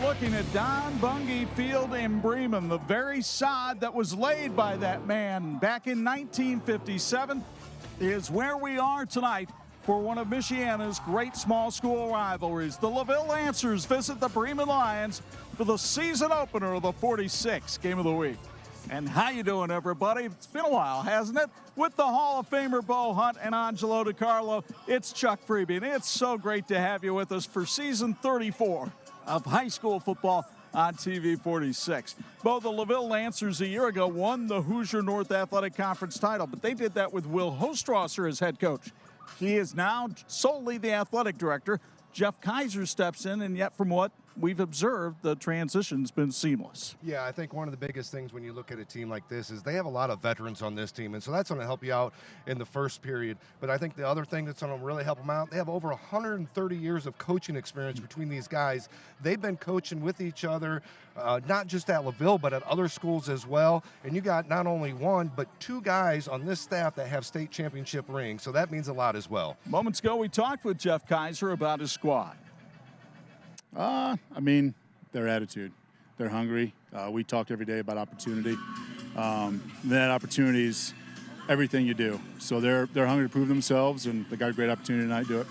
looking at Don Bunge Field in Bremen, the very sod that was laid by that man back in 1957 is where we are tonight for one of Michiana's great small school rivalries. The LaVille Lancers visit the Bremen Lions for the season opener of the 46 Game of the Week. And how you doing, everybody? It's been a while, hasn't it? With the Hall of Famer Bo Hunt and Angelo DiCarlo, it's Chuck Freeby, and it's so great to have you with us for season 34 of high school football on TV46. Bo, the LaVille Lancers a year ago won the Hoosier North Athletic Conference title, but they did that with Will Hostrosser as head coach. He is now solely the athletic director. Jeff Kaiser steps in, and yet from what we've observed, the transition's been seamless. Yeah, I think one of the biggest things when you look at a team like this is they have a lot of veterans on this team, and so that's going to help you out in the first period. But I think the other thing that's going to really help them out, they have over 130 years of coaching experience between these guys. They've been coaching with each other, not just at LaVille, but at other schools as well. And you got not only one, but two guys on this staff that have state championship rings, so that means a lot as well. Moments ago, we talked with Jeff Kaiser about his squad. I mean, their attitude. They're hungry. We talk every day about opportunity. That opportunity is everything you do. So they're hungry to prove themselves, and they got a great opportunity tonight to do it.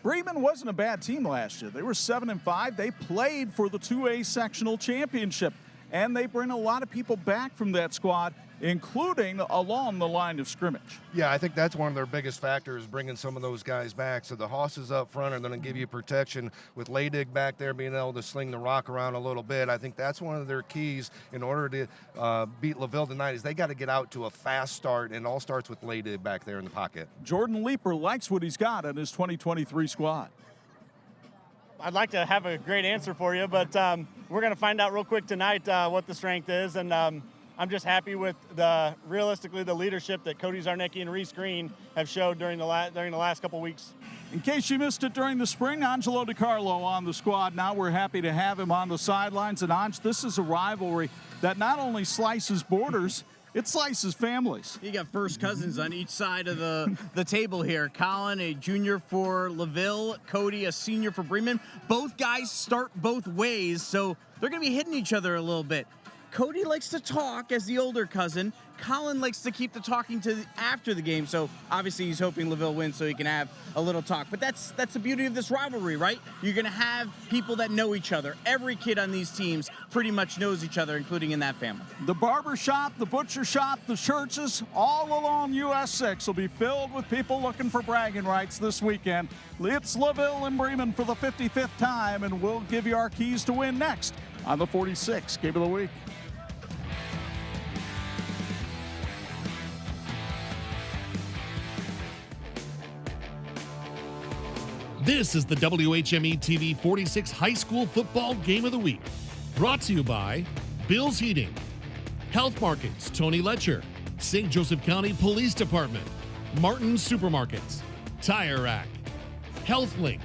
Bremen wasn't a bad team last year. They were 7-5. They played for the 2A sectional championship, and they bring a lot of people back from that squad, including along the line of scrimmage. Yeah, I think that's one of their biggest factors, bringing some of those guys back. So the Hosses up front are going to give you protection with Ladig back there being able to sling the rock around a little bit. I think that's one of their keys in order to beat LaVille tonight is they got to get out to a fast start, and it all starts with Ladig back there in the pocket. Jordan Leeper likes what he's got in his 2023 squad. I'd like to have a great answer for you, but we're going to find out real quick tonight what the strength is, and I'm just happy with realistically the leadership that Cody Zarnecki and Reese Green have showed during the last couple weeks. In case you missed it during the spring, Angelo DiCarlo on the squad. Now we're happy to have him on the sidelines. And Ange, this is a rivalry that not only slices borders, it slices families. You got first cousins on each side of the table here. Colin, a junior for LaVille. Cody, a senior for Bremen. Both guys start both ways, so they're going to be hitting each other a little bit. Cody likes to talk as the older cousin. Colin likes to keep the talking to after the game, so obviously he's hoping LaVille wins so he can have a little talk. But that's the beauty of this rivalry, right? You're going to have people that know each other. Every kid on these teams pretty much knows each other, including in that family. The barber shop, the butcher shop, the churches, all along US 6 will be filled with people looking for bragging rights this weekend. It's LaVille and Bremen for the 55th time, and we'll give you our keys to win next on the 46 Game of the Week. This is the WHME TV 46 High School Football Game of the Week. Brought to you by Bill's Heating, Health Markets, Tony Letcher, St. Joseph County Police Department, Martin's Supermarkets, Tire Rack, HealthLink,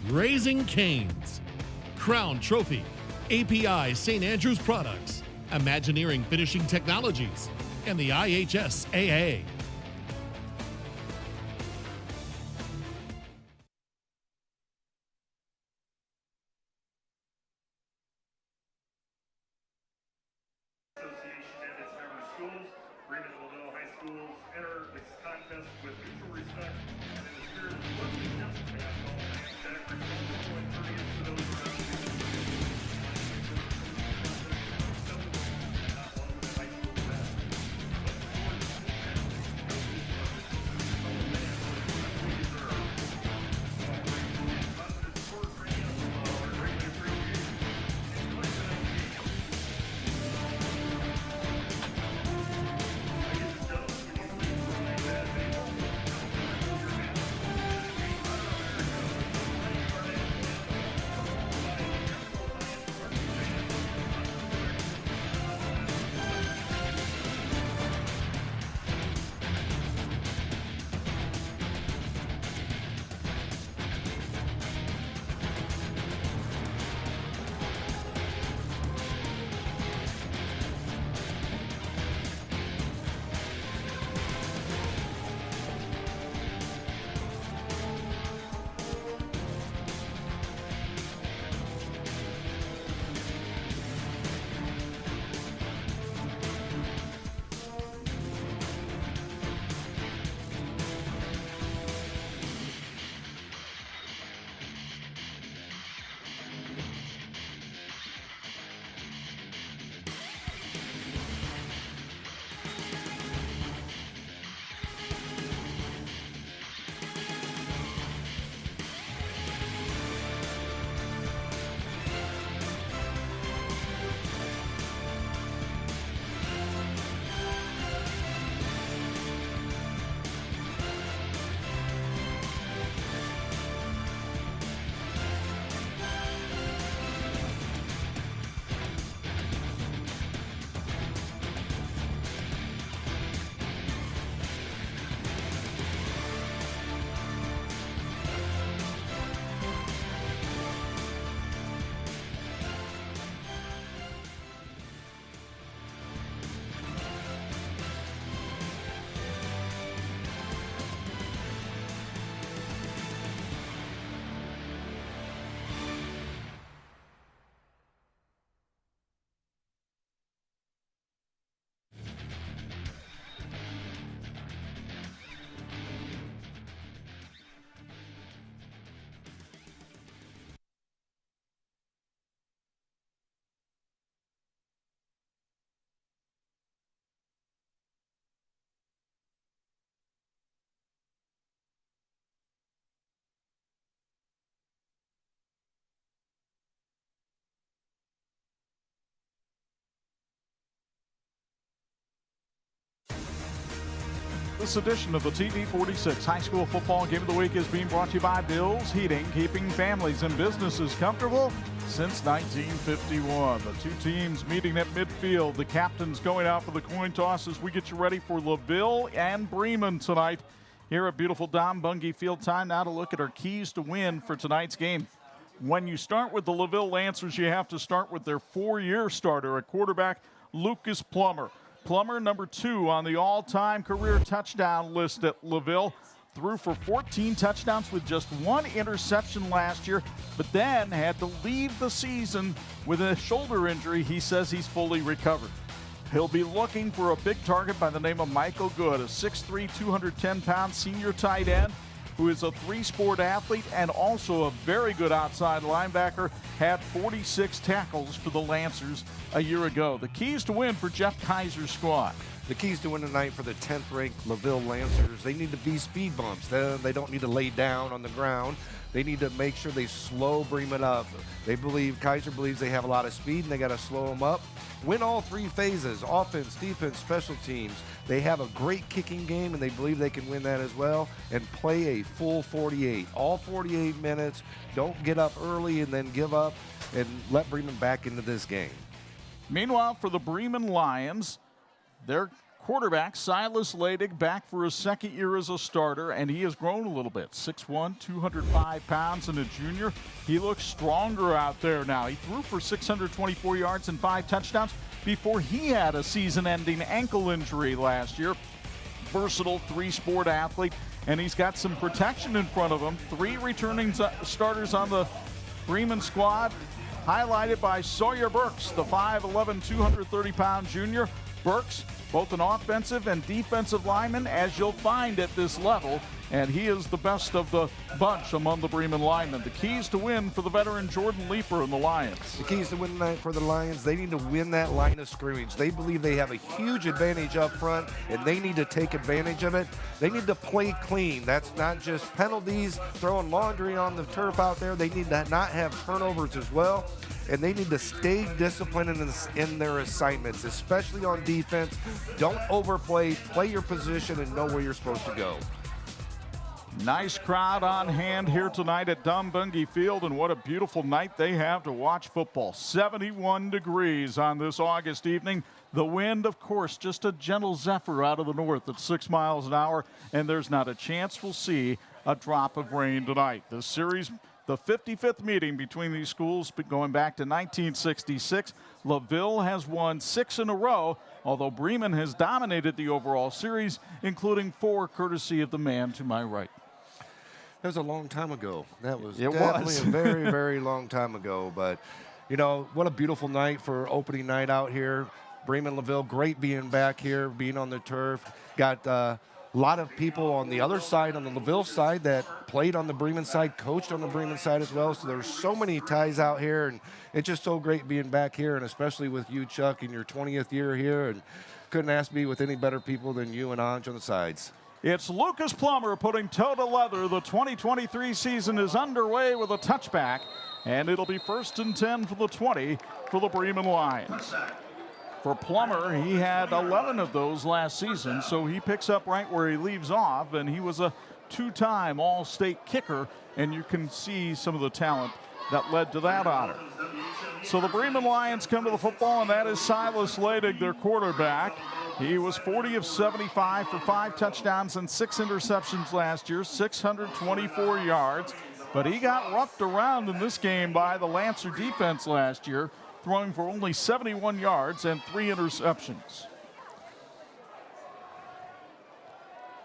Raising Cane's, Crown Trophy, API St. Andrews Products, Imagineering Finishing Technologies, and the IHSAA. Bremen and LaVille High Schools enter this contest with mutual respect and in the spirit of working yesterday, that results in courteous to those around you. Not one with the high school best, but sports and we deserve. Positive sport radio, our great appreciation. Enjoy tonight's game. Ladies and gentlemen, we want to leave that This edition of the TV46 High School Football Game of the Week is being brought to you by Bill's Heating, keeping families and businesses comfortable since 1951. The two teams meeting at midfield. The captains going out for the coin toss as we get you ready for LaVille and Bremen tonight here at beautiful Don Bungie Field. Time now to look at our keys to win for tonight's game. When you start with the LaVille Lancers, you have to start with their four-year starter at quarterback, Lucas Plummer. Plummer, number 2 on the all-time career touchdown list at LaVille. Threw for 14 touchdowns with just 1 interception last year, but then had to leave the season with a shoulder injury. He says he's fully recovered. He'll be looking for a big target by the name of Michael Good, a 6'3", 210-pound senior tight end who is a 3-sport athlete and also a very good outside linebacker. Had 46 tackles for the Lancers a year ago. The keys to win for Jeff Kaiser's squad. The keys to win tonight for the 10th-ranked LaVille Lancers, they need to be speed bumps. They don't need to lay down on the ground. They need to make sure they slow Bremen up. Kaiser believes they have a lot of speed, and they got to slow them up. Win all 3 phases, offense, defense, special teams. They have a great kicking game, and they believe they can win that as well, and play a full 48. All 48 minutes. Don't get up early and then give up, and let Bremen back into this game. Meanwhile, for the Bremen Lions, their quarterback, Silas Ladig, back for his second year as a starter, and he has grown a little bit. 6'1", 205 pounds, and a junior. He looks stronger out there now. He threw for 624 yards and 5 touchdowns before he had a season-ending ankle injury last year. Versatile 3-sport athlete, and he's got some protection in front of him. 3 returning starters on the Bremen squad, highlighted by Sawyer Burks, the 5'11", 230-pound junior. Burks, both an offensive and defensive lineman, as you'll find at this level, and he is the best of the bunch among the Bremen linemen. The keys to win for the veteran Jordan Leeper and the Lions. The keys to win tonight for the Lions, they need to win that line of scrimmage. They believe they have a huge advantage up front, and they need to take advantage of it. They need to play clean. That's not just penalties, throwing laundry on the turf out there. They need to not have turnovers as well. And they need to stay disciplined in their assignments, especially on defense. Don't overplay, play your position, and know where you're supposed to go. Nice crowd on hand here tonight at Don Bungie Field, and what a beautiful night they have to watch football. 71 degrees on this August evening. The wind, of course, just a gentle zephyr out of the north at 6 miles an hour, and there's not a chance we'll see a drop of rain tonight. This series, the 55th meeting between these schools going back to 1966. LaVille has won 6 in a row, although Bremen has dominated the overall series, including 4 courtesy of the man to my right. That was a long time ago. That was definitely a very, very long time ago. But, you know, what a beautiful night for opening night out here. Bremen, LaVille, great being back here, being on the turf. Got a lot of people on the other side, on the LaVille side, that played on the Bremen side, coached on the Bremen side as well. So there's so many ties out here, and it's just so great being back here, and especially with you, Chuck, in your 20th year here. And couldn't ask me with any better people than you and Anj on the sides. It's Lucas Plummer putting toe to leather. The 2023 season is underway with a touchback, and it'll be 1st and 10 for the 20 for the Bremen Lions. For Plummer, he had 11 of those last season, so he picks up right where he leaves off, and he was a 2-time All-State kicker, and you can see some of the talent that led to that honor. So the Bremen Lions come to the football, and that is Silas Ladig, their quarterback. He was 40 of 75 for 5 touchdowns and 6 interceptions last year, 624 yards. But he got roughed around in this game by the Lancer defense last year, throwing for only 71 yards and 3 interceptions.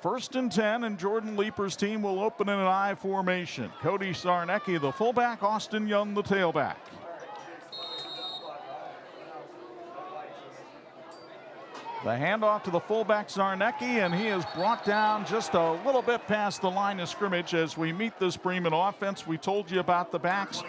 1st and 10, and Jordan Leeper's team will open in an I formation. Cody Sarnecki, the fullback, Austin Young, the tailback. The handoff to the fullback, Zarnecki, and he is brought down just a little bit past the line of scrimmage as we meet this Bremen offense. We told you about the backs.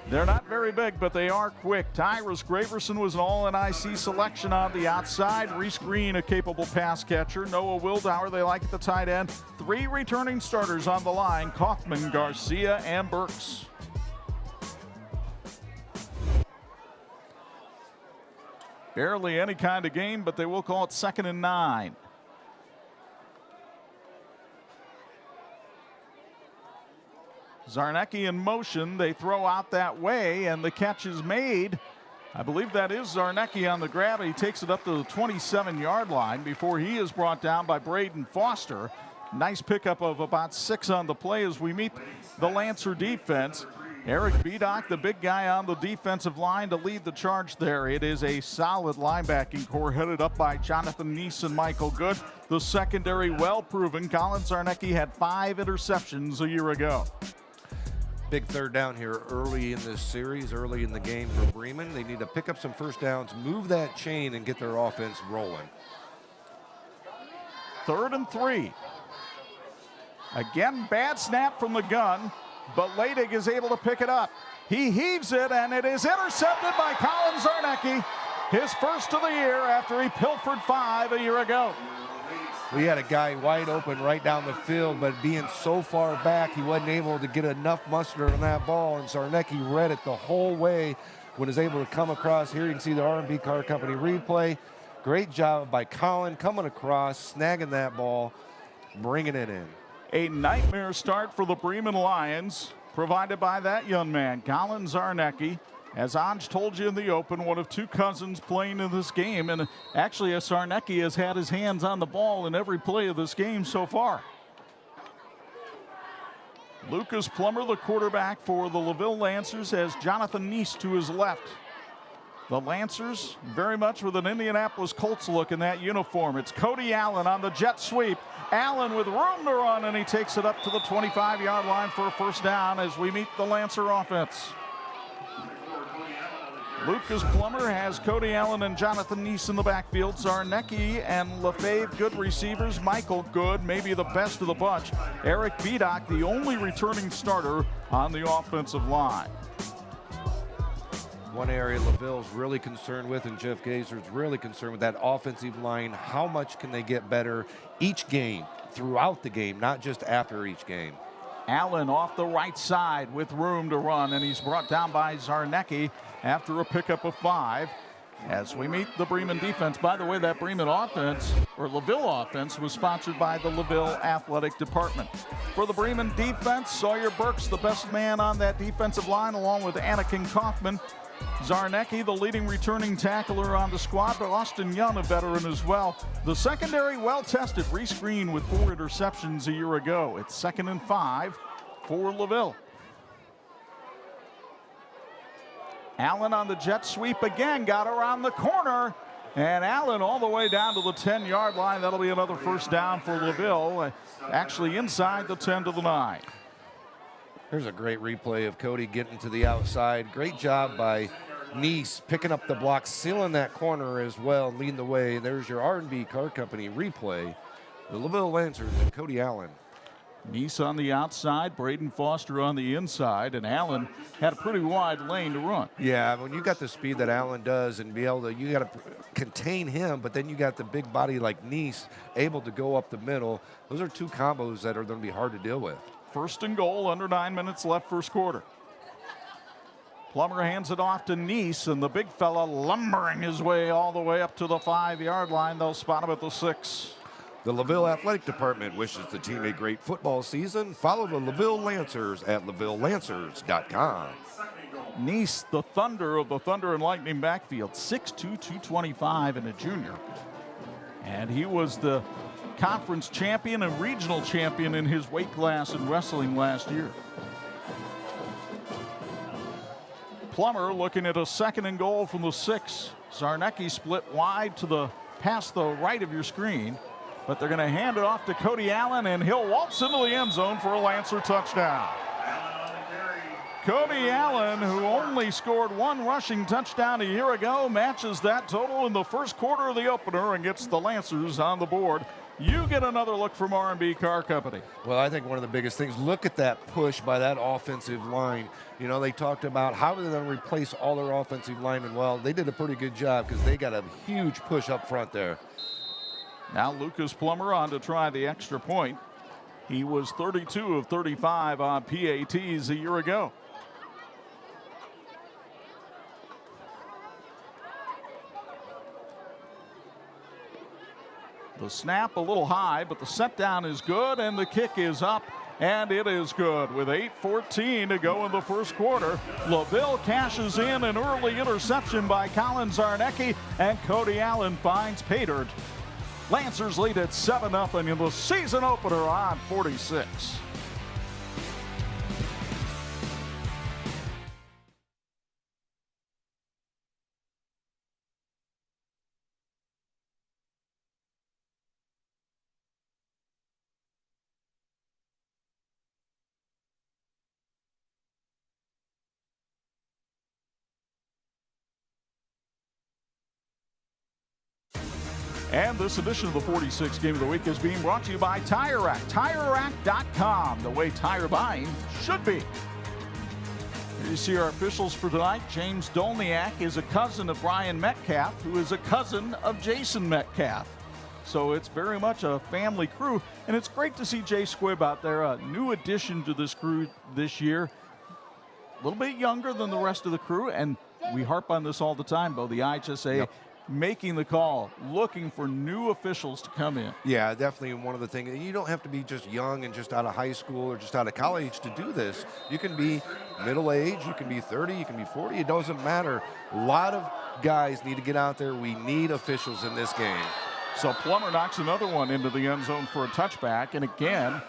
They're not very big, but they are quick. Tyrus Graverson was an all-NIC selection on the outside. Reese Green, a capable pass catcher. Noah Wildauer, they like at the tight end. 3 returning starters on the line, Kaufman, Garcia, and Burks. Barely any kind of game, but they will call it 2nd and 9. Zarnecki in motion. They throw out that way, and the catch is made. I believe that is Zarnecki on the grab. He takes it up to the 27-yard line before he is brought down by Braden Foster. Nice pickup of about 6 on the play as we meet the Lancer defense. Eric Bedock, the big guy on the defensive line to lead the charge there. It is a solid linebacking core headed up by Jonathan Neese and Michael Good. The secondary well proven. Colin Zarnecki had 5 interceptions a year ago. Big third down here early in this series, early in the game for Bremen. They need to pick up some first downs, move that chain, and get their offense rolling. 3rd and 3. Again, bad snap from the gun, but Leidig is able to pick it up. He heaves it, and it is intercepted by Colin Zarnecki, his first of the year after he pilfered 5 a year ago. We had a guy wide open right down the field, but being so far back, he wasn't able to get enough muster on that ball, and Zarnecki read it the whole way when he was able to come across. Here you can see the R&B Car Company replay. Great job by Colin coming across, snagging that ball, bringing it in. A nightmare start for the Bremen Lions, provided by that young man, Colin Zarnecki. As Anj told you in the open, one of 2 cousins playing in this game, and actually Zarnecki has had his hands on the ball in every play of this game so far. Lucas Plummer, the quarterback for the LaVille Lancers, has Jonathan Neese to his left. The Lancers very much with an Indianapolis Colts look in that uniform. It's Cody Allen on the jet sweep. Allen with room to run, and he takes it up to the 25-yard line for a first down as we meet the Lancer offense. Lucas Plummer has Cody Allen and Jonathan Neese in the backfield. Zarnecki and LaFave, good receivers. Michael Good, maybe the best of the bunch. Eric Bedock, the only returning starter on the offensive line. One area LaVille's really concerned with, and Jeff Gazer's really concerned with, that offensive line. How much can they get better each game, throughout the game, not just after each game? Allen off the right side with room to run, and he's brought down by Zarnecki after a pickup of 5. As we meet the Bremen defense. By the way, that Bremen offense, or LaVille offense, was sponsored by the LaVille Athletic Department. For the Bremen defense, Sawyer Burks, the best man on that defensive line, along with Anakin Kaufman. Zarnecki, the leading returning tackler on the squad, but Austin Young, a veteran as well. The secondary well-tested. Reese Green with 4 interceptions a year ago. It's 2nd and 5 for LaVille. Allen on the jet sweep again, got around the corner, and Allen all the way down to the 10-yard line. That'll be another first down for LaVille, actually inside the 10 to the 9. Here's a great replay of Cody getting to the outside. Great job by Neese picking up the block, sealing that corner as well, leading the way. There's your R&B Car Company replay. The LaVille Lancers and Cody Allen. Neese on the outside, Braden Foster on the inside, and Allen had a pretty wide lane to run. Yeah, when you got the speed that Allen does and be able to, you got to contain him, but then you got the big body like Neese able to go up the middle. Those are 2 combos that are going to be hard to deal with. 1st and goal, under 9 minutes left first quarter. Plummer hands it off to Neese, and the big fella lumbering his way all the way up to the 5-yard line. They'll spot him at the 6. The LaVille Athletic Department wishes the team a great football season. Follow the LaVille Lancers at LaVilleLancers.com. Neese, the Thunder of the Thunder and Lightning backfield, 6'2", 225, and a junior. And he was the conference champion and regional champion in his weight class in wrestling last year. Plummer looking at a 2nd and goal from the 6. Zarnecki split wide to the past the right of your screen, but they're going to hand it off to Cody Allen, and he'll waltz into the end zone for a Lancer touchdown. Cody Allen, who only scored 1 rushing touchdown a year ago, matches that total in the first quarter of the opener and gets the Lancers on the board. You get another look from R&B Car Company. Well, I think one of the biggest things, look at that push by that offensive line. You know, they talked about how they're going to replace all their offensive linemen. Well, they did a pretty good job because they got a huge push up front there. Now Lucas Plummer on to try the extra point. He was 32 of 35 on PATs a year ago. The snap a little high, but the set down is good, and the kick is up, and it is good. With 8:14 to go in the first quarter, LaVille cashes in an early interception by Colin Zarnecki, and Cody Allen finds pay dirt. Lancers lead at 7-0 in the season opener on 46. And this edition of the 46 Game of the Week is being brought to you by Tire Rack. TireRack.com, the way tire buying should be. Here you see our officials for tonight. James Dolniak is a cousin of Brian Metcalf, who is a cousin of Jason Metcalf. So it's very much a family crew, and it's great to see Jay Squibb out there, a new addition to this crew this year. A little bit younger than the rest of the crew, and we harp on this all the time, Bo, the IHSA making the call, looking for new officials to come in. Yeah, definitely one of the things. You don't have to be just young and just out of high school or just out of college to do this. You can be middle age, you can be 30, you can be 40. It doesn't matter. A lot of guys need to get out there. We need officials in this game. So Plummer knocks another one into the end zone for a touchback. And again,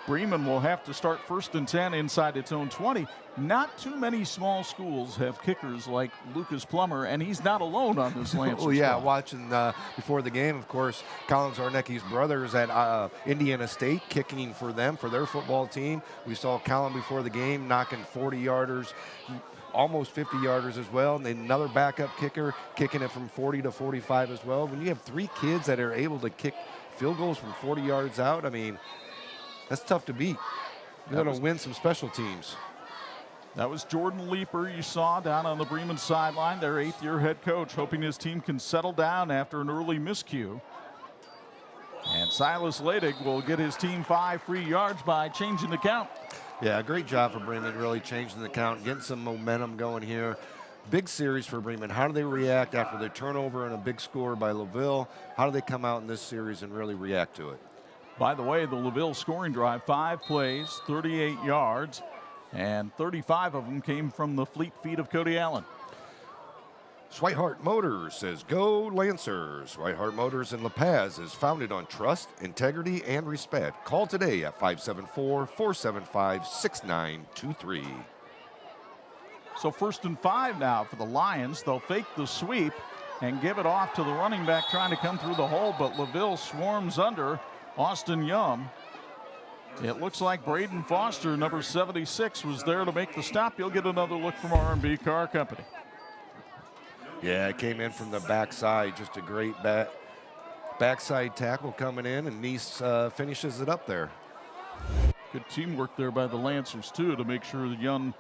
Bremen will have to start 1st and 10 inside its own 20. Not too many small schools have kickers like Lucas Plummer, and he's not alone on this Lancers. Oh, yeah, squad. watching before the game, of course, Colin Zarnecki's brothers at Indiana State kicking for them, for their football team. We saw Colin before the game knocking 40-yarders, almost 50-yarders as well, and then another backup kicker kicking it from 40 to 45 as well. When you have 3 kids that are able to kick field goals from 40 yards out, I mean, that's tough to beat. You're going to win some special teams. That was Jordan Leeper you saw down on the Bremen sideline, their 8th-year head coach, hoping his team can settle down after an early miscue. And Silas Ladig will get his team 5 free yards by changing the count. Yeah, great job for Bremen, really changing the count, getting some momentum going here. Big series for Bremen. How do they react after the turnover and a big score by LaVille? How do they come out in this series and really react to it? By the way, the LaVille scoring drive, 5 plays, 38 yards, and 35 of them came from the fleet feet of Cody Allen. Swihart Motors says, go Lancers. Swihart Motors in La Paz is founded on trust, integrity, and respect. Call today at 574-475-6923. So 1st and 5 now for the Lions. They'll fake the sweep and give it off to the running back trying to come through the hole, but LaVille swarms under Austin Young. It looks like Braden Foster, number 76, was there to make the stop. You'll get another look from R&B Car Company. Yeah, it came in from the backside. Just a great backside tackle coming in, and Nice finishes it up there. Good teamwork there by the Lancers, too, to make sure that Young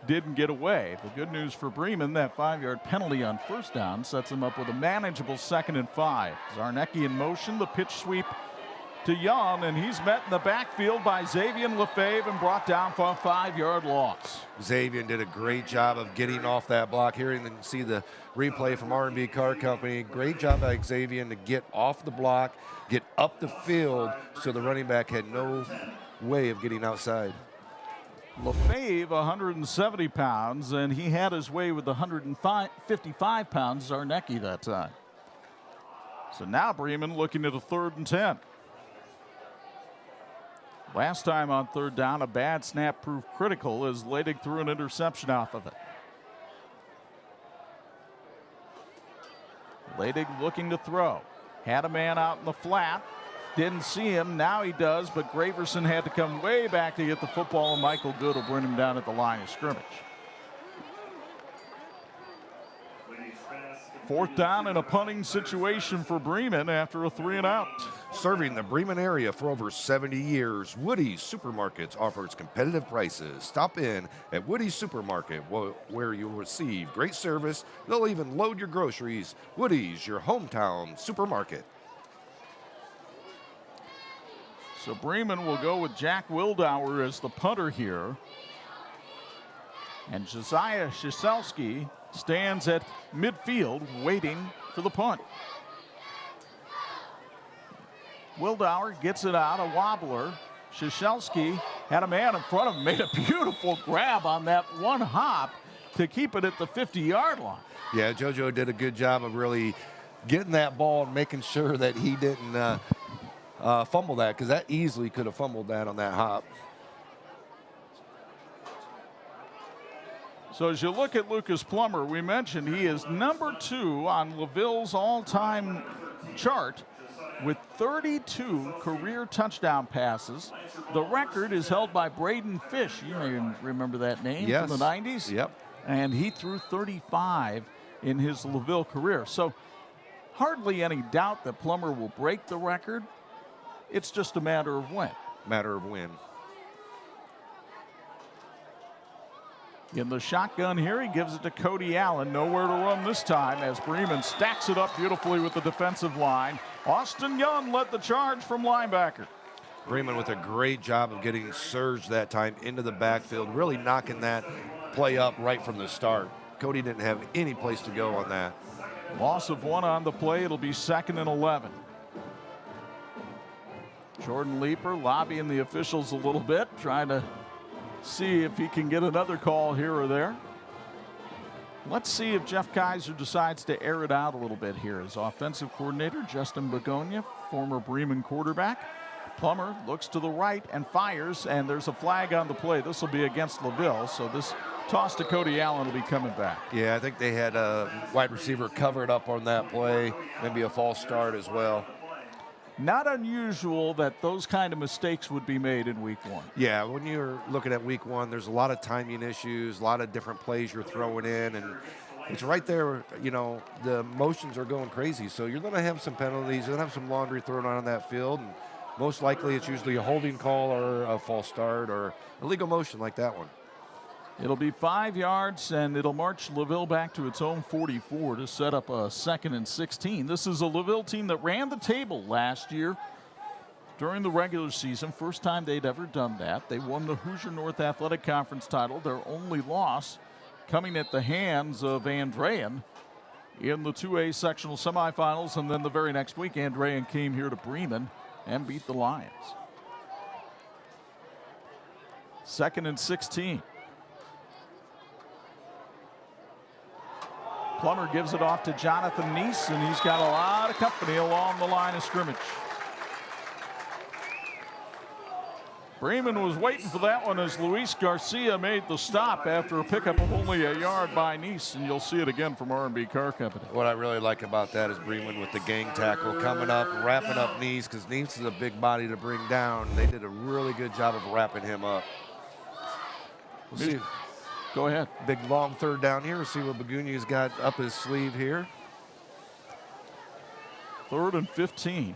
didn't get away. The good news for Bremen, that 5-yard penalty on 1st down sets him up with a manageable 2nd and 5. Zarnecki in motion, the pitch sweep to Young, and he's met in the backfield by Xavier Lefebvre and brought down for a 5-yard loss. Xavier did a great job of getting off that block here, and then see the replay from R&B Car Company. Great job by Xavier to get off the block, get up the field, so the running back had no way of getting outside. Lefebvre, 170 pounds, and he had his way with the 155 pounds Zarnecki that time. So now Bremen looking at a 3rd and 10. Last time on 3rd down, a bad snap proved critical as Ladig threw an interception off of it. Ladig looking to throw. Had a man out in the flat. Didn't see him. Now he does, but Graverson had to come way back to get the football, and Michael Good will bring him down at the line of scrimmage. 4th down and a punting situation for Bremen after a 3-and-out. Serving the Bremen area for over 70 years, Woody's Supermarkets offers competitive prices. Stop in at Woody's Supermarket where you'll receive great service. They'll even load your groceries. Woody's, your hometown supermarket. So Bremen will go with Jack Wildauer as the punter here. And Josiah Shiselski stands at midfield waiting for the punt. Wildauer gets it out, a wobbler. Krzyzewski had a man in front of him, made a beautiful grab on that one hop to keep it at the 50-yard line. Yeah, JoJo did a good job of really getting that ball and making sure that he didn't fumble that, because that easily could have fumbled that on that hop. So as you look at Lucas Plummer, we mentioned he is number 2 on LaVille's all-time chart with 32 career touchdown passes. The record is held by Braden Fish. You may remember that name Yes. from the 90s. Yep. And he threw 35 in his LaVille career. So hardly any doubt that Plummer will break the record. It's just a matter of when. Matter of when. In the shotgun here, he gives it to Cody Allen. Nowhere to run this time as Bremen stacks it up beautifully with the defensive line. Austin Young led the charge from linebacker. Bremen with a great job of getting surged that time into the backfield, really knocking that play up right from the start. Cody didn't have any place to go on that. Loss of 1 on the play. It'll be 2nd and 11. Jordan Leeper lobbying the officials a little bit, trying to see if he can get another call here or there. Let's see if Jeff Kaiser decides to air it out a little bit here. His offensive coordinator, Justin Begonia, former Bremen quarterback. Plummer looks to the right and fires, and there's a flag on the play. This will be against LaVille, so this toss to Cody Allen will be coming back. Yeah, I think they had a wide receiver covered up on that play, maybe a false start as well. Not unusual that those kind of mistakes would be made in week 1. Yeah, when you're looking at week 1, there's a lot of timing issues, a lot of different plays you're throwing in, and it's right there, you know, the motions are going crazy. So you're going to have some penalties, you're going to have some laundry thrown on that field, and most likely it's usually a holding call or a false start or illegal motion like that one. It'll be 5 yards, and it'll march LaVille back to its own 44 to set up a 2nd and 16. This is a LaVille team that ran the table last year during the regular season. First time they'd ever done that. They won the Hoosier North Athletic Conference title. Their only loss coming at the hands of Andrean in the 2A sectional semifinals. And then the very next week, Andrean came here to Bremen and beat the Lions. 2nd and 16. Plummer gives it off to Jonathan Neese, and he's got a lot of company along the line of scrimmage. Bremen was waiting for that one as Luis Garcia made the stop after a pickup of only a yard by Neese, and you'll see it again from R&B Car Company. What I really like about that is Bremen with the gang tackle coming up, wrapping up Neese, because Neese is a big body to bring down. They did a really good job of wrapping him up. We'll see. Go ahead. Big long 3rd down here. We'll see what Begunia's got up his sleeve here. 3rd and 15.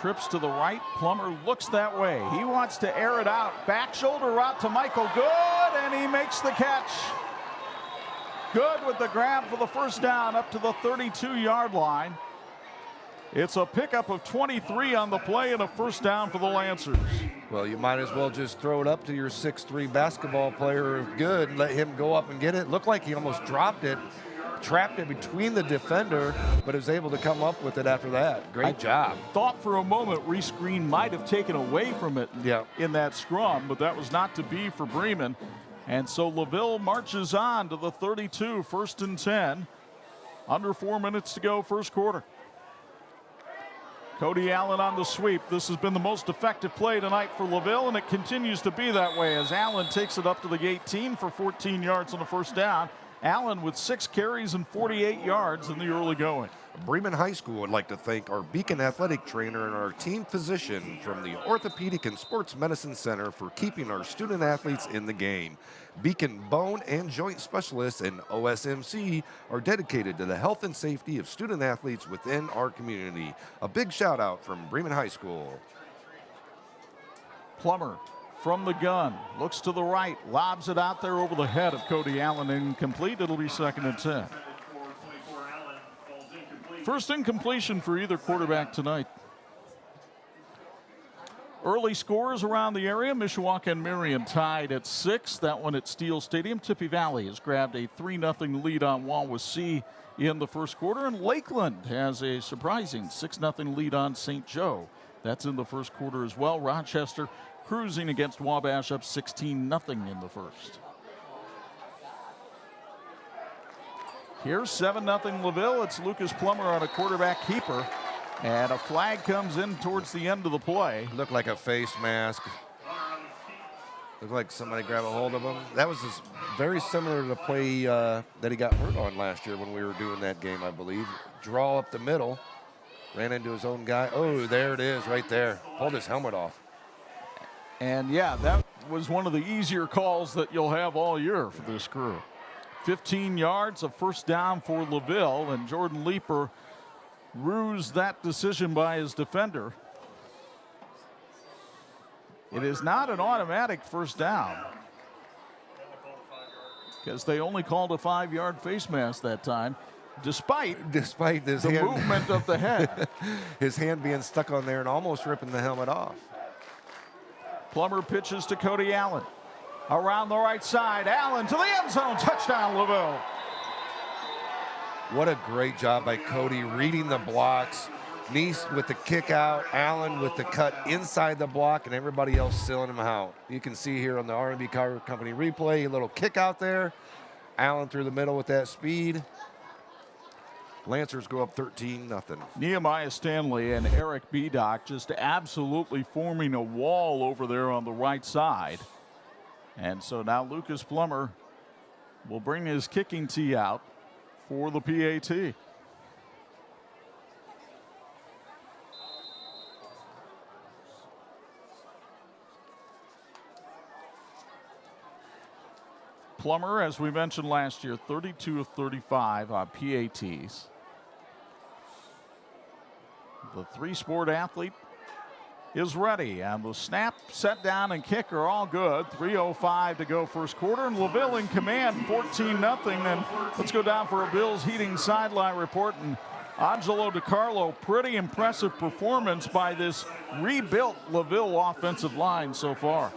Trips to the right. Plummer looks that way. He wants to air it out. Back shoulder route to Michael Good, and he makes the catch. Good with the grab for the 1st down up to the 32-yard line. It's a pickup of 23 on the play and a 1st down for the Lancers. Well, you might as well just throw it up to your 6'3" basketball player Good and let him go up and get it. Looked like he almost dropped it, trapped it between the defender, but was able to come up with it after that. Great job. Thought for a moment Reese Green might have taken away from it in that scrum, but that was not to be for Bremen. And so LaVille marches on to the 32, 1st and 10. Under 4 minutes to go, 1st quarter. Cody Allen on the sweep. This has been the most effective play tonight for LaVille, and it continues to be that way as Allen takes it up to the 18 for 14 yards on the 1st down. Allen with 6 carries and 48 yards in the early going. Bremen High School would like to thank our Beacon athletic trainer and our team physician from the Orthopedic and Sports Medicine Center for keeping our student athletes in the game. Beacon Bone and Joint Specialists and OSMC are dedicated to the health and safety of student athletes within our community. A big shout out from Bremen High School. Plummer from the gun, looks to the right, lobs it out there over the head of Cody Allen, incomplete. It'll be 2nd and 10. First incompletion for either quarterback tonight. Early scores around the area. Mishawaka and Marion tied at 6. That one at Steele Stadium. Tippy Valley has grabbed a 3-0 lead on Wawasee in the first quarter. And Lakeland has a surprising 6-0 lead on St. Joe. That's in the first quarter as well. Rochester cruising against Wabash up 16-0 in the first. Here's 7-0 LaVille. It's Lucas Plummer on a quarterback keeper. And a flag comes in towards the end of the play. Looked like a face mask. Looked like somebody grabbed a hold of him. That was very similar to the play that he got hurt on last year when we were doing that game, I believe. Draw up the middle. Ran into his own guy. Oh, there it is right there. Pulled his helmet off. And yeah, that was one of the easier calls that you'll have all year for this crew. 15 yards, a first down for LaVille, and Jordan Leeper rused that decision by his defender. It is not an automatic first down because they only called a 5-yard face mask that time, despite his the movement of the head. His hand being stuck on there and almost ripping the helmet off. Plummer pitches to Cody Allen. Around the right side, Allen to the end zone, touchdown LaVille. What a great job by Cody reading the blocks. Neese with the kick out, Allen with the cut inside the block, and everybody else sealing him out. You can see here on the R&B Car Company replay, a little kick out there. Allen through the middle with that speed. Lancers go up 13-0. Nehemiah Stanley and Eric Bedock just absolutely forming a wall over there on the right side. And so now Lucas Plummer will bring his kicking tee out for the PAT. Plummer, as we mentioned last year, 32 of 35 on PATs. The three-sport athlete is ready, and the snap, set down, and kick are all good. 3:05 to go first quarter, and LaVille in command, 14-0. And let's go down for a Bills heating sideline report. And Angelo DiCarlo, pretty impressive performance by this rebuilt LaVille offensive line so far.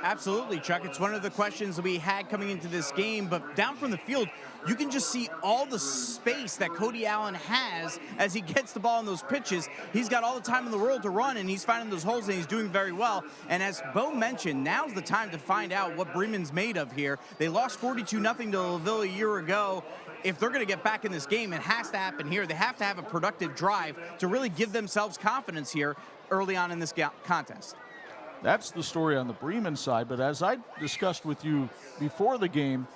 Absolutely, Chuck. It's one of the questions that we had coming into this game, but down from the field, you can just see all the space that Cody Allen has as he gets the ball in those pitches. He's got all the time in the world to run, and he's finding those holes, and he's doing very well. And as Bo mentioned, now's the time to find out what Bremen's made of here. They lost 42-0 to LaVille a year ago. If they're going to get back in this game, it has to happen here. They have to have a productive drive to really give themselves confidence here early on in this contest. That's the story on the Bremen side, but as I discussed with you before the game,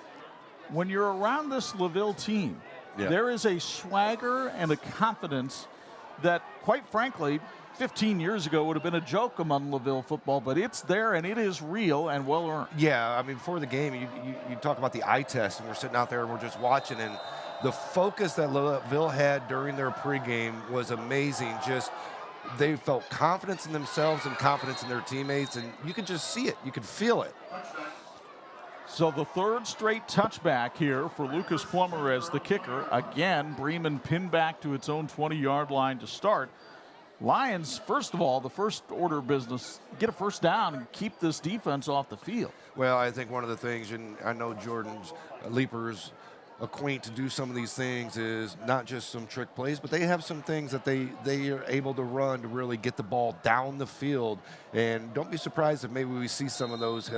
when you're around this LaVille team, there is a swagger and a confidence that, quite frankly, 15 years ago would have been a joke among LaVille football, but it's there and it is real and well earned. Yeah, I mean, before the game, you talk about the eye test, and we're sitting out there and we're just watching, and the focus that LaVille had during their pregame was amazing. Just they felt confidence in themselves and confidence in their teammates, and you could just see it. You could feel it. So the third straight touchback here for Lucas Plummer as the kicker. Again, Bremen pinned back to its own 20-yard line to start. Lions, first of all, the first order of business, get a first down and keep this defense off the field. Well, I think one of the things, and I know Jordan's Leaper's acquaint to do some of these things, is not just some trick plays, but they have some things that they are able to run to really get the ball down the field. And don't be surprised if maybe we see some of those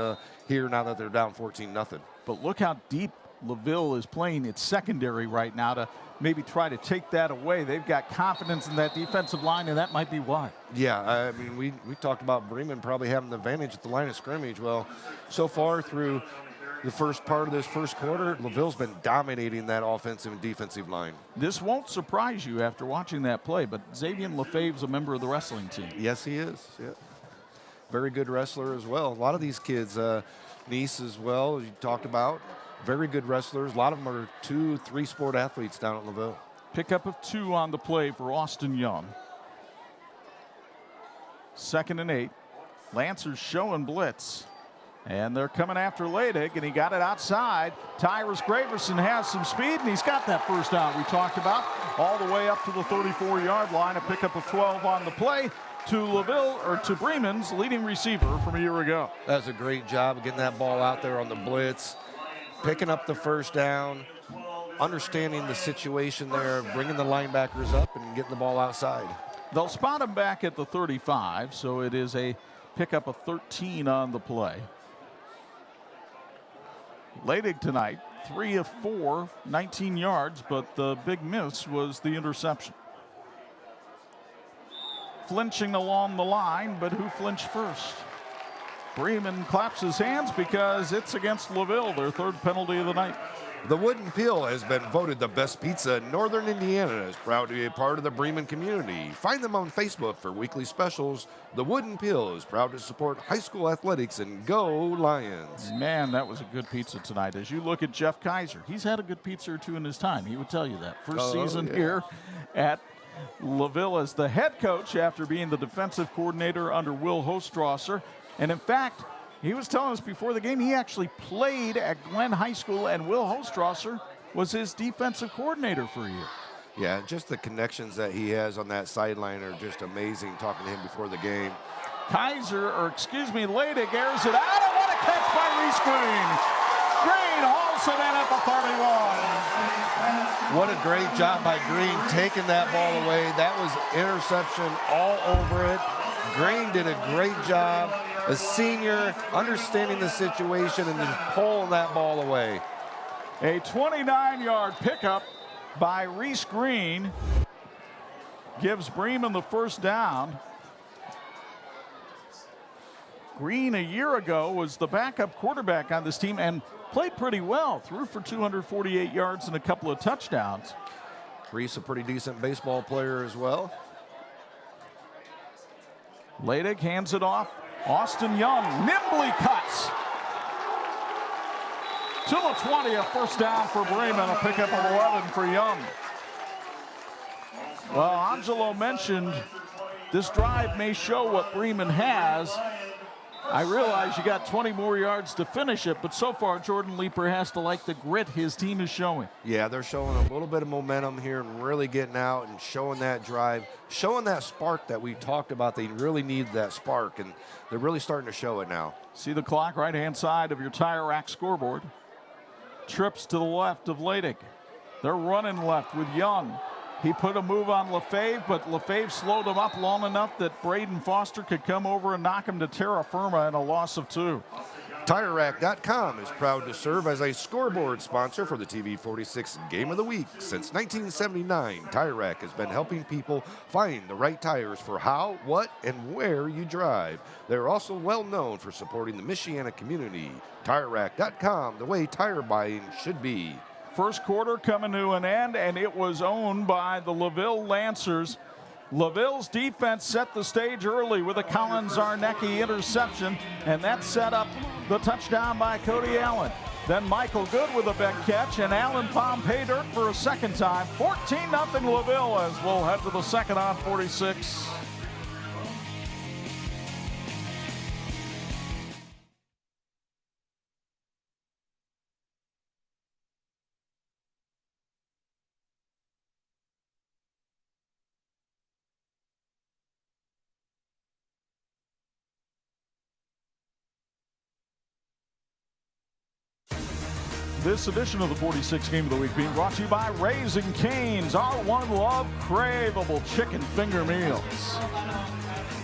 here now that they're down 14-0. But look how deep LaVille is playing its secondary right now to maybe try to take that away. They've got confidence in that defensive line, and that might be why. Yeah, I mean, we talked about Bremen probably having the advantage at the line of scrimmage. Well, so far through the first part of this first quarter, LaVille's been dominating that offensive and defensive line. This won't surprise you after watching that play, but Xavier Lefebvre's a member of the wrestling team. Yes, he is. Yeah. Very good wrestler as well. A lot of these kids, Neese as well, as you talked about, very good wrestlers. A lot of them are 2-3 sport athletes down at LaVille. Pickup of 2 on the play for Austin Young. 2nd and 8. Lancers showing blitz. And they're coming after Leidig, and he got it outside. Tyrus Graverson has some speed, and he's got that first down we talked about, all the way up to the 34-yard line. A pickup of 12 on the play. to LaVille, or to Bremen's leading receiver from a year ago. That's a great job of getting that ball out there on the blitz, picking up the first down, understanding the situation there, bringing the linebackers up and getting the ball outside. They'll spot him back at the 35, so it is a pickup of 13 on the play. Leidig tonight, 3 of 4, 19 yards, but the big miss was the interception. Flinching along the line, but who flinched first? Bremen claps his hands because it's against LaVille, their third penalty of the night. The Wooden Pill has been voted the best pizza in Northern Indiana and is proud to be a part of the Bremen community. Find them on Facebook for weekly specials. The Wooden Pill is proud to support high school athletics and go Lions. Man, that was a good pizza tonight. As you look at Jeff Kaiser, he's had a good pizza or two in his time. He would tell you that. First season here at LaVille as the head coach after being the defensive coordinator under Will Hostrasser. And in fact, he was telling us before the game he actually played at Glenn High School, and Will Hostrasser was his defensive coordinator for a year. Yeah, just the connections that he has on that sideline are just amazing, talking to him before the game. Leidig airs it out, and what a catch by Reese Green. Green hauls it in at the 31. What a great job by Green taking that ball away. That was interception all over it. Green did a great job, a senior, understanding the situation and just pulling that ball away. A 29-yard pickup by Reese Green gives Bremen the first down. Green a year ago was the backup quarterback on this team and played pretty well, threw for 248 yards and a couple of touchdowns. Reese, a pretty decent baseball player as well. Leidig hands it off. Austin Young nimbly cuts to the 20, a first down for Bremen, a pickup of 11 for Young. Well, Angelo mentioned this drive may show what Bremen has. I realize you got 20 more yards to finish it, but so far Jordan Leeper has to like the grit his team is showing. Yeah, they're showing a little bit of momentum here and really getting out and showing that drive, showing that spark that we talked about. They really need that spark, and they're really starting to show it now. See the clock right-hand side of your Tire Rack scoreboard. Trips to the left of Leidig. They're running left with Young. He put a move on LaFave, but LaFave slowed him up long enough that Braden Foster could come over and knock him to terra firma in a loss of 2. TireRack.com is proud to serve as a scoreboard sponsor for the TV46 Game of the Week. Since 1979, Tire Rack has been helping people find the right tires for how, what, and where you drive. They're also well known for supporting the Michiana community. TireRack.com, the way tire buying should be. First quarter coming to an end, and it was owned by the LaVille Lancers. LaVille's defense set the stage early with a Colin Zarnecki interception, and that set up the touchdown by Cody Allen. Then Michael Good with a big catch, and Alan Palm pay dirt for a second time. 14-0 LaVille as we'll head to the second on 46. This edition of the 46 Game of the Week being brought to you by Raising Cane's, our one love, craveable chicken finger meals.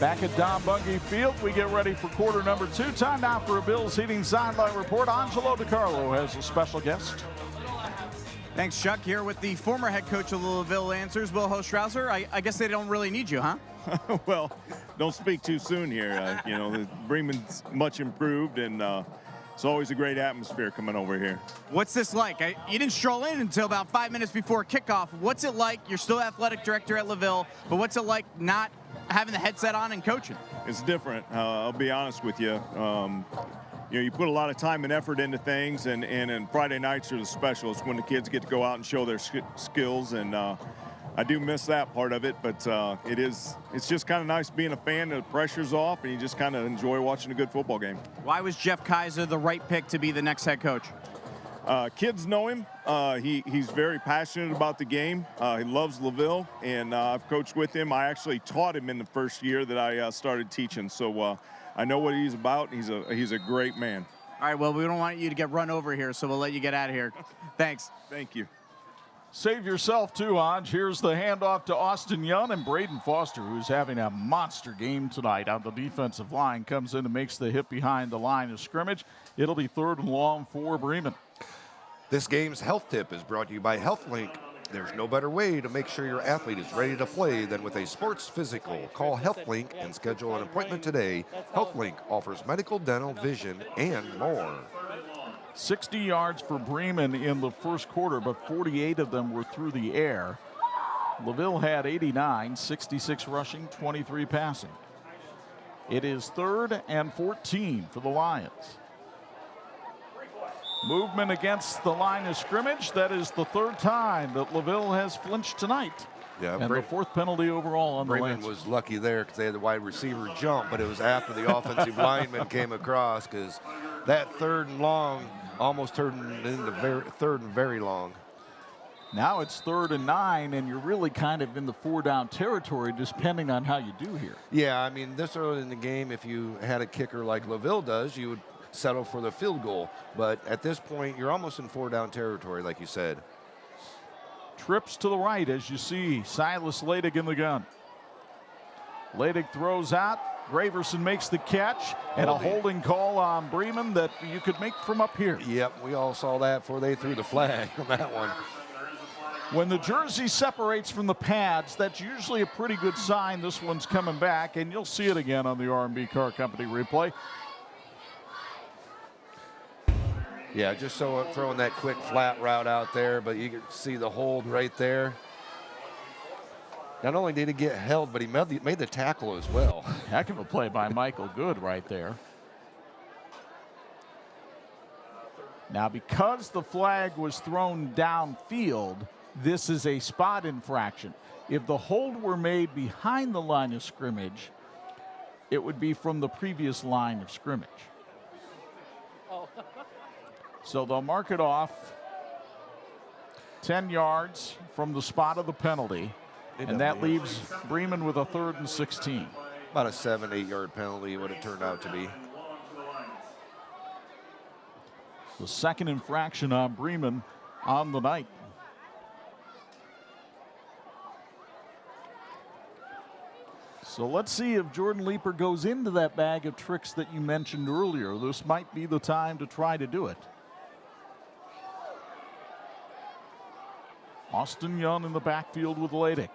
Back at Don Bungie Field, we get ready for quarter number 2. Time now for a Bills Heating Sideline Report. Angelo DiCarlo has a special guest. Thanks, Chuck. Here with the former head coach of the LaVille Lancers, Will Hostrasser. I guess they don't really need you, huh? Well, don't speak too soon here. Bremen's much improved, and it's always a great atmosphere coming over here. What's this like? You didn't stroll in until about 5 minutes before kickoff. What's it like? You're still athletic director at LaVille, but what's it like not having the headset on and coaching? It's different. I'll be honest with you. You put a lot of time and effort into things, and Friday nights are the special. It's when the kids get to go out and show their skills, and I do miss that part of it, but it's just kind of nice being a fan. The pressure's off, and you just kind of enjoy watching a good football game. Why was Jeff Kaiser the right pick to be the next head coach? Kids know him. He's very passionate about the game. He loves LaVille, and I've coached with him. I actually taught him in the first year that I started teaching, so I know what he's about. He's a great man. All right, well, we don't want you to get run over here, so we'll let you get out of here. Thanks. Thank you. Save yourself too, Hodge. Here's the handoff to Austin Young, and Braden Foster, who's having a monster game tonight on the defensive line, comes in and makes the hit behind the line of scrimmage. It'll be 3rd and long for Bremen. This game's health tip is brought to you by HealthLink. There's no better way to make sure your athlete is ready to play than with a sports physical. Call HealthLink and schedule an appointment today. HealthLink offers medical, dental, vision, and more. 60 yards for Bremen in the first quarter, but 48 of them were through the air. LaVille had 89, 66 rushing, 23 passing. It is 3rd and 14 for the Lions. Movement against the line of scrimmage. That is the 3rd time that LaVille has flinched tonight. Yeah, and the 4th penalty overall on the Bremen Lions. was lucky there because they had the wide receiver jump, but it was after the offensive lineman came across, because that 3rd and long almost turned into 3rd and very long. Now it's 3rd and 9, and you're really kind of in the 4-down territory, depending on how you do here. Yeah, I mean, this early in the game, if you had a kicker like LaVille does, you would settle for the field goal. But at this point, you're almost in 4-down territory, like you said. Trips to the right, as you see Silas Ladig in the gun. Ladig throws out. Graverson makes the catch, and a holding call on Bremen that you could make from up here. Yep, we all saw that before they threw the flag on that one. When the jersey separates from the pads, that's usually a pretty good sign this one's coming back, and you'll see it again on the R&B Car Company replay. Yeah, just throwing that quick flat route out there, but you can see the hold right there. Not only did he get held, but he made the tackle as well. Heck of a play by Michael Good right there. Now, because the flag was thrown downfield, this is a spot infraction. If the hold were made behind the line of scrimmage, it would be from the previous line of scrimmage. So they'll mark it off 10 yards from the spot of the penalty, and that leaves Bremen with a 3rd and 16. About a 7-8 yard penalty would it turned out to be. The 2nd infraction on Bremen on the night. So let's see if Jordan Leeper goes into that bag of tricks that you mentioned earlier. This might be the time to try to do it. Austin Young in the backfield with Ladig.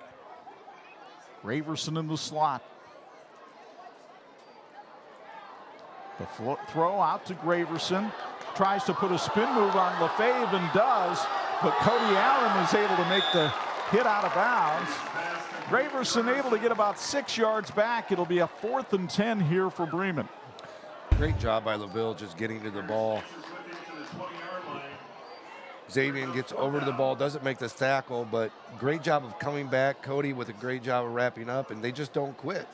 Graverson in the slot. The throw out to Graverson. Tries to put a spin move on LaFave and does, but Cody Allen is able to make the hit out of bounds. Graverson able to get about 6 yards back. It'll be a 4th and 10 here for Bremen. Great job by LaVille just getting to the ball. Xavier gets over to the ball, doesn't make this tackle, but great job of coming back. Cody with a great job of wrapping up, and they just don't quit.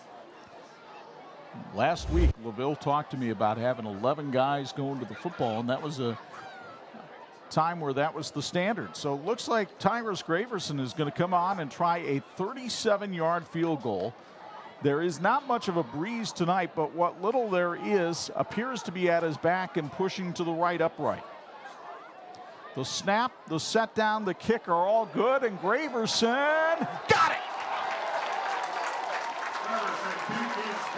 Last week, LaVille talked to me about having 11 guys going to the football, and that was a time where that was the standard. So it looks like Tyrus Graverson is going to come on and try a 37-yard field goal. There is not much of a breeze tonight, but what little there is appears to be at his back and pushing to the right upright. The snap, the set down, the kick are all good, and Graverson got it!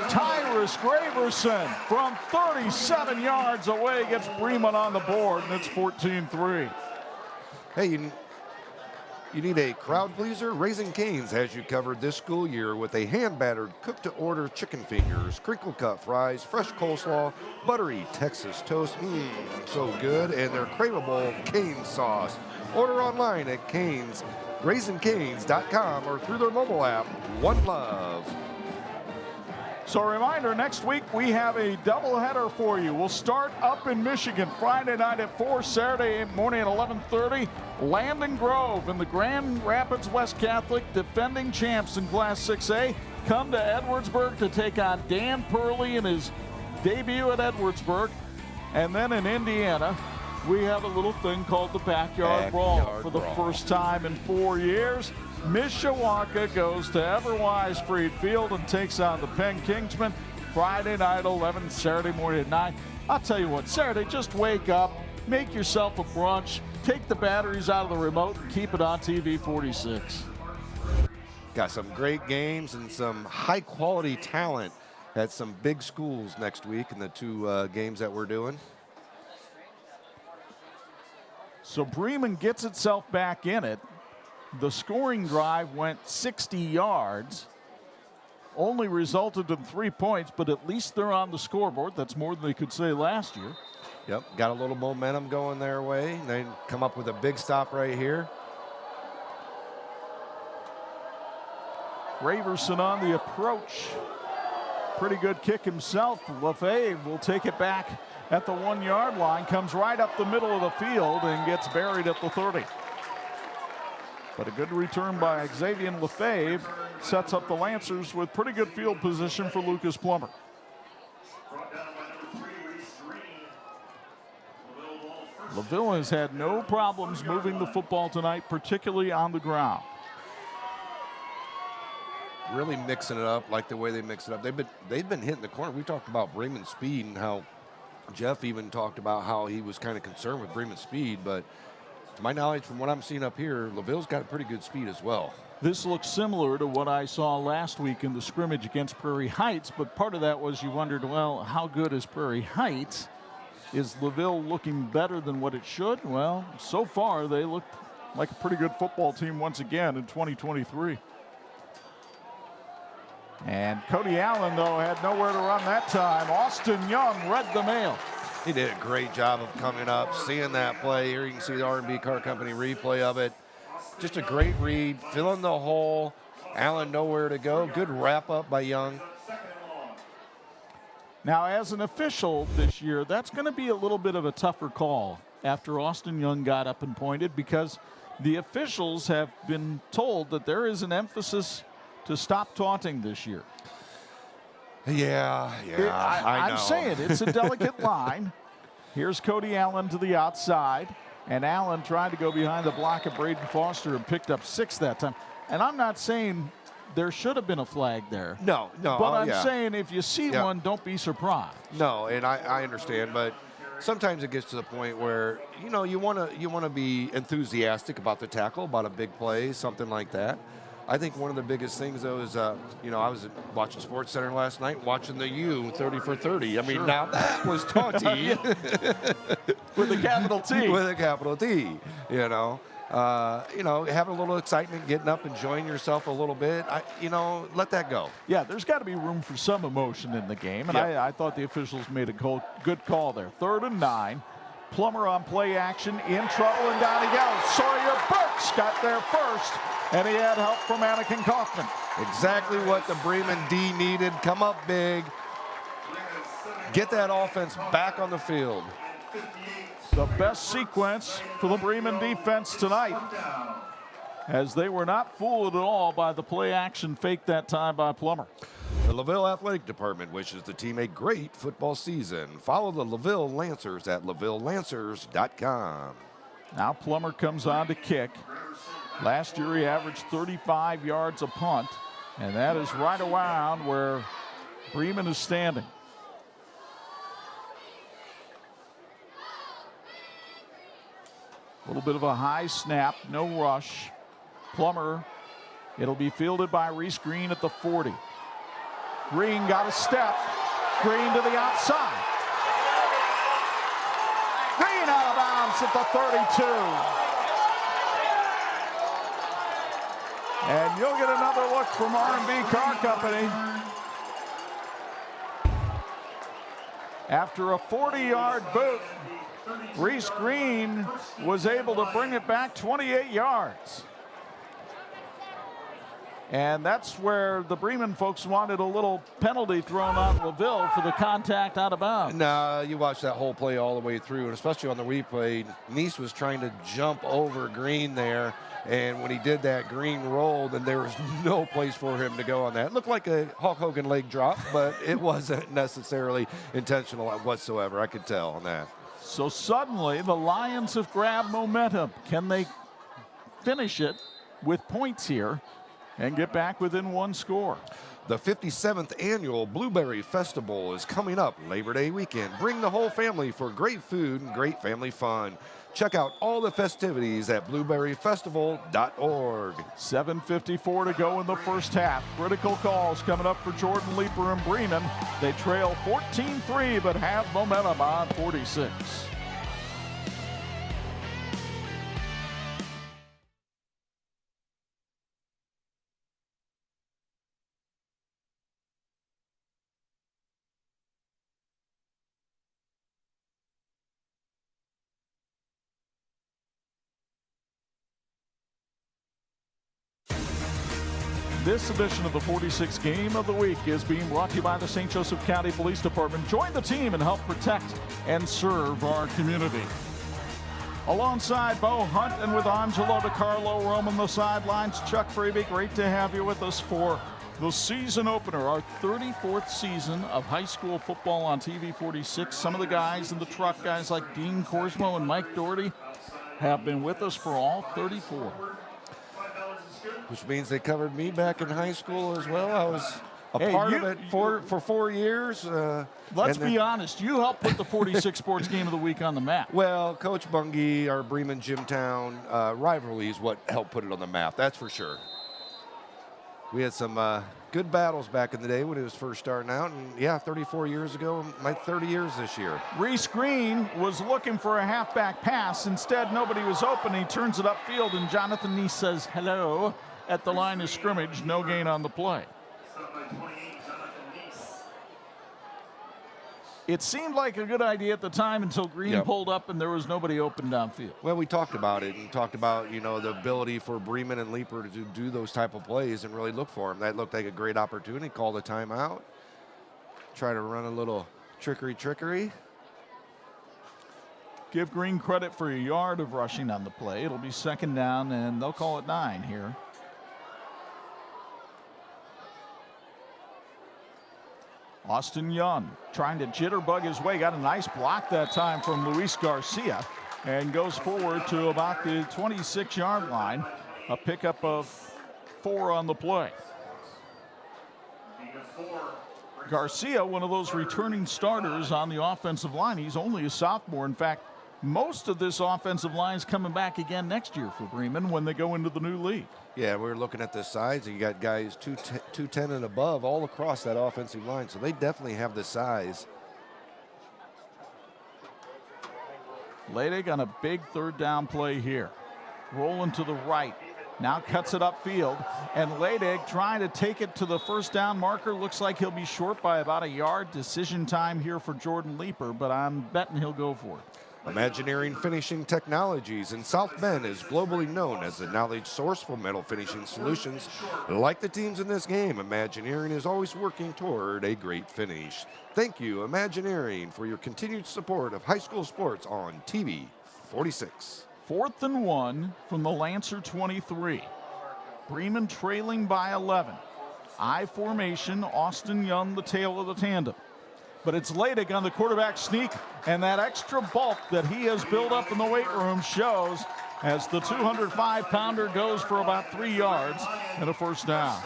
Tyrus Graverson from 37 yards away gets Bremen on the board, and it's 14-3. Hey, you need a crowd pleaser? Raising Cane's has you covered this school year with a hand-battered, cooked-to-order chicken fingers, crinkle-cut fries, fresh coleslaw, buttery Texas toast, so good, and their craveable Cane sauce. Order online at Cane's, RaisinCanes.com, or through their mobile app, One Love. So a reminder, next week we have a doubleheader for you. We'll start up in Michigan Friday night at 4, Saturday morning at 11:30. Landon Grove and the Grand Rapids West Catholic, defending champs in Class 6A, come to Edwardsburg to take on Dan Purley in his debut at Edwardsburg. And then in Indiana, we have a little thing called the backyard brawl. For the first time in 4 years, Mishawaka goes to Everwise Freed Field and takes on the Penn Kingsmen. Friday night, 11, Saturday morning at 9. I'll tell you what, Saturday, just wake up, make yourself a brunch, take the batteries out of the remote, and keep it on TV 46. Got some great games and some high-quality talent at some big schools next week in the two games that we're doing. So Bremen gets itself back in it. The scoring drive went 60 yards. Only resulted in 3 points, but at least they're on the scoreboard. That's more than they could say last year. Yep, got a little momentum going their way. They come up with a big stop right here. Raverson on the approach. Pretty good kick himself. LaVille will take it back at the 1 yard line, comes right up the middle of the field and gets buried at the 30. But a good return by Xavier LaFave sets up the Lancers with pretty good field position for Lucas Plummer. LaVille has had no problems moving the football tonight, particularly on the ground. Really mixing it up like the way they mix it up. They've been hitting the corner. We talked about Bremen's speed and how Jeff even talked about how he was kind of concerned with Bremen's speed, but to my knowledge, from what I'm seeing up here, LaVille's got a pretty good speed as well. This looks similar to what I saw last week in the scrimmage against Prairie Heights, but part of that was you wondered, well, how good is Prairie Heights? Is LaVille looking better than what it should? Well, so far they look like a pretty good football team once again in 2023. And Cody Allen, though, had nowhere to run that time. Austin Young read the mail. He did a great job of coming up, seeing that play. Here you can see the R&B Car Company replay of it. Just a great read, filling the hole. Allen nowhere to go. Good wrap up by Young. Now, as an official this year, that's going to be a little bit of a tougher call after Austin Young got up and pointed, because the officials have been told that there is an emphasis to stop taunting this year. Yeah, I know. I'm saying it's a delicate line. Here's Cody Allen to the outside, and Allen tried to go behind the block of Braden Foster and picked up 6 that time. And I'm not saying there should have been a flag there. No. But I'm saying if you see one, don't be surprised. No, and I understand, but sometimes it gets to the point where, you know, you want to be enthusiastic about the tackle, about a big play, something like that. I think one of the biggest things, though, is, you know, I was watching Sports Center last night, watching the U 30 for 30. I mean, now that was taunty. With a capital T. With a capital T, you know. Having a little excitement, getting up, enjoying yourself a little bit. Let that go. Yeah, there's got to be room for some emotion in the game, and I thought the officials made a good call there. 3rd and 9. Plummer on play action, in trouble, and down he goes. Sawyer Burks got there first, and he had help from Anakin Kaufman. Exactly what the Bremen D needed. Come up big. Get that offense back on the field. The best sequence for the Bremen defense tonight, as they were not fooled at all by the play action fake that time by Plummer. The LaVille Athletic Department wishes the team a great football season. Follow the LaVille Lancers at LaVilleLancers.com. Now Plummer comes on to kick. Last year he averaged 35 yards a punt, and that is right around where Bremen is standing. A little bit of a high snap, no rush. Plummer, it'll be fielded by Reese Green at the 40. Green got a step. Green to the outside. Green out of bounds at the 32. And you'll get another look from R&B Car Company. After a 40-yard boot, Reese Green was able to bring it back 28 yards. And that's where the Bremen folks wanted a little penalty thrown on LaVille for the contact out of bounds. No, you watch that whole play all the way through, and especially on the replay, Neese was trying to jump over Green there, and when he did that, Green rolled, and there was no place for him to go on that. It looked like a Hulk Hogan leg drop, but it wasn't necessarily intentional whatsoever. I could tell on that. So suddenly the Lions have grabbed momentum. Can they finish it with points here and get back within one score? The 57th annual Blueberry Festival is coming up Labor Day weekend. Bring the whole family for great food and great family fun. Check out all the festivities at blueberryfestival.org. 7:54 to go in the first half. Critical calls coming up for Jordan Leeper and Bremen. They trail 14-3 but have momentum on 46. This edition of the 46 Game of the Week is being brought to you by the St. Joseph County Police Department. Join the team and help protect and serve our community. Alongside Bo Hunt and with Angelo DiCarlo roaming the sidelines, Chuck Freeby, great to have you with us for the season opener, our 34th season of high school football on TV46. Some of the guys in the truck, guys like Dean Corsmo and Mike Doherty, have been with us for all 34. Which means they covered me back in high school as well. I was a part of it for 4 years. Let's be honest, you helped put the 46 Sports Game of the Week on the map. Well, Coach Bungie, our Bremen Jimtown rivalry is what helped put it on the map, that's for sure. We had some good battles back in the day when it was first starting out, and yeah, 34 years ago, my 30 years this year. Reese Green was looking for a halfback pass. Instead, nobody was open. He turns it upfield, and Jonathan Neese says hello at the line of scrimmage. No gain on the play. It seemed like a good idea at the time until Green pulled up and there was nobody open downfield. Well, we talked about it and talked about, you know, the ability for Bremen and Leeper to do those type of plays and really look for them. That looked like a great opportunity. Call the timeout. Try to run a little trickery. Give Green credit for a yard of rushing on the play. It'll be second down, and they'll call it 9 here. Austin Young trying to jitterbug his way. Got a nice block that time from Luis Garcia and goes forward to about the 26-yard line. A pickup of 4 on the play. Garcia, one of those returning starters on the offensive line. He's only a sophomore. In fact, most of this offensive line is coming back again next year for Bremen when they go into the new league. Yeah, we're looking at the sides, and you got guys 210 and above all across that offensive line, so they definitely have the size. Leidig on a big third down play here. Rolling to the right. Now cuts it upfield, and Leidig trying to take it to the first down marker. Looks like he'll be short by about a yard. Decision time here for Jordan Leeper, but I'm betting he'll go for it. Imagineering Finishing Technologies in South Bend is globally known as the knowledge source for metal finishing solutions. Like the teams in this game, Imagineering is always working toward a great finish. Thank you, Imagineering, for your continued support of high school sports on TV 46. 4th and 1 from the Lancer 23. Bremen trailing by 11. I formation, Austin Young, the tail of the tandem. But it's Leidig on the quarterback sneak, and that extra bulk that he has built up in the weight room shows as the 205-pounder goes for about 3 yards and a first down.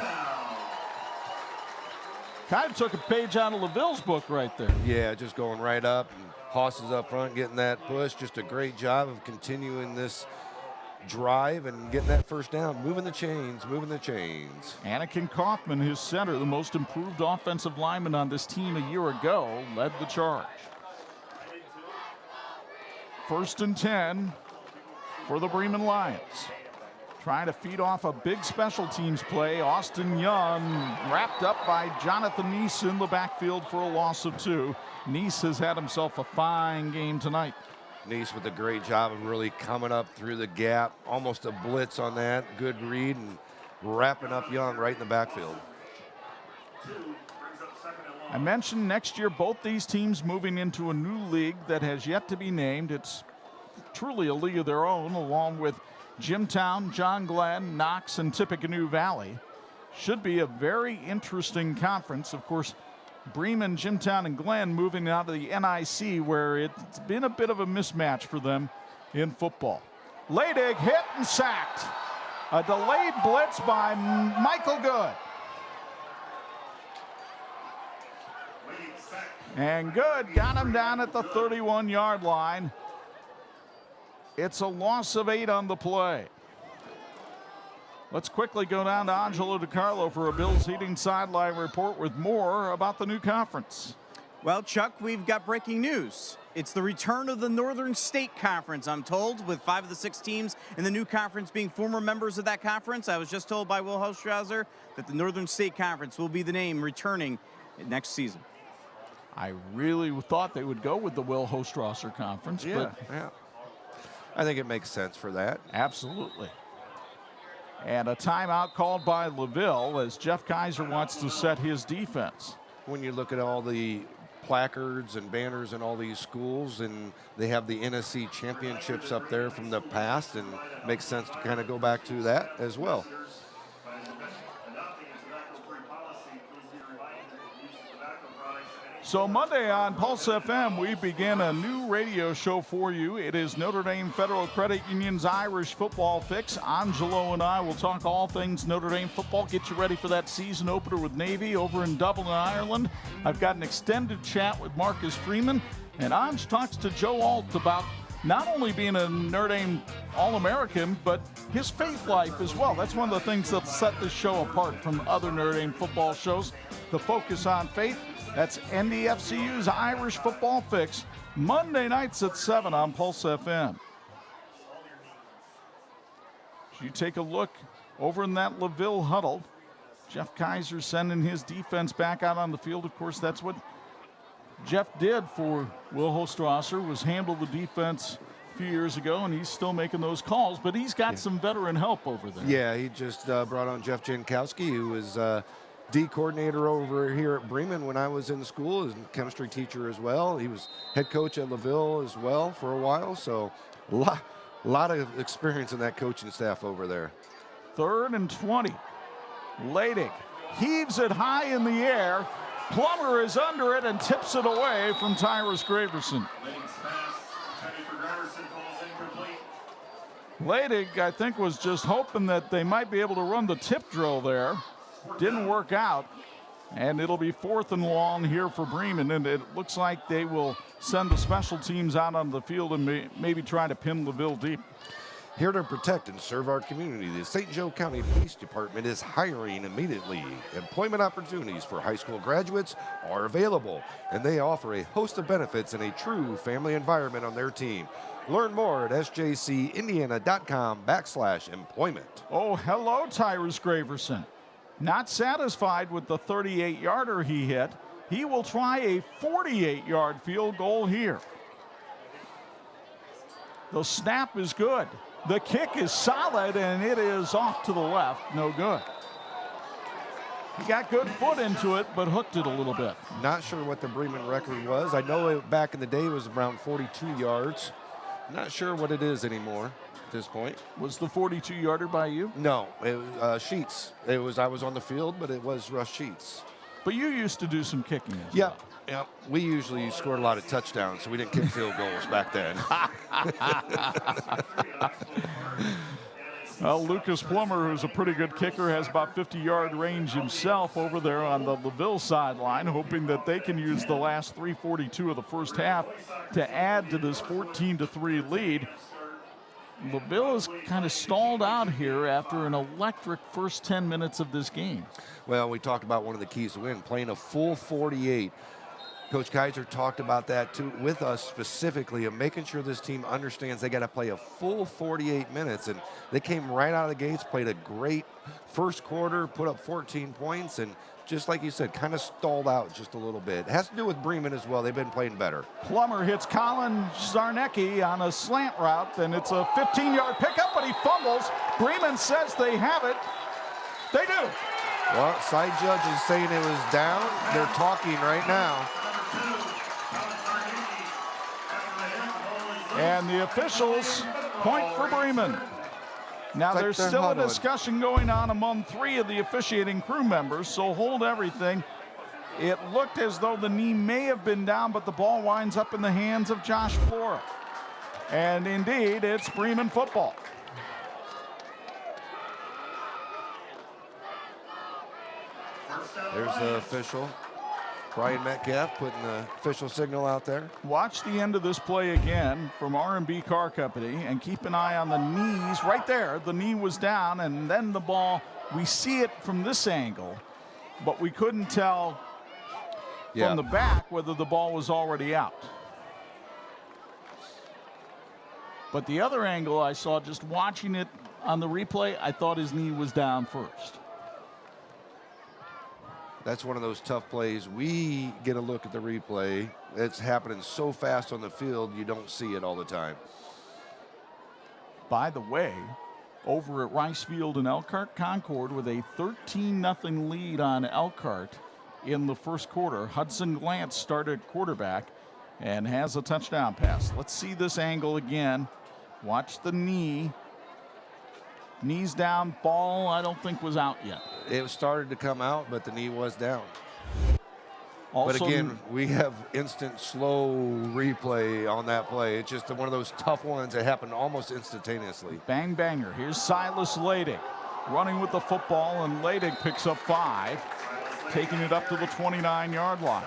Kind of took a page out of LaVille's book right there. Yeah, just going right up, and Haas is up front getting that push. Just a great job of continuing this drive and getting that first down, moving the chains. Anakin Kaufman, his center, the most improved offensive lineman on this team a year ago, led the charge. 1st and 10 for the Bremen Lions. Trying to feed off a big special teams play. Austin Young wrapped up by Jonathan Neese in the backfield for a loss of 2. Neese has had himself a fine game tonight. Neese with a great job of really coming up through the gap, almost a blitz on that. Good read and wrapping up Young right in the backfield. I mentioned next year both these teams moving into a new league that has yet to be named. It's truly a league of their own, along with Jimtown, John Glenn, Knox, and Tippecanoe Valley. Should be a very interesting conference. Of course, Bremen, Jimtown, and Glenn moving out of the NIC, where it's been a bit of a mismatch for them in football. Leidig hit and sacked. A delayed blitz by Michael Good. And Good got him down at the 31-yard line. It's a loss of 8 on the play. Let's quickly go down to Angelo DiCarlo for a Bills Heating sideline report with more about the new conference. Well, Chuck, we've got breaking news. It's the return of the Northern State Conference, I'm told, with 5 of the 6 teams in the new conference being former members of that conference. I was just told by Will Hostrauser that the Northern State Conference will be the name returning next season. I really thought they would go with the Will Hostrauser Conference. Yeah. I think it makes sense for that. Absolutely. And a timeout called by LaVille as Jeff Kaiser wants to set his defense. When you look at all the placards and banners in all these schools, and they have the NSC championships up there from the past, and it makes sense to kind of go back to that as well. So Monday on Pulse FM, we begin a new radio show for you. It is Notre Dame Federal Credit Union's Irish Football Fix. Angelo and I will talk all things Notre Dame football, get you ready for that season opener with Navy over in Dublin, Ireland. I've got an extended chat with Marcus Freeman, and Ange talks to Joe Alt about not only being a Notre Dame All-American, but his faith life as well. That's one of the things that set this show apart from other Notre Dame football shows, the focus on faith. That's NDFCU's Irish Football Fix, Monday nights at 7 on Pulse FM. As you take a look over in that LaVille huddle, Jeff Kaiser sending his defense back out on the field. Of course, that's what Jeff did for Will Hostrauser, was handle the defense a few years ago, and he's still making those calls, but he's got some veteran help over there. Yeah, he just brought on Jeff Jankowski, who was D coordinator over here at Bremen when I was in school, as a chemistry teacher as well. He was head coach at LaVille as well for a while, so a lot of experience in that coaching staff over there. 3rd and 20. Leidig heaves it high in the air. Plummer is under it and tips it away from Tyrus Graverson. Leidig, I think, was just hoping that they might be able to run the tip drill there. Didn't work out, and it'll be 4th and long here for Bremen, and it looks like they will send the special teams out on the field and maybe try to pin LaVille deep. Here to protect and serve our community, the St. Joe County Police Department is hiring immediately. Employment opportunities for high school graduates are available, and they offer a host of benefits and a true family environment on their team. Learn more at sjcindiana.com/employment. Oh, hello, Tyrus Graverson. Not satisfied with the 38-yarder he hit, he will try a 48-yard field goal here. The snap is good. The kick is solid, and it is off to the left. No good. He got good foot into it, but hooked it a little bit. Not sure what the Bremen record was. I know it, back in the day it was around 42 yards. Not sure what it is anymore at this point. Was the 42-yarder by you? No, it was Sheets. I was on the field, but it was Russ Sheets. But you used to do some kicking as yeah. well. Yeah, we usually scored a lot of touchdowns, so we didn't kick field goals back then. Well, Lucas Plummer, who's a pretty good kicker, has about 50-yard range himself over there on the LaVille sideline, hoping that they can use the last 3:42 of the first half to add to this 14-3 lead. LaVille is kind of stalled out here after an electric first 10 minutes of this game. Well, we talked about one of the keys to win, playing a full 48. Coach Kaiser talked about that too with us specifically, of making sure this team understands they got to play a full 48 minutes, and they came right out of the gates, played a great first quarter, put up 14 points, and just like you said, kind of stalled out just a little bit. It has to do with Bremen as well. They've been playing better. Plummer hits Colin Zarnecki on a slant route, and it's a 15-yard pickup, but he fumbles. Bremen says they have it. They do. Well, side judge is saying it was down. They're talking right now. And the officials point for Bremen. Now, there's still a discussion going on among 3 of the officiating crew members, so hold everything. It looked as though the knee may have been down, but the ball winds up in the hands of Josh Flora. And indeed, it's Bremen football. There's the official. Brian Metcalf putting the official signal out there. Watch the end of this play again from R&B Car Company and keep an eye on the knees. Right there, the knee was down, and then the ball, we see it from this angle, but we couldn't tell from the back whether the ball was already out. But the other angle I saw, just watching it on the replay, I thought his knee was down first. That's one of those tough plays. We get a look at the replay. It's happening so fast on the field, you don't see it all the time. By the way, over at Rice Field in Elkhart Concord with a 13-0 lead on Elkhart in the first quarter, Hudson Glantz started quarterback and has a touchdown pass. Let's see this angle again. Watch the knee. Knees down, ball I don't think was out yet. It started to come out, but the knee was down. Also, but again, we have instant slow replay on that play. It's just one of those tough ones that happened almost instantaneously. Bang banger. Here's Silas Leidig running with the football, and Leidig picks up 5, taking it up to the 29-yard line.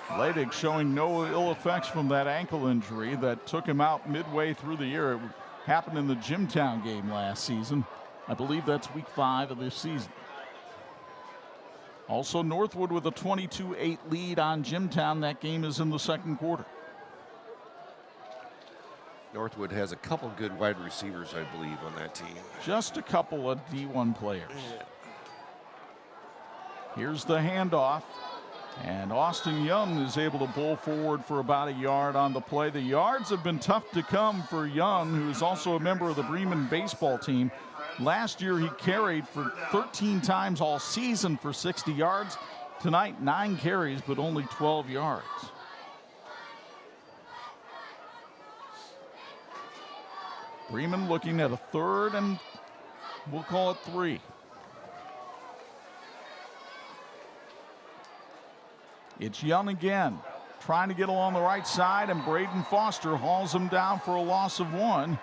Leidig showing no ill effects from that ankle injury that took him out midway through the year. It happened in the Jimtown game last season. I believe that's week 5 of this season. Also, Northwood with a 22-8 lead on Jimtown. That game is in the second quarter. Northwood has a couple good wide receivers, I believe, on that team. Just a couple of D1 players. Here's the handoff. And Austin Young is able to bowl forward for about a yard on the play. The yards have been tough to come for Young, who is also a member of the Bremen baseball team. Last year, he carried for 13 times all season for 60 yards. Tonight, 9 carries, but only 12 yards. Bremen looking at a third, and we'll call it 3. It's Young again, trying to get along the right side, and Braden Foster hauls him down for a loss of 1.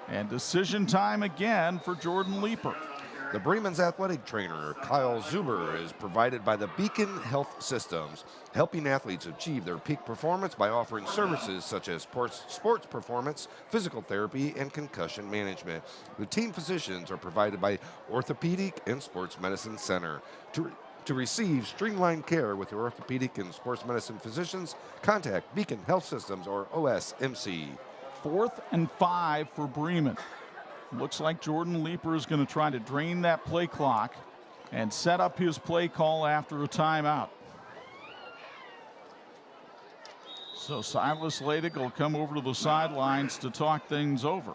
And decision time again for Jordan Leeper. The Bremen's athletic trainer, Kyle Zuber, is provided by the Beacon Health Systems, helping athletes achieve their peak performance by offering services such as sports performance, physical therapy, and concussion management. The team physicians are provided by Orthopedic and Sports Medicine Center. To receive streamlined care with your orthopedic and sports medicine physicians, contact Beacon Health Systems or OSMC. 4th and 5 for Bremen. Looks like Jordan Leeper is going to try to drain that play clock and set up his play call after a timeout. So Silas Leidig will come over to the sidelines to talk things over.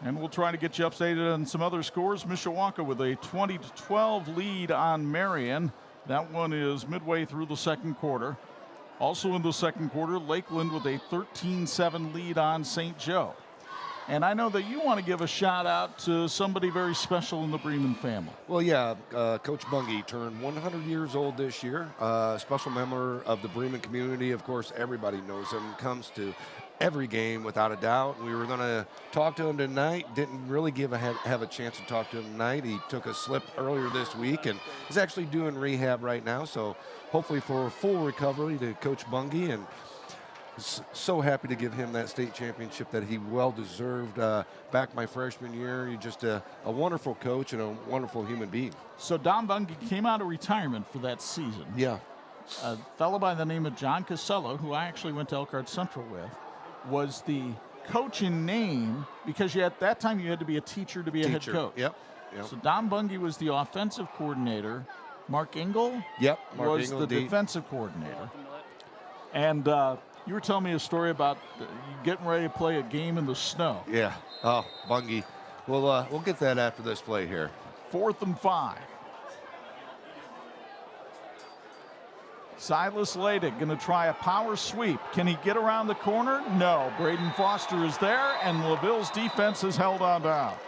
And we'll try to get you updated on some other scores. Mishawaka with a 20-12 lead on Marion. That one is midway through the second quarter. Also in the second quarter, Lakeland with a 13-7 lead on St. Joe. And I know that you want to give a shout out to somebody very special in the Bremen family. Well, yeah, Coach Bungie turned 100 years old this year. Special member of the Bremen community. Of course, everybody knows him, comes to every game without a doubt. We were going to talk to him tonight. Didn't really have a chance to talk to him tonight. He took a slip earlier this week and is actually doing rehab right now. So hopefully for a full recovery to Coach Bungie, and so happy to give him that state championship that he well deserved back my freshman year. He's just a wonderful coach and a wonderful human being. So Don Bungie came out of retirement for that season. Yeah. A fellow by the name of John Casello, who I actually went to Elkhart Central with, was the coach in name, because at that time you had to be a teacher to be a head coach. Yep. So Don Bungie was the offensive coordinator. Mark Engel was the defensive coordinator. And you were telling me a story about getting ready to play a game in the snow. Yeah. Oh, Bungie. We'll get that after this play here. 4th and 5. Silas Leidig going to try a power sweep. Can he get around the corner? No. Braden Foster is there, and LaVille's defense has held on downs.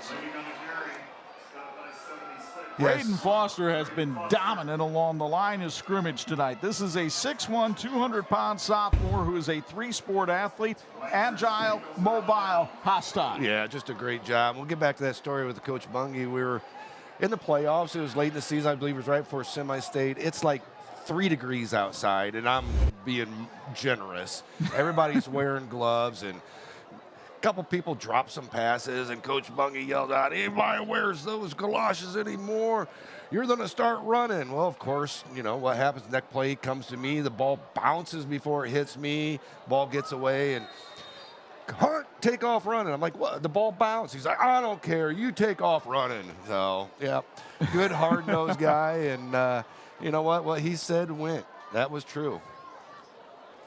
Yes. Braden Foster has been dominant along the line of scrimmage tonight. This is a 6'1", 200-pound sophomore who is a three-sport athlete, agile, mobile, hostile. Yeah, just a great job. We'll get back to that story with Coach Bunge. We were in the playoffs. It was late in the season. I believe it was right before semi-state. It's like 3 degrees outside, and I'm being generous. Everybody's wearing gloves, and a couple people dropped some passes, and Coach Bunge yelled out, "Anybody wears those galoshes anymore, you're going to start running." Well, of course, you know what happens. Next play comes to me. The ball bounces before it hits me. Ball gets away, and Hunt, take off running. I'm like, what? The ball bounced. He's like, I don't care. You take off running. So, yeah, good hard-nosed guy, and you know what he said went. That was true.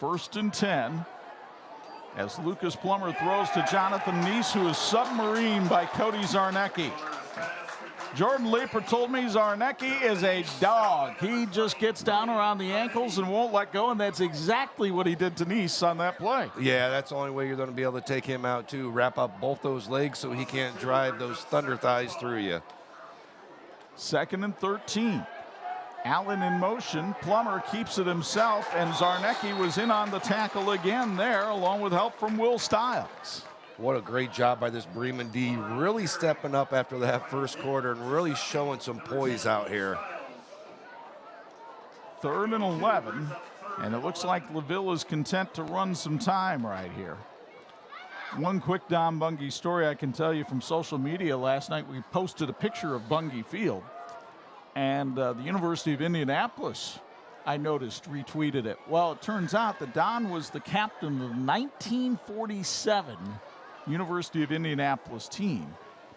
1st and 10. As Lucas Plummer throws to Jonathan Neese, who is submarined by Cody Zarnecki. Jordan Leeper told me Zarnecki is a dog. He just gets down around the ankles and won't let go, and that's exactly what he did to Neese on that play. Yeah, that's the only way you're going to be able to take him out, too. Wrap up both those legs so he can't drive those thunder thighs through you. 2nd and 13. Allen in motion. Plummer keeps it himself, and Zarnecki was in on the tackle again there, along with help from Will Stiles. What a great job by this Bremen D, really stepping up after that first quarter and really showing some poise out here. 3rd and 11, and it looks like LaVille is content to run some time right here. One quick Don Bunge story I can tell you from social media. Last night we posted a picture of Bunge Field, and the University of Indianapolis, I noticed, retweeted it. Well, it turns out that Don was the captain of the 1947 University of Indianapolis team.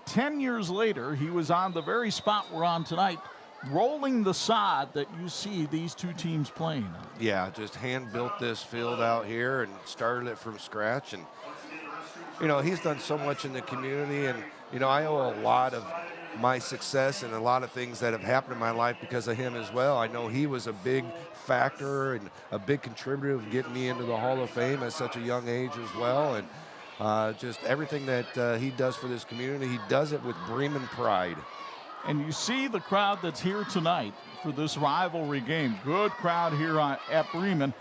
10 years later, he was on the very spot we're on tonight, rolling the sod that you see these two teams playing on. Yeah, just hand-built this field out here and started it from scratch. And, you know, he's done so much in the community, and, you know, I owe a lot of my success and a lot of things that have happened in my life because of him as well. I know he was a big factor and a big contributor of getting me into the Hall of Fame at such a young age as well. And just everything that he does for this community, he does it with Bremen pride. And you see the crowd that's here tonight for this rivalry game. Good crowd here at Bremen.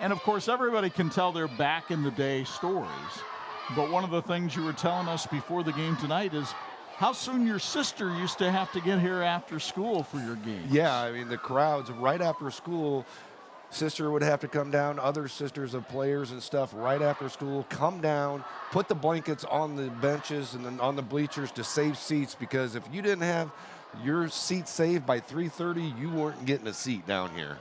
And, of course, everybody can tell their back-in-the-day stories. But one of the things you were telling us before the game tonight is how soon your sister used to have to get here after school for your game. Yeah, I mean, the crowds right after school, sister would have to come down, other sisters of players and stuff right after school, come down, put the blankets on the benches and then on the bleachers to save seats, because if you didn't have your seat saved by 3:30, you weren't getting a seat down here.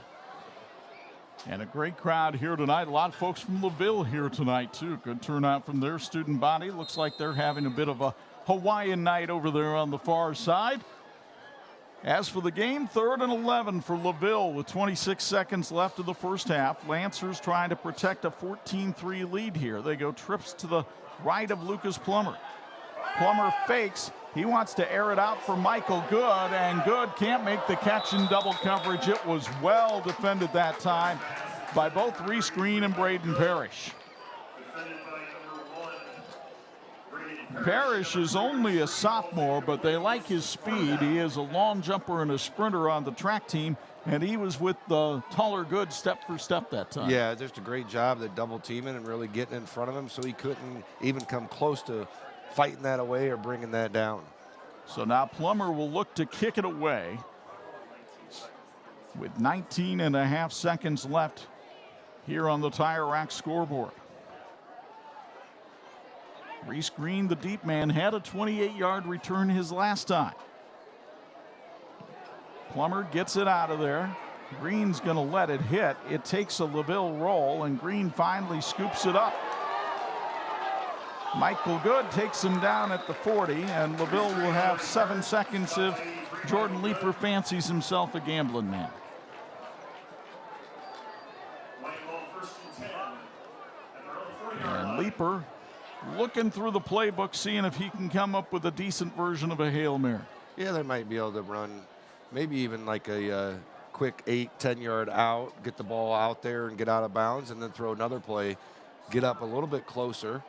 And a great crowd here tonight. A lot of folks from LaVille here tonight, too. Good turnout from their student body. Looks like they're having a bit of a Hawaiian night over there on the far side. As for the game, 3rd and 11 for LaVille with 26 seconds left of the first half. Lancers trying to protect a 14-3 lead here. They go trips to the right of Lucas Plummer. Plummer fakes. He wants to air it out for Michael Good, and Good can't make the catch in double coverage. It was well defended that time by both Reese Green and Braden Parrish. Parrish is only a sophomore, but they like his speed. He is a long jumper and a sprinter on the track team, and he was with the taller Good step for step that time. Yeah, just a great job at double teaming and really getting in front of him so he couldn't even come close to fighting that away or bringing that down. So now Plummer will look to kick it away with 19 and a half seconds left here on the Tire Rack scoreboard. Reese Green, the deep man, had a 28-yard return his last time. Plummer gets it out of there. Green's going to let it hit. It takes a LaVille roll, and Green finally scoops it up. Michael Good takes him down at the 40, and LaVille will have 7 seconds if Jordan Leeper fancies himself a gambling man. And Leeper looking through the playbook, seeing if he can come up with a decent version of a Hail Mary. Yeah, they might be able to run maybe even like a quick 8-10 yard out, get the ball out there and get out of bounds, and then throw another play, get up a little bit closer.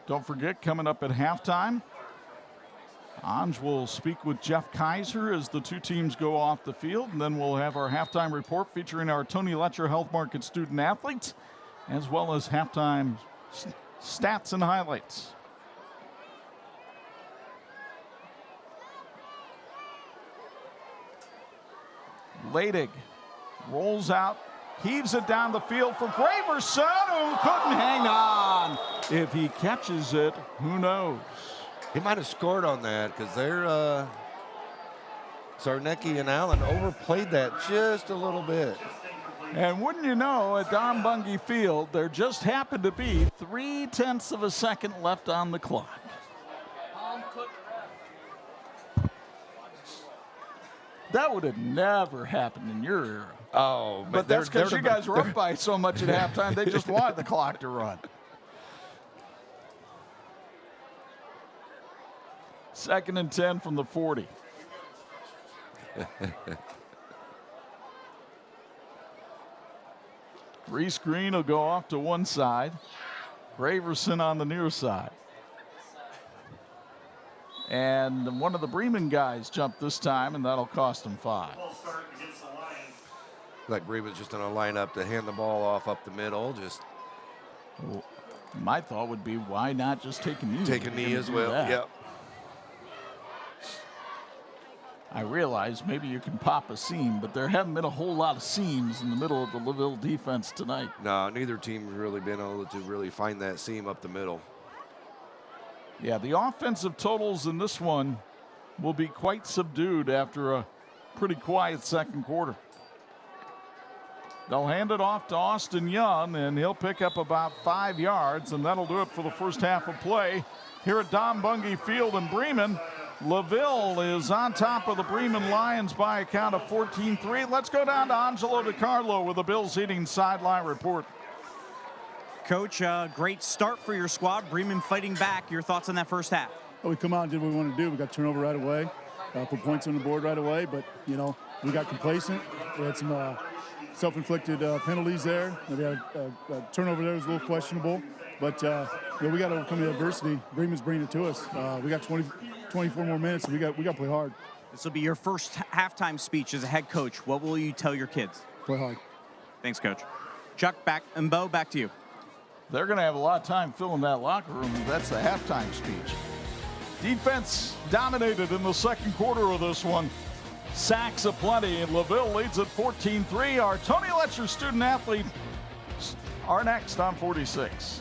Don't forget, coming up at halftime, Anj will speak with Jeff Kaiser as the two teams go off the field, and then we'll have our halftime report featuring our Tony Letcher Health Market student athletes, as well as halftime stats and highlights. Ladig rolls out, heaves it down the field for Graverson, who couldn't hang on. If he catches it, who knows? He might have scored on that because they're Zarnecki and Allen overplayed that just a little bit. And wouldn't you know, at Don Bungie Field, there just happened to be 0.3 of a second left on the clock. That would have never happened in your era. Oh, but that's because you guys were up by so much at halftime, they just wanted the clock to run. 2nd and 10 from the 40. Reese Green will go off to one side. Graverson on the near side. And one of the Bremen guys jumped this time, and that'll cost him 5. Like Bremen's just going to line up to hand the ball off up the middle. Just well, my thought would be, why not just take a knee? Take a knee as well. Yep. I realize maybe you can pop a seam, but there haven't been a whole lot of seams in the middle of the LaVille defense tonight. No, neither team has really been able to really find that seam up the middle. Yeah, the offensive totals in this one will be quite subdued after a pretty quiet second quarter. They'll hand it off to Austin Young, and he'll pick up about 5 yards, and that'll do it for the first half of play here at Don Bungie Field in Bremen. LaVille is on top of the Bremen Lions by a count of 14-3. Let's go down to Angelo DiCarlo with the Bills Heating sideline report. Coach, great start for your squad. Bremen fighting back. Your thoughts on that first half? Well, we come out and did what we wanted to do. We got turnover right away, put points on the board right away, but, you know, we got complacent. We had some self-inflicted penalties there. We had a turnover there was a little questionable, but you know, we got to overcome the adversity. Bremen's bringing it to us. We got 24 more minutes, and we got to play hard. This will be your first halftime speech as a head coach. What will you tell your kids? Play hard. Thanks, Coach. Chuck, and Bo, back to you. They're going to have a lot of time filling that locker room. That's the halftime speech. Defense dominated in the second quarter of this one. Sacks aplenty, and LaVille leads at 14-3. Our Tony Letcher student athlete are next on 46.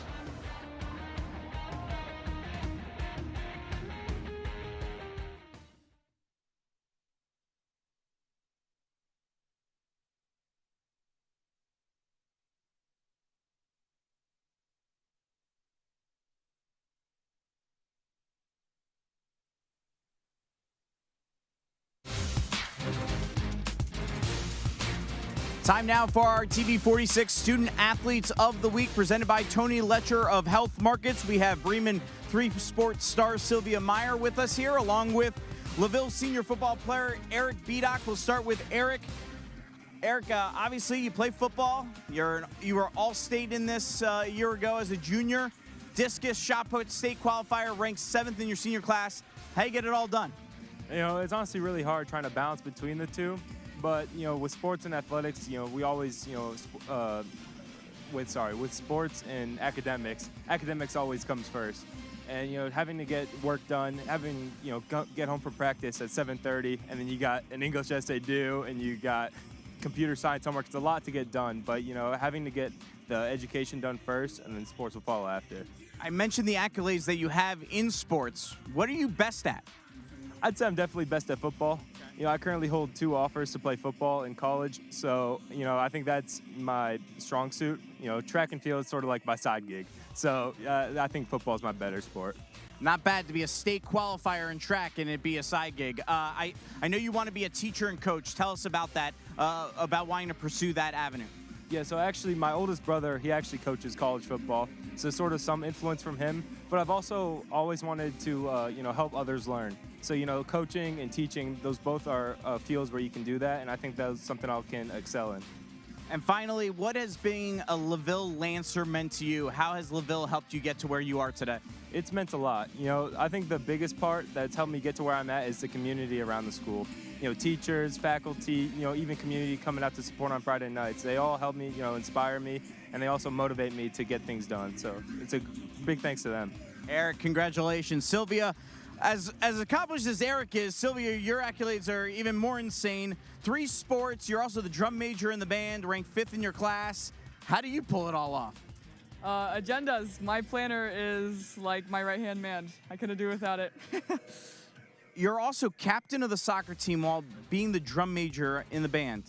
Time now for our TV46 Student Athletes of the Week, presented by Tony Letcher of Health Markets. We have Bremen 3 sports star Sylvia Meyer with us here, along with LaVille senior football player Eric Bedock. We'll start with Eric. Eric, obviously you play football. You were all-state in this a year ago as a junior. Discus shot put state qualifier, ranked 7th in your senior class. How you get it all done? You know, it's honestly really hard trying to balance between the two. But, you know, with sports and athletics, you know, we always, you know, with sports and academics always comes first. And, you know, having to get work done, you know, get home from practice at 7:30, and then you got an English essay due, and you got computer science homework. It's a lot to get done, but, you know, having to get the education done first, and then sports will follow after. I mentioned the accolades that you have in sports. What are you best at? I'd say I'm definitely best at football. You know, I currently hold 2 offers to play football in college, so, you know, I think that's my strong suit. You know, track and field is sort of like my side gig. So I think football is my better sport. Not bad to be a state qualifier in track and it be a side gig. I know you want to be a teacher and coach. Tell us about that, about wanting to pursue that avenue. Yeah, so actually my oldest brother, he actually coaches college football, so sort of some influence from him. But I've also always wanted to, you know, help others learn. So, you know, coaching and teaching, those both are fields where you can do that, and I think that's something I can excel in. And finally, what has being a LaVille Lancer meant to you? How has LaVille helped you get to where you are today? It's meant a lot. You know, I think the biggest part that's helped me get to where I'm at is the community around the school. You know, teachers, faculty, you know, even community coming out to support on Friday nights. They all help me, you know, inspire me, and they also motivate me to get things done. So it's a big thanks to them. Eric, congratulations. Sylvia, as accomplished as Eric is, Sylvia, your accolades are even more insane. 3 sports, you're also the drum major in the band, ranked 5th in your class. How do you pull it all off? Agendas. My planner is like my right-hand man. I couldn't do without it. You're also captain of the soccer team while being the drum major in the band.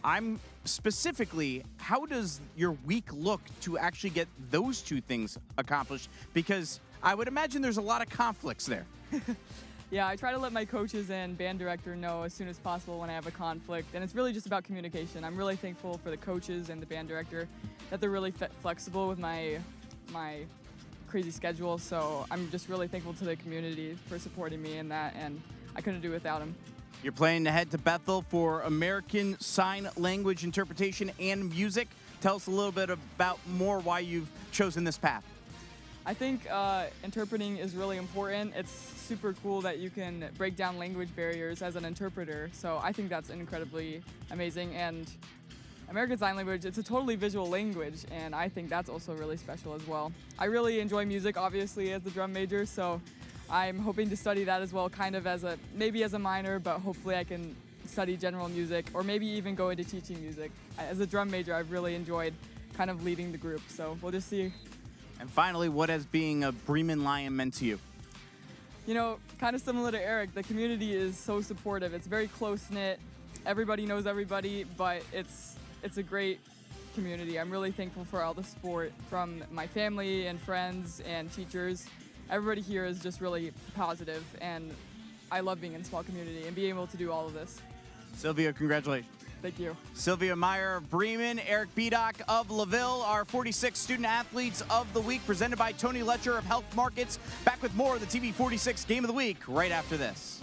I'm specifically, how does your week look to actually get those 2 things accomplished? Because I would imagine there's a lot of conflicts there. Yeah, I try to let my coaches and band director know as soon as possible when I have a conflict, and it's really just about communication. I'm really thankful for the coaches and the band director that they're really flexible with my crazy schedule, so I'm just really thankful to the community for supporting me in that, and I couldn't do without them. You're planning to head to Bethel for American Sign Language interpretation and music. Tell us a little bit about more why you've chosen this path. I think interpreting is really important. It's super cool that you can break down language barriers as an interpreter, so I think that's incredibly amazing. And American Sign Language, it's a totally visual language, and I think that's also really special as well. I really enjoy music, obviously, as the drum major, so I'm hoping to study that as well, kind of as maybe as a minor, but hopefully I can study general music or maybe even go into teaching music. As a drum major, I've really enjoyed kind of leading the group, so we'll just see. And finally, what has being a Bremen Lion meant to you? You know, kind of similar to Eric, the community is so supportive. It's very close-knit. Everybody knows everybody, but it's a great community. I'm really thankful for all the support from my family and friends and teachers. Everybody here is just really positive, and I love being in a small community and being able to do all of this. Sylvia, congratulations. Thank you. Sylvia Meyer of Bremen, Eric Bedock of LaVille, our 46 Student Athletes of the Week, presented by Tony Letcher of Health Markets. Back with more of the TV46 Game of the Week right after this.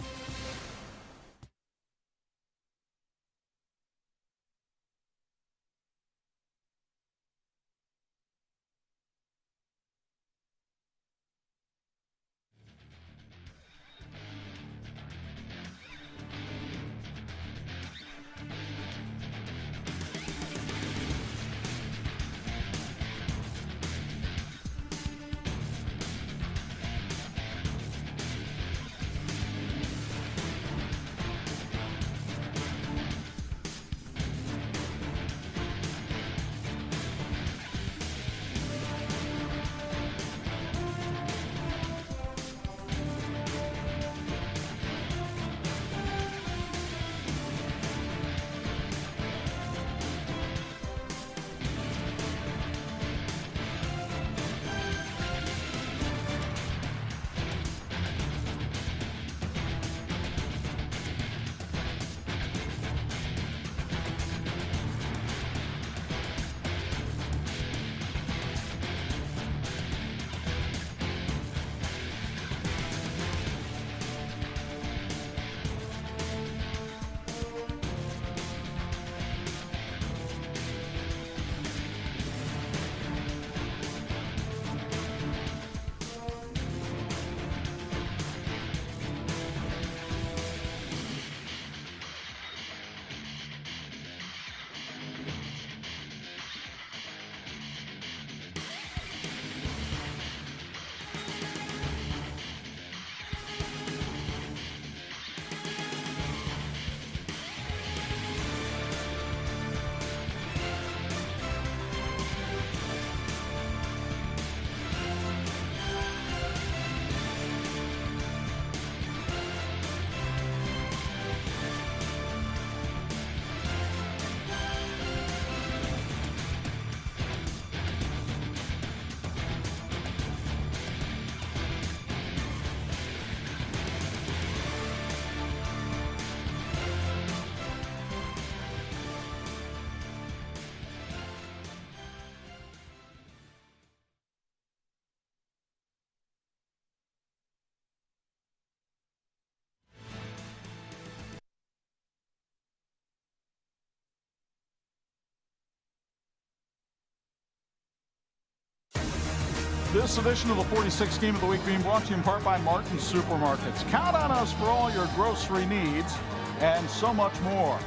This edition of the 46 Game of the Week being brought to you in part by Martin Supermarkets. Count on us for all your grocery needs and so much more.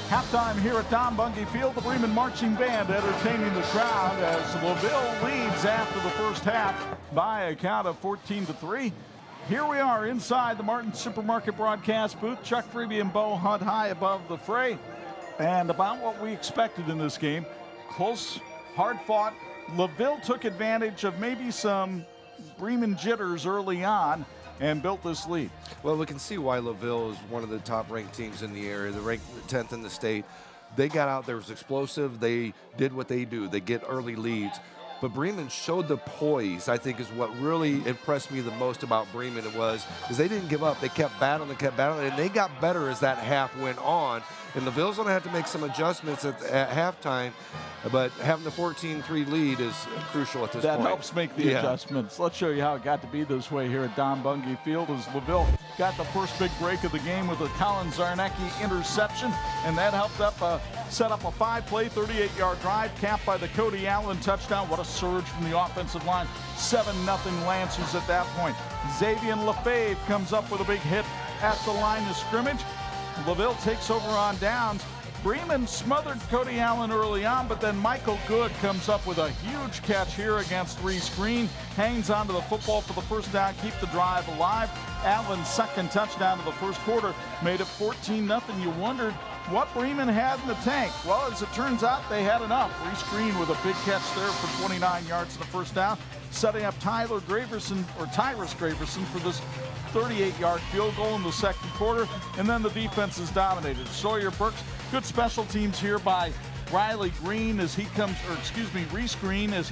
Halftime here at Don Bungie Field, the Bremen Marching Band entertaining the crowd as LaVille leads after the first half by a count of 14-3. Here we are inside the Martin Supermarket broadcast booth. Chuck Freeby and Bo Hunt high above the fray. And about what we expected in this game. Close, hard fought. LaVille took advantage of maybe some Bremen jitters early on and built this lead. Well, we can see why LaVille is one of the top-ranked teams in the area. They're ranked 10th in the state. They got out there, was explosive. They did what they do. They get early leads. But Bremen showed the poise, I think, is what really impressed me the most about Bremen. Is they didn't give up. They kept battling, and they got better as that half went on. And LaVille's going to have to make some adjustments at halftime, but having the 14-3 lead is crucial at this point. That helps make the adjustments. Let's show you how it got to be this way here at Don Bungie Field as LaVille got the first big break of the game with a Colin Zarnecki interception, and that helped set up a 5-play, 38-yard drive, capped by the Cody Allen touchdown. What a surge from the offensive line. 7-0 Lancers at that point. Xavier Lefebvre comes up with a big hit at the line of scrimmage. LaVille takes over on downs. Bremen smothered Cody Allen early on, but then Michael Good comes up with a huge catch here against Reese Green. Hangs onto the football for the first down, keep the drive alive. Allen's second touchdown of the first quarter made it 14-0. You wondered what Bremen had in the tank. Well, as it turns out, they had enough. Reese Green with a big catch there for 29 yards in the first down, setting up Tyrus Graverson for this 38-yard field goal in the second quarter, and then the defense is dominated. Sawyer Burks, good special teams here by Reese Green as he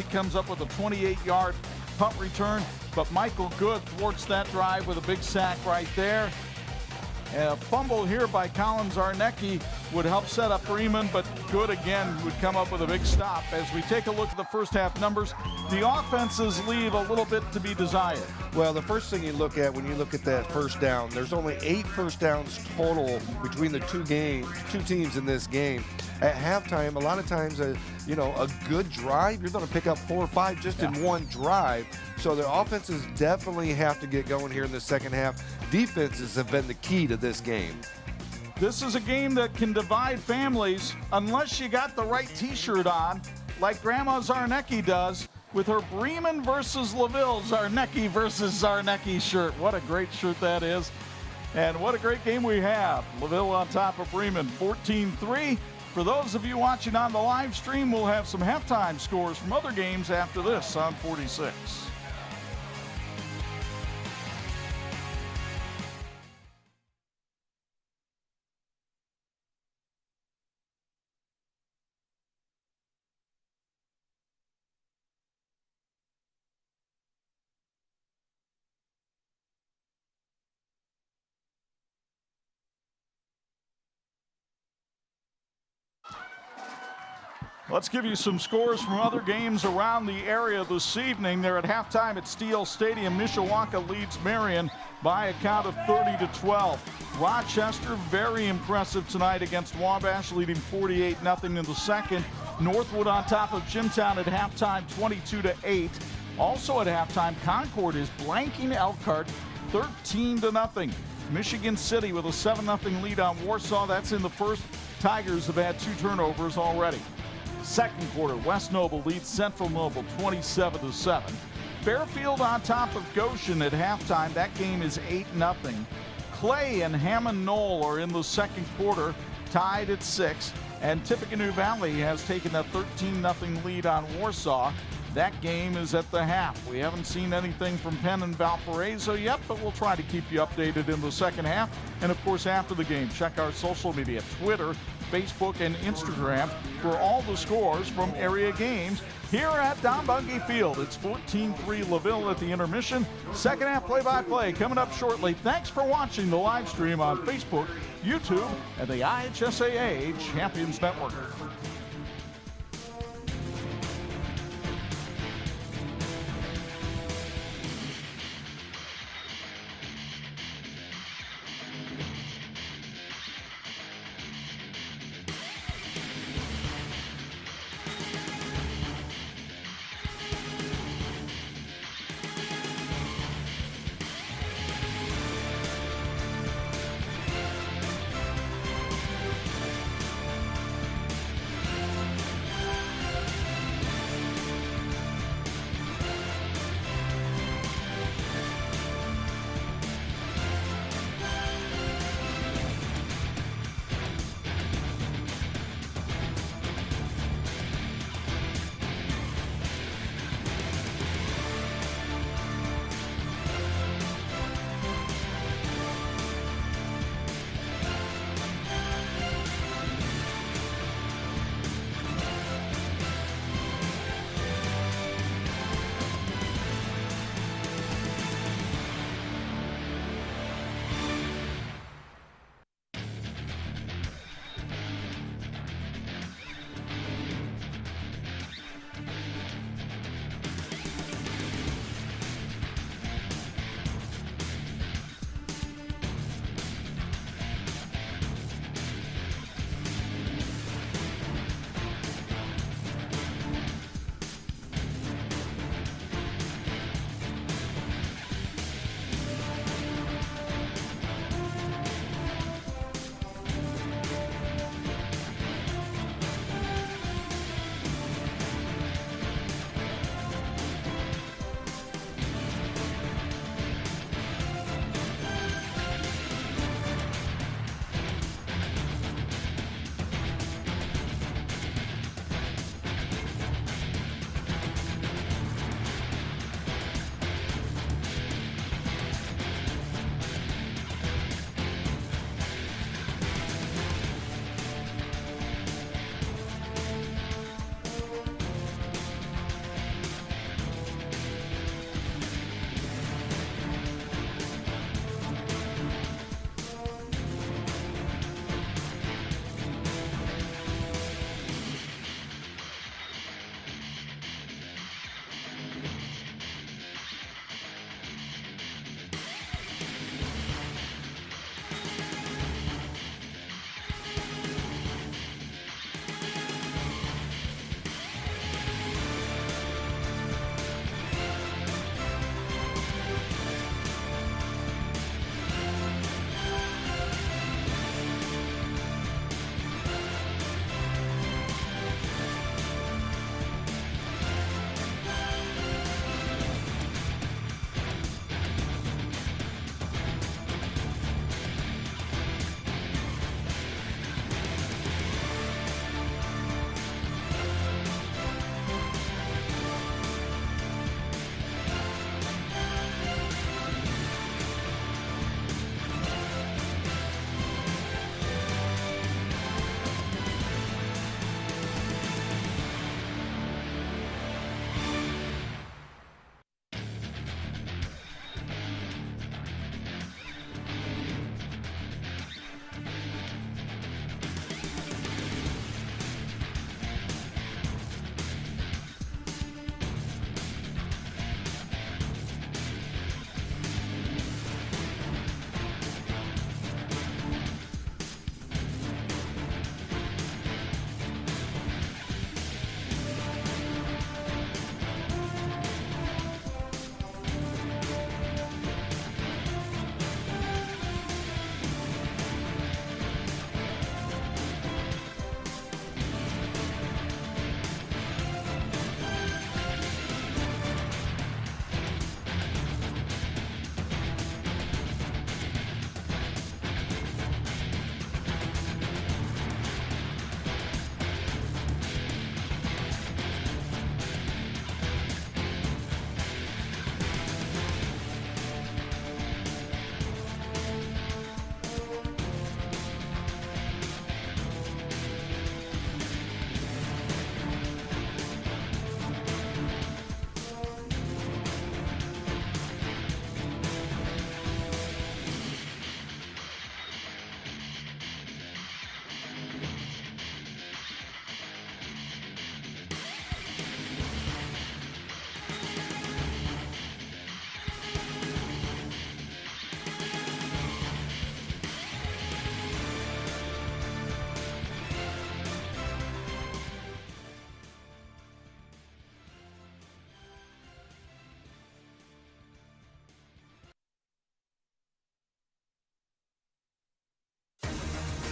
comes up with a 28-yard punt return, but Michael Good thwarts that drive with a big sack right there. A fumble here by Colin Zarnecki would help set up Bremen, but Good again would come up with a big stop. As we take a look at the first half numbers, the offenses leave a little bit to be desired. Well, the first thing you look at when you look at that first down, there's only 8 first downs total between the two teams in this game. At halftime, a lot of times, a good drive, you're going to pick up 4 or 5 just in one drive. So the offenses definitely have to get going here in the second half. Defenses have been the key to this game. This is a game that can divide families unless you got the right T-shirt on, like Grandma Zarnecki does with her Bremen versus LaVille Zarnecki versus Zarnecki shirt. What a great shirt that is. And what a great game we have. LaVille on top of Bremen, 14-3. For those of you watching on the live stream, we'll have some halftime scores from other games after this on 46. Let's give you some scores from other games around the area this evening. They're at halftime at Steele Stadium. Mishawaka leads Marion by a count of 30-12. Rochester, very impressive tonight against Wabash, leading 48-0 in the second. Northwood on top of Jimtown at halftime, 22-8. Also at halftime, Concord is blanking Elkhart, 13-0. Michigan City with a 7-0 lead on Warsaw. That's in the first. Tigers have had 2 turnovers already. Second quarter, West Noble leads Central Noble 27-7. Fairfield on top of Goshen at halftime. That game is 8-0. Clay and Hammond Knoll are in the second quarter, tied at 6. And Tippecanoe Valley has taken a 13-0 lead on Warsaw. That game is at the half. We haven't seen anything from Penn and Valparaiso yet, but we'll try to keep you updated in the second half. And of course, after the game, check our social media, Twitter, Facebook, and Instagram for all the scores from area games here at Don Bungie Field. It's 14-3 LaVille at the intermission. Second half play-by-play coming up shortly. Thanks for watching the live stream on Facebook, YouTube, and the IHSAA Champions Network.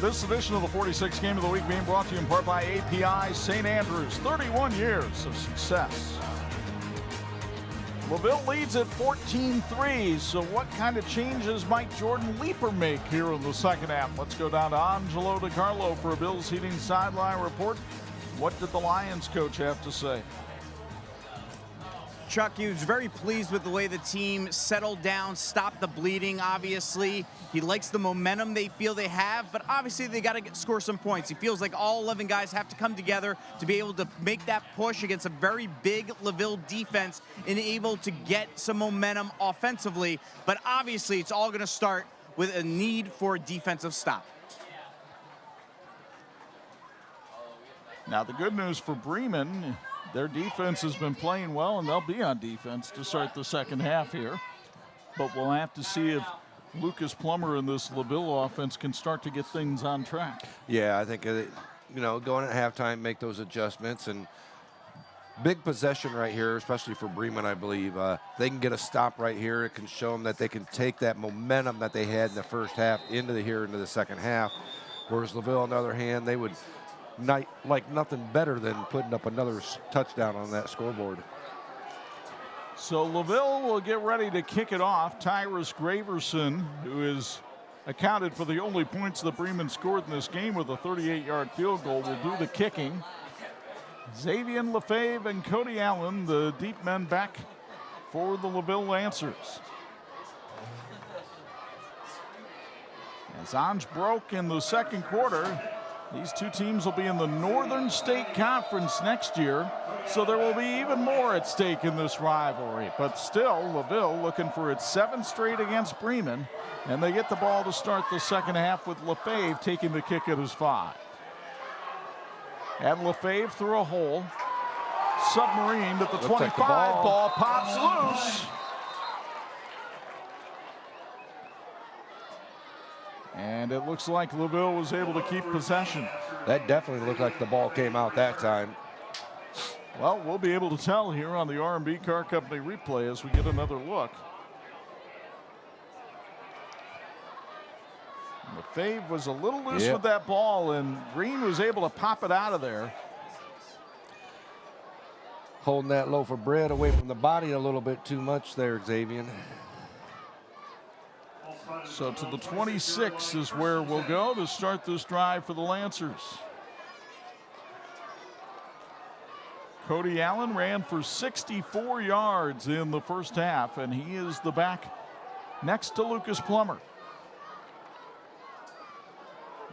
This edition of the 46 Game of the Week being brought to you in part by API St. Andrews. 31 years of success. LaVille leads at 14-3, so what kind of changes might Jordan Leeper make here in the second half? Let's go down to Angelo DiCarlo for a Bills Heating sideline report. What did the Lions coach have to say? Chuck, he was very pleased with the way the team settled down, stopped the bleeding, obviously. He likes the momentum they feel they have, but obviously they got to score some points. He feels like all 11 guys have to come together to be able to make that push against a very big LaVille defense and able to get some momentum offensively. But obviously it's all going to start with a need for a defensive stop. Now the good news for Bremen, their defense has been playing well, and they'll be on defense to start the second half here. But we'll have to see if Lucas Plummer and this LaVille offense can start to get things on track. Yeah, I think, going at halftime, make those adjustments. And big possession right here, especially for Bremen, I believe. They can get a stop right here. It can show them that they can take that momentum that they had in the first half into the second half. Whereas LaVille, on the other hand, they would like nothing better than putting up another touchdown on that scoreboard. So LaVille will get ready to kick it off. Tyrus Graverson, who is accounted for the only points that Bremen scored in this game with a 38-yard field goal, will do the kicking. Xavier Lefebvre and Cody Allen, the deep men, back for the LaVille Lancers. As Ange broke in the second quarter, these two teams will be in the Northern State Conference next year, so there will be even more at stake in this rivalry. But still, LaVille looking for its 7th straight against Bremen, and they get the ball to start the second half with Lefebvre taking the kick at his 5. And Lefebvre through a hole, submarined at the 25, ball pops loose. And it looks like LaVille was able to keep possession. That definitely looked like the ball came out that time. Well, we'll be able to tell here on the R&B Car Company replay as we get another look. Lefebvre was a little loose with that ball, and Green was able to pop it out of there. Holding that loaf of bread away from the body a little bit too much there, Xavier. So to the 26 is where we'll go to start this drive for the Lancers. Cody Allen ran for 64 yards in the first half, and he is the back next to Lucas Plummer.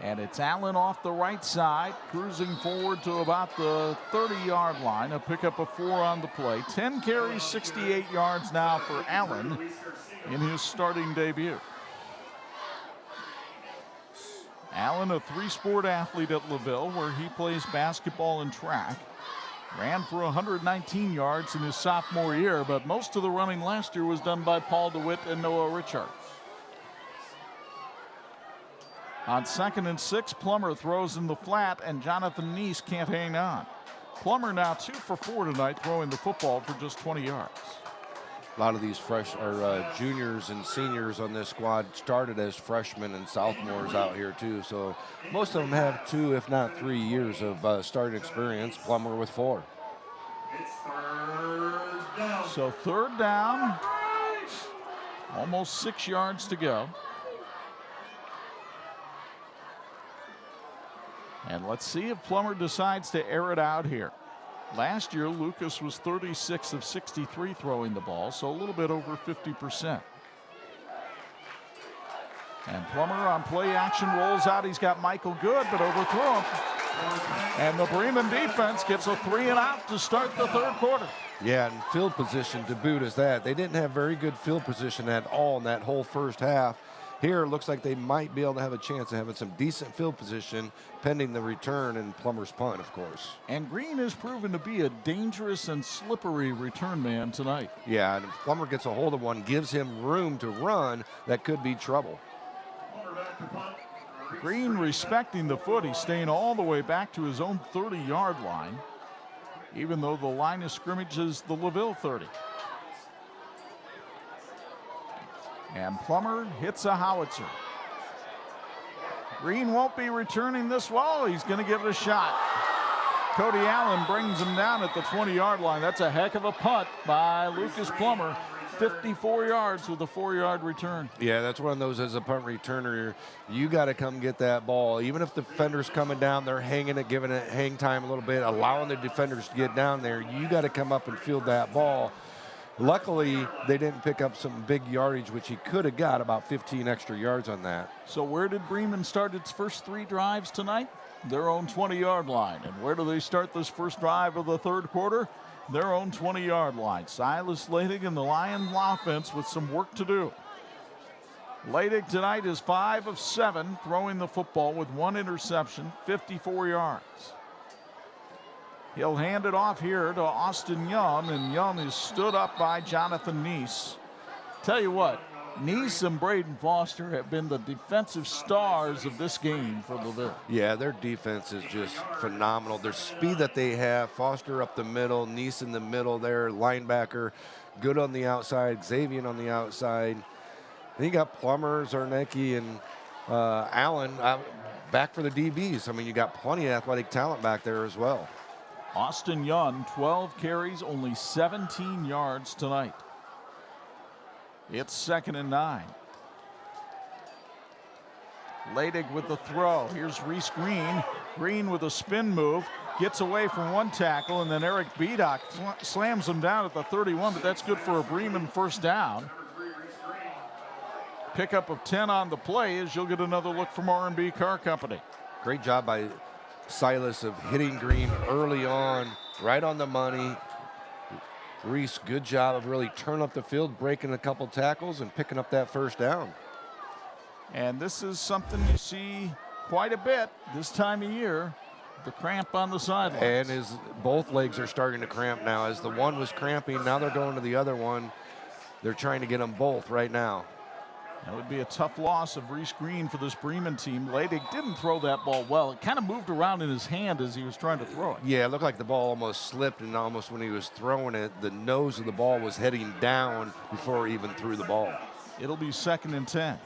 And it's Allen off the right side, cruising forward to about the 30-yard line. A pickup of 4 on the play. 10 carries, 68 yards now for Allen in his starting debut. Allen, a 3-sport athlete at LaVille, where he plays basketball and track. Ran for 119 yards in his sophomore year, but most of the running last year was done by Paul DeWitt and Noah Richard. On 2nd and 6, Plummer throws in the flat, and Jonathan Neese can't hang on. Plummer now 2 for 4 tonight, throwing the football for just 20 yards. A lot of these juniors and seniors on this squad started as freshmen and sophomores out here too. So most of them have 2, if not 3 years of starting experience. Plummer with 4. So 3rd down, almost 6 yards to go. And let's see if Plummer decides to air it out here. Last year, Lucas was 36 of 63 throwing the ball, so a little bit over 50%. And Plummer on play action rolls out. He's got Michael Good, but overthrew him. And the Bremen defense gets a 3-and-out to start the 3rd quarter. Yeah, and field position to boot is that. They didn't have very good field position at all in that whole first half. Here, it looks like they might be able to have a chance of having some decent field position pending the return and Plummer's punt, of course. And Green has proven to be a dangerous and slippery return man tonight. Yeah, and if Plummer gets a hold of one, gives him room to run, that could be trouble. Green respecting the foot. He's staying all the way back to his own 30-yard line, even though the line of scrimmage is the LaVille 30. And Plummer hits a howitzer. Green won't be returning this well. He's going to give it a shot. Cody Allen brings him down at the 20-yard line. That's a heck of a punt by Lucas Plummer. 54 yards with a 4-yard return. Yeah, that's one of those as a punt returner. You got to come get that ball. Even if the defender's coming down, they're hanging it, giving it hang time a little bit, allowing the defenders to get down there. You got to come up and field that ball. Luckily, they didn't pick up some big yardage, which he could have got about 15 extra yards on that. So where did Bremen start its first 3 drives tonight? Their own 20-yard line. And where do they start this first drive of the third quarter? Their own 20-yard line. Silas Leidig and the Lions offense with some work to do. Leidig tonight is 5 of 7 throwing the football with 1 interception, 54 yards. He'll hand it off here to Austin Young, and Young is stood up by Jonathan Neese. Tell you what, Neese and Braden Foster have been the defensive stars of this game for LaVille. Yeah, their defense is just phenomenal. Their speed that they have, Foster up the middle, Neese in the middle there, linebacker, good on the outside, Xavier on the outside. Then you got Plummer, Zarnecki, and Allen back for the DBs. I mean, you got plenty of athletic talent back there as well. Austin Young, 12 carries, only 17 yards tonight. It's 2nd and 9. Leidig with the throw. Here's Reese Green. Green with a spin move. Gets away from one tackle, and then Eric Bedock slams him down at the 31, but that's good for a Bremen first down. Pickup of 10 on the play as you'll get another look from R&B Car Company. Great job by Silas of hitting Green early on, right on the money. Reese, good job of really turning up the field, breaking a couple tackles, and picking up that first down. And this is something you see quite a bit this time of year, the cramp on the sidelines. And both legs are starting to cramp now. As the one was cramping, now they're going to the other one. They're trying to get them both right now. That would be a tough loss of Reese Green for this Bremen team. Leidig didn't throw that ball well. It kind of moved around in his hand as he was trying to throw it. Yeah, it looked like the ball almost slipped, and almost when he was throwing it, the nose of the ball was heading down before he even threw the ball. It'll be 2nd and 10.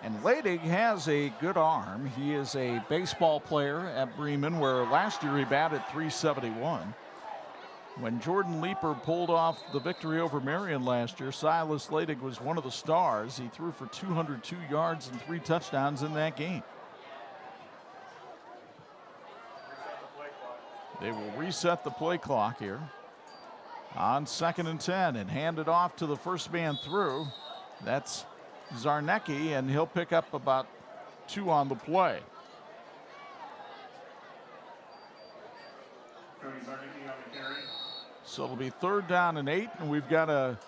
And Leidig has a good arm. He is a baseball player at Bremen, where last year he batted .371. When Jordan Leeper pulled off the victory over Marion last year, Silas Leidig was one of the stars. He threw for 202 yards and 3 touchdowns in that game. They will reset the play clock here on 2nd and 10 and hand it off to the first man through. That's Zarnecki, and he'll pick up about 2 on the play. So it'll be 3rd down and 8, and we've got a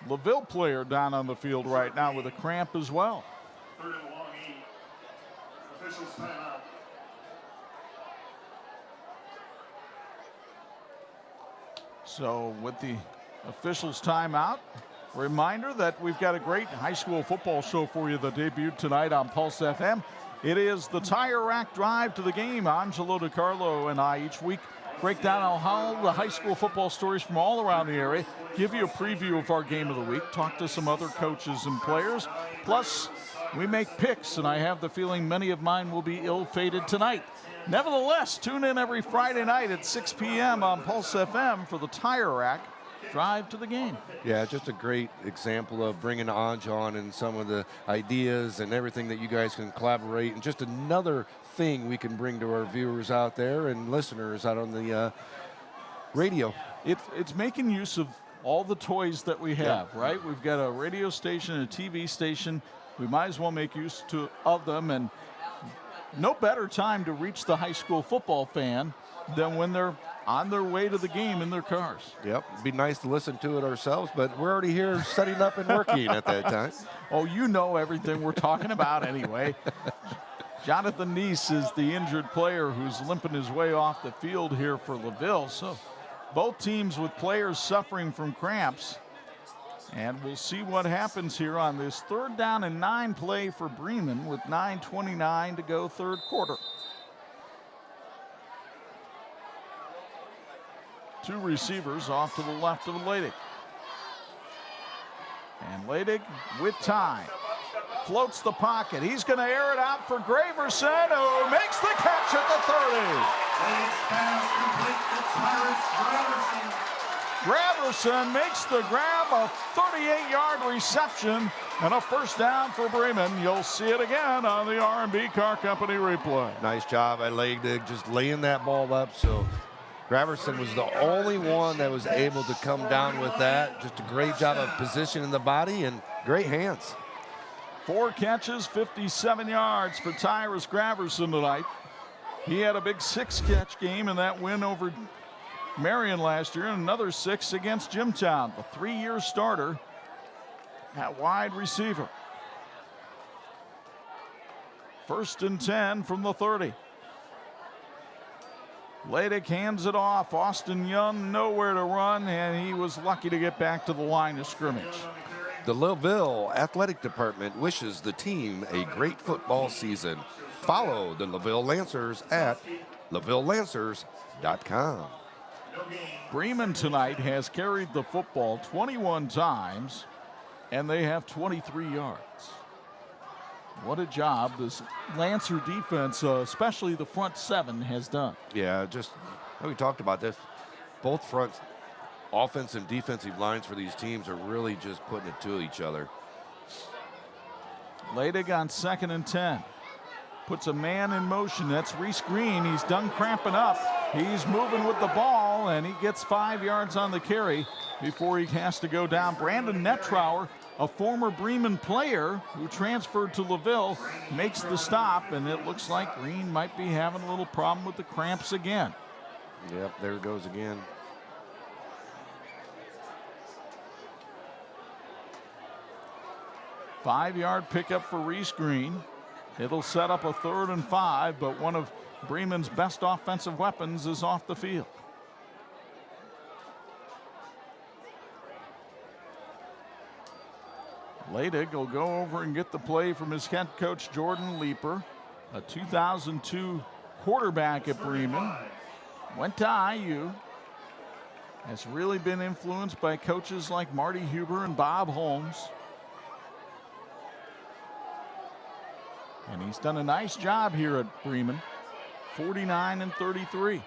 LaVille player down on the field right now with a cramp as well. 3rd and long 8. Officials timeout. So with the officials timeout, reminder that we've got a great high school football show for you that debuted tonight on Pulse FM. It is the Tire Rack Drive to the game. Angelo DiCarlo and I each week break down how the high school football stories from all around the area, give you a preview of our game of the week, talk to some other coaches and players. Plus, we make picks, and I have the feeling many of mine will be ill-fated tonight. Nevertheless, tune in every Friday night at 6 p.m. on Pulse FM for the Tire Rack Drive to the game. Yeah, just a great example of bringing Anj on and some of the ideas and everything that you guys can collaborate, and just another thing we can bring to our viewers out there and listeners out on the radio. It's making use of all the toys that we have, right? We've got a radio station and a TV station. We might as well make use of them, and no better time to reach the high school football fan than when they're on their way to the game in their cars. Yep, it'd be nice to listen to it ourselves, but we're already here setting up and working at that time. Oh, you know everything we're talking about anyway. Jonathan Neese is the injured player who's limping his way off the field here for LaVille. So both teams with players suffering from cramps. And we'll see what happens here on this 3rd down and 9 play for Bremen with 9:29 to go, 3rd quarter. 2 receivers off to the left of Leidig. And Leidig with time. floats the pocket. He's going to air it out for Graverson, who makes the catch at the 30. Graverson makes the grab, a 38-yard reception, and a first down for Bremen. You'll see it again on the R&B Car Company replay. Nice job by Leidig just laying that ball up. So Graverson was the only one that was able to come down with that. Just a great job of positioning the body and great hands. 4 catches, 57 yards for Tyrus Graverson tonight. He had a big 6-catch game in that win over Marion last year, and another 6 against Jimtown. The 3-year starter at wide receiver. 1st and 10 from the 30. Leidig hands it off. Austin Young nowhere to run, and he was lucky to get back to the line of scrimmage. The LaVille Athletic Department wishes the team a great football season. Follow the LaVille Lancers at lavillelancers.com. Bremen tonight has carried the football 21 times, and they have 23 yards. What a job this Lancer defense, especially the front 7, has done. Yeah, just we talked about this. Both fronts, offensive and defensive lines for these teams are really just putting it to each other. Leidig on 2nd and 10. Puts a man in motion. That's Reese Green. He's done cramping up. He's moving with the ball, and he gets 5 yards on the carry before he has to go down. Brandon Nettrauer, a former Bremen player who transferred to LaVille, makes the stop, and it looks like Green might be having a little problem with the cramps again. Yep, there it goes again. Five-yard pickup for Reese Green. It'll set up a 3rd and 5, but one of Bremen's best offensive weapons is off the field. Leidig will go over and get the play from his head coach, Jordan Leeper, a 2002 quarterback at Bremen. Went to IU. Has really been influenced by coaches like Marty Huber and Bob Holmes. And he's done a nice job here at Bremen. 49 and 33.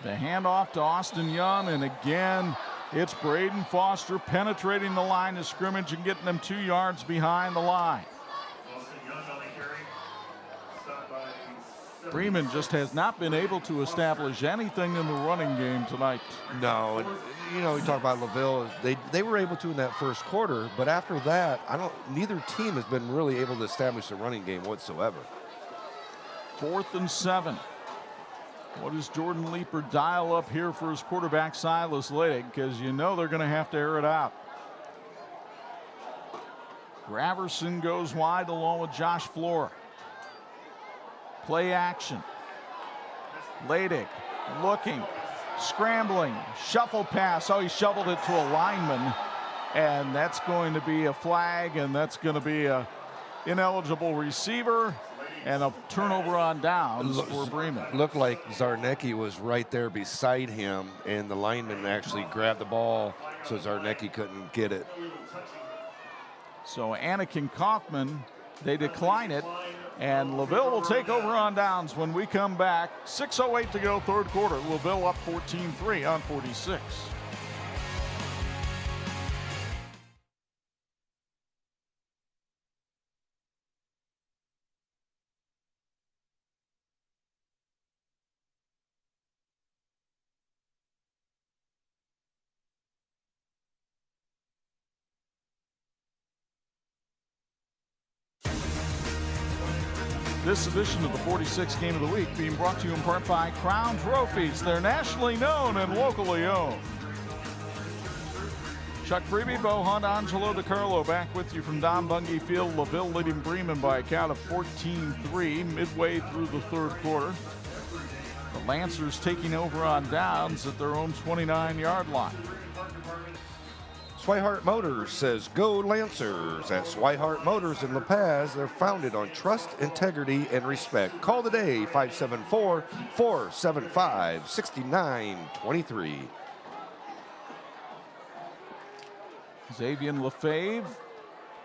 The handoff to Austin Young, and again, it's Braden Foster penetrating the line of scrimmage and getting them 2 yards behind the line. Bremen just has not been able to establish anything in the running game tonight. No, and you know, we talk about LaVille. They were able to in that first quarter, but after that, neither team has been really able to establish a running game whatsoever. 4th and 7. What does Jordan Leeper dial up here for his quarterback, Silas Leidig? Because you know they're going to have to air it out. Graverson goes wide along with Josh Flora. Play action. Leidig looking, scrambling, shuffle pass. Oh, he shoveled it to a lineman, and that's going to be a flag, and that's going to be a ineligible receiver and a turnover on downs for Bremen. Looked like Zarnecki was right there beside him, and the lineman actually grabbed the ball so Zarnecki couldn't get it. So Anakin Kaufman, they decline it, and LaVille will take over on downs when we come back. 6:08 to go, 3rd quarter. LaVille up 14-3 on 46. This edition of the 46 Game of the Week being brought to you in part by Crown Trophies. They're nationally known and locally owned. Chuck Freeby, Bo Hunt, Angelo DiCarlo back with you from Don Bungie Field. LaVille leading Bremen by a count of 14-3 midway through the 3rd quarter. The Lancers taking over on downs at their own 29-yard line. Swihart Motors says, go Lancers. At Swihart Motors in La Paz, they're founded on trust, integrity, and respect. Call today, 574-475-6923. Xavier Lefebvre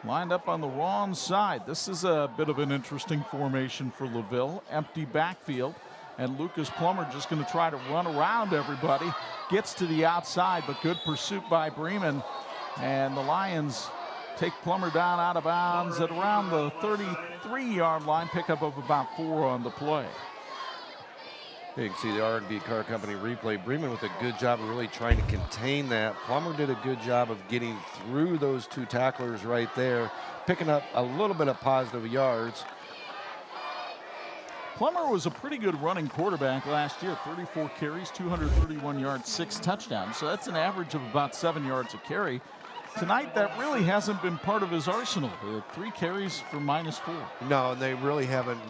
lined up on the wrong side. This is a bit of an interesting formation for LaVille. Empty backfield, and Lucas Plummer just going to try to run around everybody. Gets to the outside, but good pursuit by Bremen. And the Lions take Plummer down out of bounds at around the 33-yard line. Pickup of about 4 on the play. You can see the R&B Car Company replay. Bremen with a good job of really trying to contain that. Plummer did a good job of getting through those 2 tacklers right there, picking up a little bit of positive yards. Plummer was a pretty good running quarterback last year. 34 carries, 231 yards, 6 touchdowns. So that's an average of about 7 yards a carry. Tonight, that really hasn't been part of his arsenal. 3 carries for -4. No, and they really haven't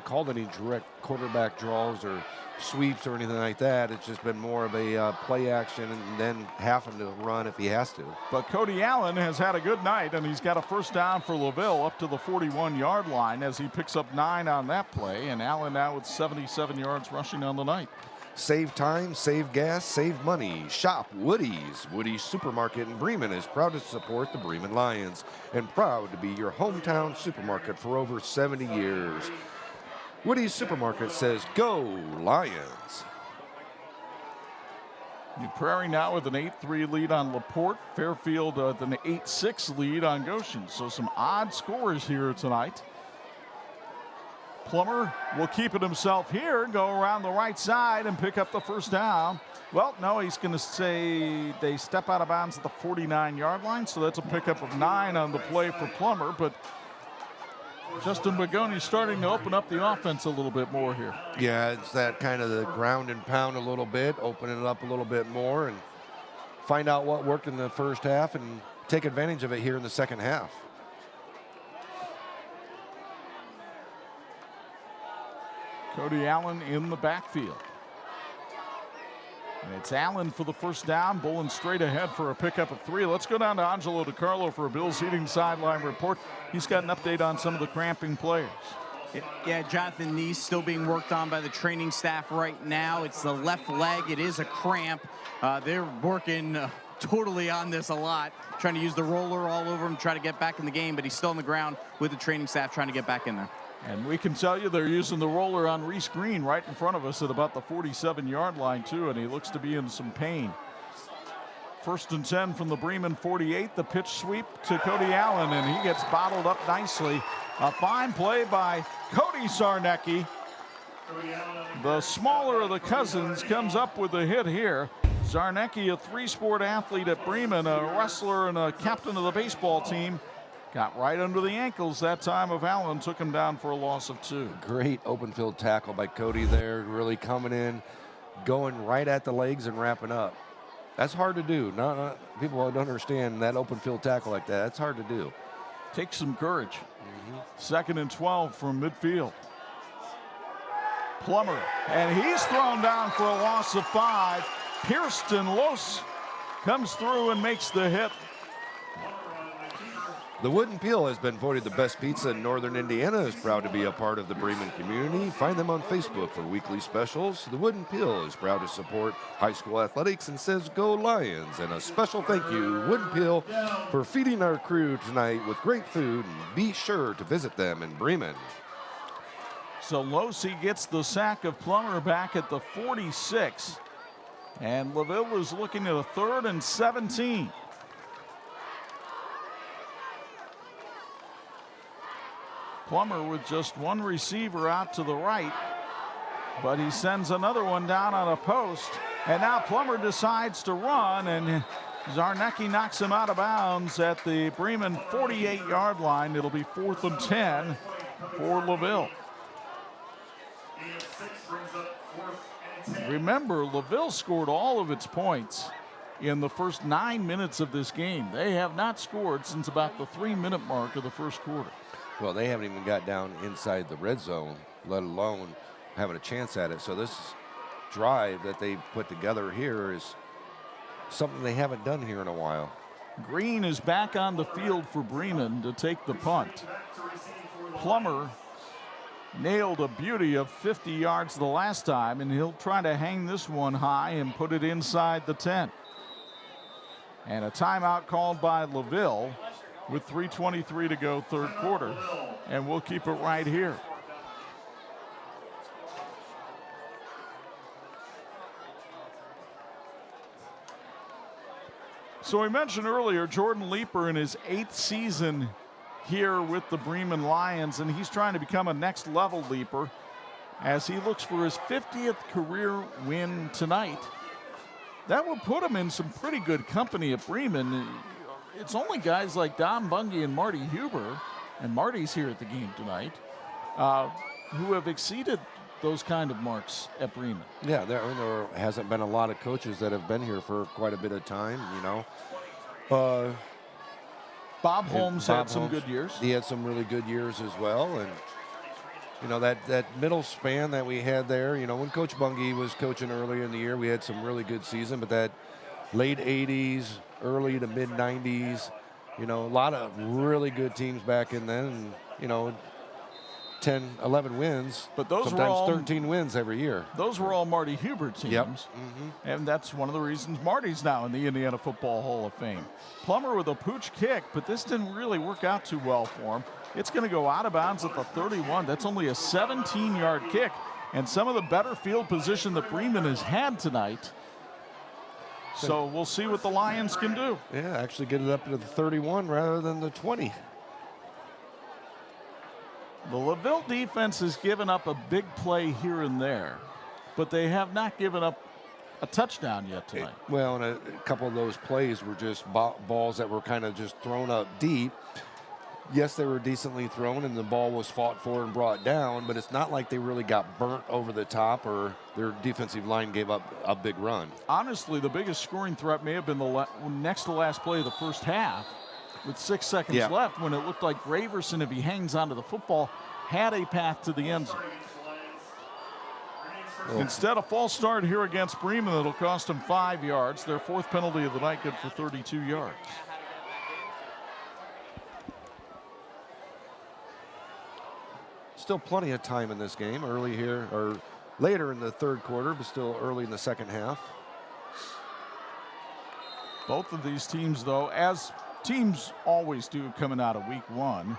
called any direct quarterback draws or sweeps or anything like that. It's just been more of a play action and then having to run if he has to. But Cody Allen has had a good night, and he's got a first down for LaVille up to the 41-yard line as he picks up 9 on that play. And Allen now with 77 yards rushing on the night. Save time, save gas, save money. Shop Woody's. Woody's Supermarket in Bremen is proud to support the Bremen Lions and proud to be your hometown supermarket for over 70 years. Woody's Supermarket says, go Lions. New Prairie now with an 8-3 lead on LaPorte. Fairfield with an 8-6 lead on Goshen. So some odd scores here tonight. Plummer will keep it himself here, go around the right side and pick up the first down. Well, no, he's going to say they step out of bounds at the 49-yard line, so that's a pickup of 9 on the play for Plummer. But Justin Bagoni starting to open up the offense a little bit more here. Yeah, it's that kind of the ground and pound a little bit, open it up a little bit more and find out what worked in the first half and take advantage of it here in the second half. Cody Allen in the backfield. And it's Allen for the first down. Bullen straight ahead for a pickup of 3. Let's go down to Angelo DiCarlo for a Bills Heating sideline report. He's got an update on some of the cramping players. Yeah, Jonathan Neese still being worked on by the training staff right now. It's the left leg. It is a cramp. They're working totally on this a lot, trying to use the roller all over him, try to get back in the game, but he's still on the ground with the training staff trying to get back in there. And we can tell you they're using the roller on Reese Green right in front of us at about the 47-yard line, too, and he looks to be in some pain. 1st and 10 from the Bremen 48. The pitch sweep to Cody Allen, and he gets bottled up nicely. A fine play by Cody Sarnecki. The smaller of the cousins comes up with a hit here. Zarnecki, a 3-sport athlete at Bremen, a wrestler and a captain of the baseball team. Got right under the ankles that time of Allen, took him down for a loss of 2. Great open field tackle by Cody there, really coming in, going right at the legs and wrapping up. That's hard to do. People don't understand that open field tackle like that. That's hard to do. Takes some courage. 2nd and 12 from midfield. Plummer, and he's thrown down for a loss of 5. Kirsten Los comes through and makes the hit. The Wooden Peel has been voted the best pizza in Northern Indiana. Is proud to be a part of the Bremen community. Find them on Facebook for weekly specials. The Wooden Peel is proud to support high school athletics and says go Lions. And a special thank you, Wooden Peel, for feeding our crew tonight with great food. And be sure to visit them in Bremen. So Losi gets the sack of Plummer back at the 46. And LaVille is looking at a 3rd and 17. Plummer with just one receiver out to the right, but he sends another one down on a post, and now Plummer decides to run, and Zarnecki knocks him out of bounds at the Bremen 48-yard line. It'll be 4th and 10 for LaVille. Remember, LaVille scored all of its points in the first 9 minutes of this game. They have not scored since about the 3-minute mark of the first quarter. Well, they haven't even got down inside the red zone, let alone having a chance at it. So this drive that they put together here is something they haven't done here in a while. Green is back on the field for Bremen to take the punt. Plummer nailed a beauty of 50 yards the last time, and he'll try to hang this one high and put it inside the 10. And a timeout called by LaVille. with 3:23 to go, third quarter. And we'll keep it right here. So we mentioned earlier Jordan Leeper in his 8th season here with the Bremen Lions, and he's trying to become a next level leaper as he looks for his 50th career win tonight. That would put him in some pretty good company at Bremen. It's only guys like Don Bungie and Marty Huber, and Marty's here at the game tonight, who have exceeded those kind of marks at Bremen. Yeah, there hasn't been a lot of coaches that have been here for quite a bit of time, you know. Bob Holmes had some good years. He had some really good years as well. And, you know, that middle span that we had there, you know, when Coach Bungie was coaching earlier in the year, we had some really good season. But that late 80s, early to mid 90s, you know, a lot of really good teams back in then. And, you know, 10, 11 wins, but those sometimes were all 13 wins every year. Those were all Marty Huber teams. Yep. And that's one of the reasons Marty's now in the Indiana Football Hall of Fame. Plummer with a pooch kick, but this didn't really work out too well for him. It's going to go out of bounds at the 31. That's only a 17-yard kick, and some of the better field position that Bremen has had tonight. So we'll see what the Lions can do. Yeah, actually get it up to the 31 rather than the 20. The LaVille defense has given up a big play here and there, but they have not given up a touchdown yet tonight. Well, and a couple of those plays were just balls that were kind of just thrown up deep. Yes, they were decently thrown, and the ball was fought for and brought down, but it's not like they really got burnt over the top or their defensive line gave up a big run. Honestly, the biggest scoring threat may have been the next to last play of the first half, with 6 seconds left, when it looked like Graverson, if he hangs onto the football, had a path to the end zone. Instead, a false start here against Bremen that'll cost them 5 yards. Their 4th penalty of the night, good for 32 yards. Still plenty of time in this game, early here, or later in the third quarter, but still early in the second half. Both of these teams, though, as teams always do coming out of week 1,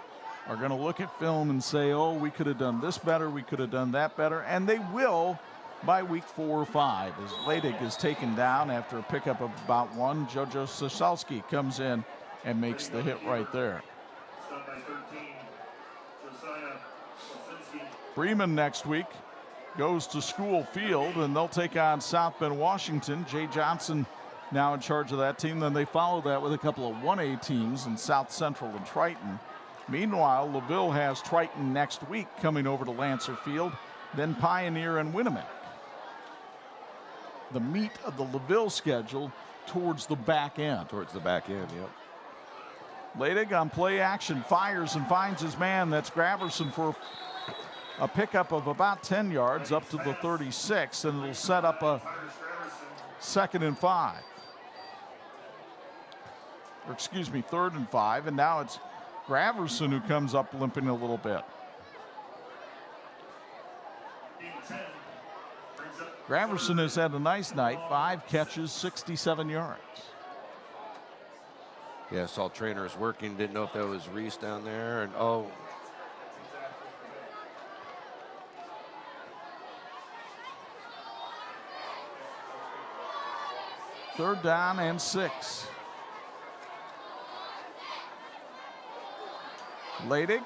are going to look at film and say, oh, we could have done this better, we could have done that better, and they will by week 4 or 5. As Leidig is taken down after a pickup of about 1, Jojo Sosalski comes in and makes the hit right there. Bremen next week goes to School Field, and they'll take on South Bend, Washington. Jay Johnson now in charge of that team. Then they follow that with a couple of 1A teams in South Central and Triton. Meanwhile, LaVille has Triton next week coming over to Lancer Field, then Pioneer and Winamac. The meat of the LaVille schedule towards the back end. Towards the back end, yep. Leidig on play action, fires and finds his man. That's Graverson for a pickup of about 10 yards up to the 36, and it'll set up a 2nd and 5. Or excuse me, 3rd and 5, and now it's Graverson who comes up limping a little bit. Graverson has had a nice night, 5 catches, 67 yards. Yeah, saw trainers working, didn't know if that was Reese down there, and Third down and 6. Leidig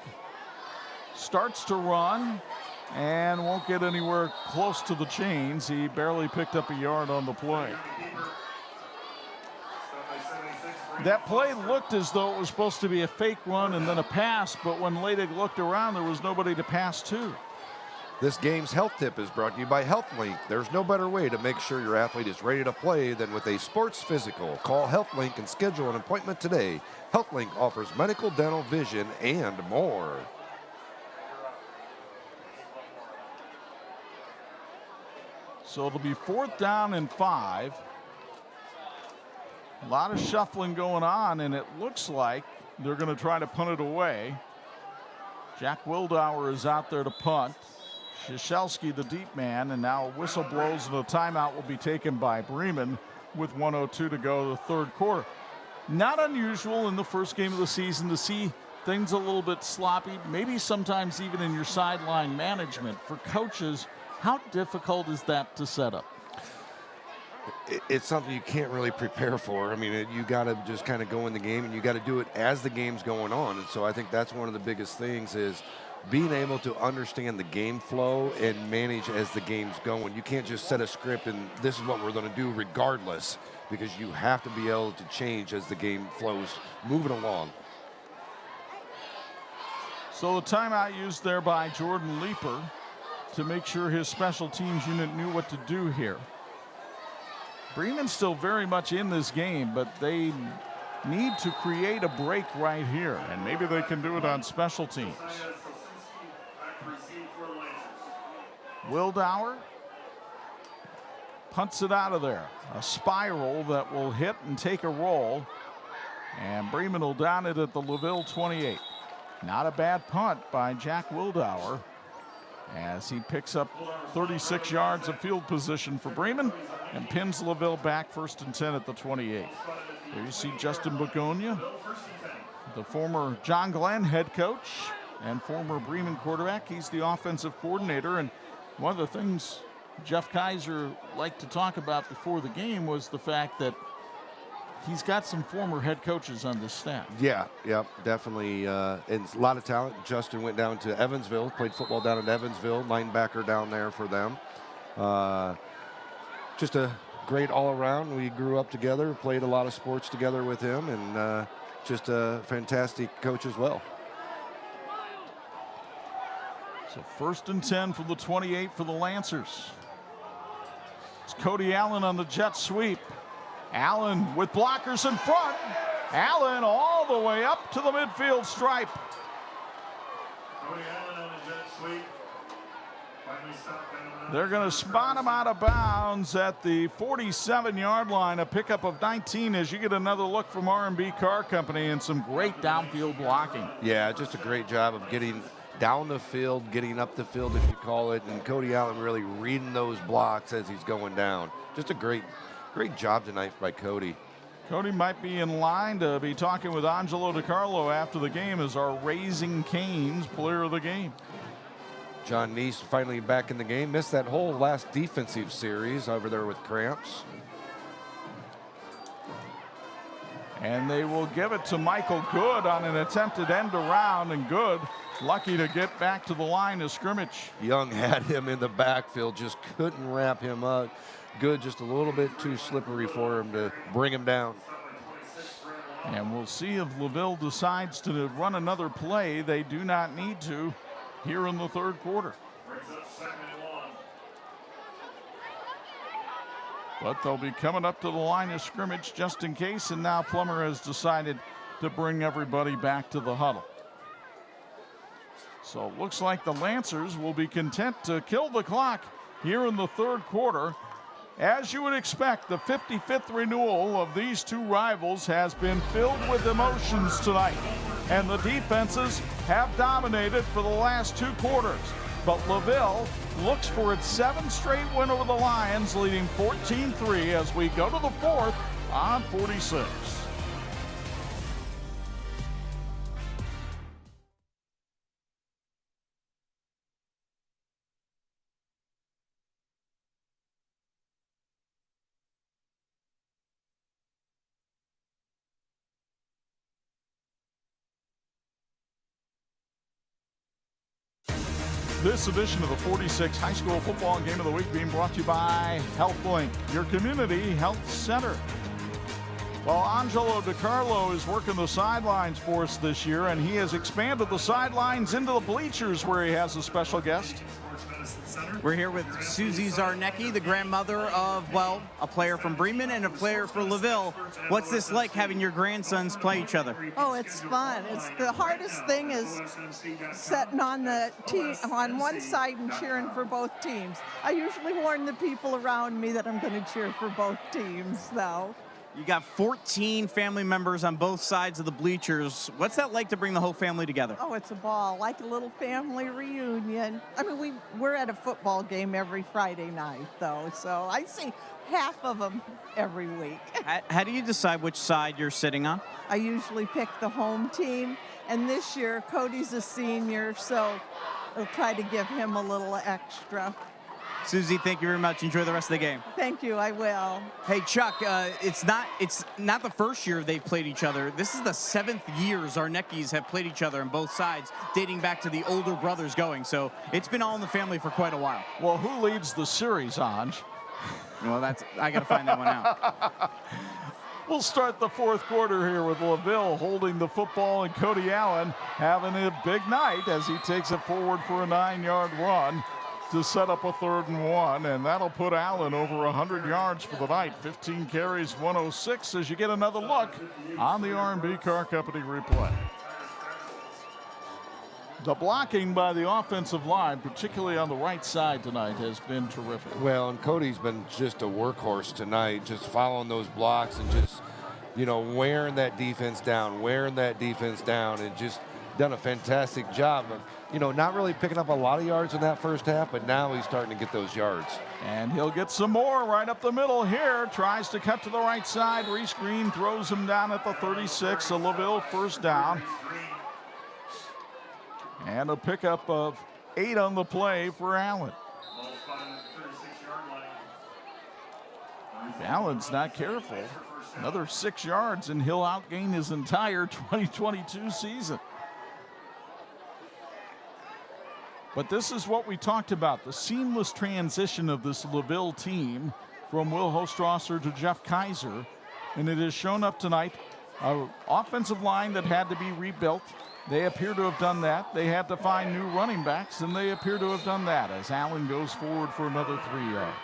starts to run and won't get anywhere close to the chains. He barely picked up a yard on the play. That play looked as though it was supposed to be a fake run and then a pass, but when Leidig looked around, there was nobody to pass to. This game's health tip is brought to you by HealthLink. There's no better way to make sure your athlete is ready to play than with a sports physical. Call HealthLink and schedule an appointment today. HealthLink offers medical, dental, vision, and more. So it'll be 4th down and 5. A lot of shuffling going on, and it looks like they're going to try to punt it away. Jack Wildauer is out there to punt. Krzyzewski, the deep man, and now a whistle blows and a timeout will be taken by Bremen with 1:02 to go the third quarter. Not unusual in the first game of the season to see things a little bit sloppy, maybe sometimes even in your sideline management. For coaches, how difficult is that to set up? It's something you can't really prepare for. I mean, you got to just kind of go in the game, and you got to do it as the game's going on. And so I think that's one of the biggest things is being able to understand the game flow and manage as the game's going. You can't just set a script and this is what we're going to do regardless, because you have to be able to change as the game flows, moving along. So the timeout used there by Jordan Leeper to make sure his special teams unit knew what to do here. Bremen's still very much in this game, but they need to create a break right here, and maybe they can do it on special teams. Wildauer punts it out of there. A spiral that will hit and take a roll, and Bremen will down it at the LaVille 28. Not a bad punt by Jack Wildauer as he picks up 36 yards of field position for Bremen and pins LaVille back 1st and 10 at the 28. There you see Justin Begonia, the former John Glenn head coach and former Bremen quarterback. He's the offensive coordinator, and one of the things Jeff Kaiser liked to talk about before the game was the fact that he's got some former head coaches on this staff. Yeah, definitely. And a lot of talent. Justin went down to Evansville, played football down in Evansville, linebacker down there for them. Just a great all-around. We grew up together, played a lot of sports together with him, and just a fantastic coach as well. So 1st and 10 from the 28 for the Lancers. It's Cody Allen on the jet sweep. Allen with blockers in front. Allen all the way up to the midfield stripe. Cody Allen on the jet sweep. Finally stopped. They're going to spot him out of bounds at the 47-yard line. A pickup of 19 as you get another look from R&B Car Company and some great downfield blocking. Yeah, just a great job of getting down the field, getting up the field, if you call it, and Cody Allen really reading those blocks as he's going down. Just a great job tonight by Cody. Cody might be in line to be talking with Angelo DiCarlo after the game as our Raising Canes player of the game. John Neese finally back in the game. Missed that whole last defensive series over there with cramps. And they will give it to Michael Good on an attempted end around, and Good lucky to get back to the line of scrimmage. Young had him in the backfield, just couldn't wrap him up. Good, just a little bit too slippery for him to bring him down. And we'll see if LaVille decides to run another play. They do not need to here in the 3rd quarter. But they'll be coming up to the line of scrimmage just in case, and now Plummer has decided to bring everybody back to the huddle. So it looks like the Lancers will be content to kill the clock here in the 3rd quarter. As you would expect, the 55th renewal of these two rivals has been filled with emotions tonight, and the defenses have dominated for the last 2 quarters. But LaVille looks for its 7th straight win over the Lions, leading 14-3 as we go to the 4th on 46. This edition of the 46 High School Football Game of the Week being brought to you by HealthLink, your community health center. Well, Angelo DiCarlo is working the sidelines for us this year, and he has expanded the sidelines into the bleachers where he has a special guest. We're here with Susie Zarnecki, the grandmother of, well, a player from Bremen and a player for LaVille. What's this like having your grandsons play each other? Oh, it's fun. It's the hardest thing is sitting on the team on one side and cheering for both teams. I usually warn the people around me that I'm going to cheer for both teams, though. You got 14 family members on both sides of the bleachers. What's that like to bring the whole family together? Oh, it's a ball, like a little family reunion. I mean, we're at a football game every Friday night, though, so I see half of them every week. How do you decide which side you're sitting on? I usually pick the home team, and this year Cody's a senior, so I'll try to give him a little extra. Susie, thank you very much. Enjoy the rest of the game. Thank you, I will. Hey, Chuck, it's not the first year they've played each other. This is the 7th year Zarneckis have played each other on both sides, dating back to the older brothers going. So it's been all in the family for quite a while. Well, who leads the series, Anj? Well, I got to find that one out. We'll start the fourth quarter here with LaVille holding the football and Cody Allen having a big night as he takes it forward for a 9-yard run to set up a 3rd and 1, and that'll put Allen over 100 yards for the night. 15 carries, 106 as you get another look on the R&B Car Company replay. The blocking by the offensive line, particularly on the right side tonight, has been terrific. Well, and Cody's been just a workhorse tonight, just following those blocks and just, wearing that defense down, and just done a fantastic job of, not really picking up a lot of yards in that first half, but now he's starting to get those yards. And he'll get some more right up the middle here. Tries to cut to the right side. Reese Green throws him down at the 36. A LaVille first down. And a pickup of 8 on the play for Allen. Allen's not careful. Another 6 yards, and he'll outgain his entire 2022 season. But this is what we talked about, the seamless transition of this LaVille team from Will Hostrasser to Jeff Kaiser. And it has shown up tonight, an offensive line that had to be rebuilt. They appear to have done that. They had to find new running backs, and they appear to have done that as Allen goes forward for another 3 yards.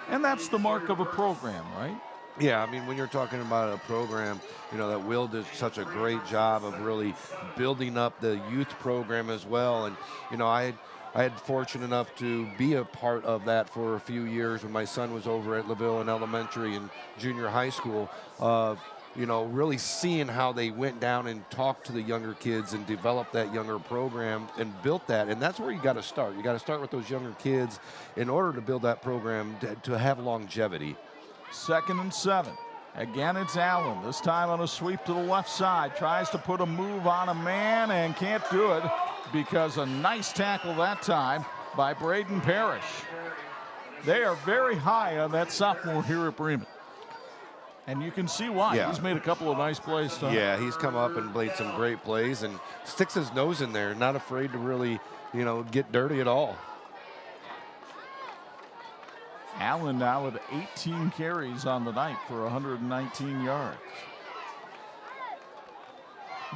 And that's the mark of a program, right? Yeah, I mean, when you're talking about a program, that Will did such a great job of really building up the youth program as well. And, I had fortunate enough to be a part of that for a few years when my son was over at LaVille in elementary and junior high school. Really seeing how they went down and talked to the younger kids and developed that younger program and built that. And that's where you got to start. You got to start with those younger kids in order to build that program to have longevity. 2nd and 7. Again, it's Allen. This time on a sweep to the left side. Tries to put a move on a man and can't do it because a nice tackle that time by Braden Parrish. They are very high on that sophomore here at Bremen. And you can see why. Yeah. He's made a couple of nice plays tonight. Yeah, he's come up and played some great plays and sticks his nose in there, not afraid to really, get dirty at all. Allen now with 18 carries on the night for 119 yards.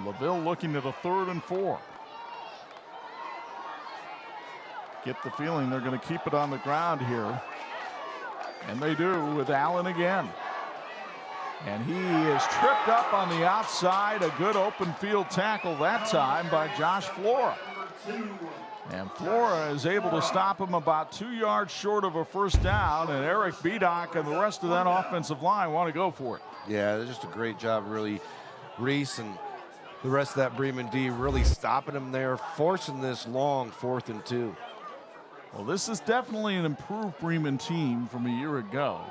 LaVille looking at a 3rd and 4. Get the feeling they're going to keep it on the ground here. And they do with Allen again. And he is tripped up on the outside. A good open field tackle that time by Josh Flora. And Flora is able to stop him about 2 yards short of a first down. And Eric Bedock and the rest of that offensive line want to go for it. Yeah, just a great job, really. Reese and the rest of that Bremen D really stopping him there, forcing this long 4th and 2. Well, this is definitely an improved Bremen team from a year ago,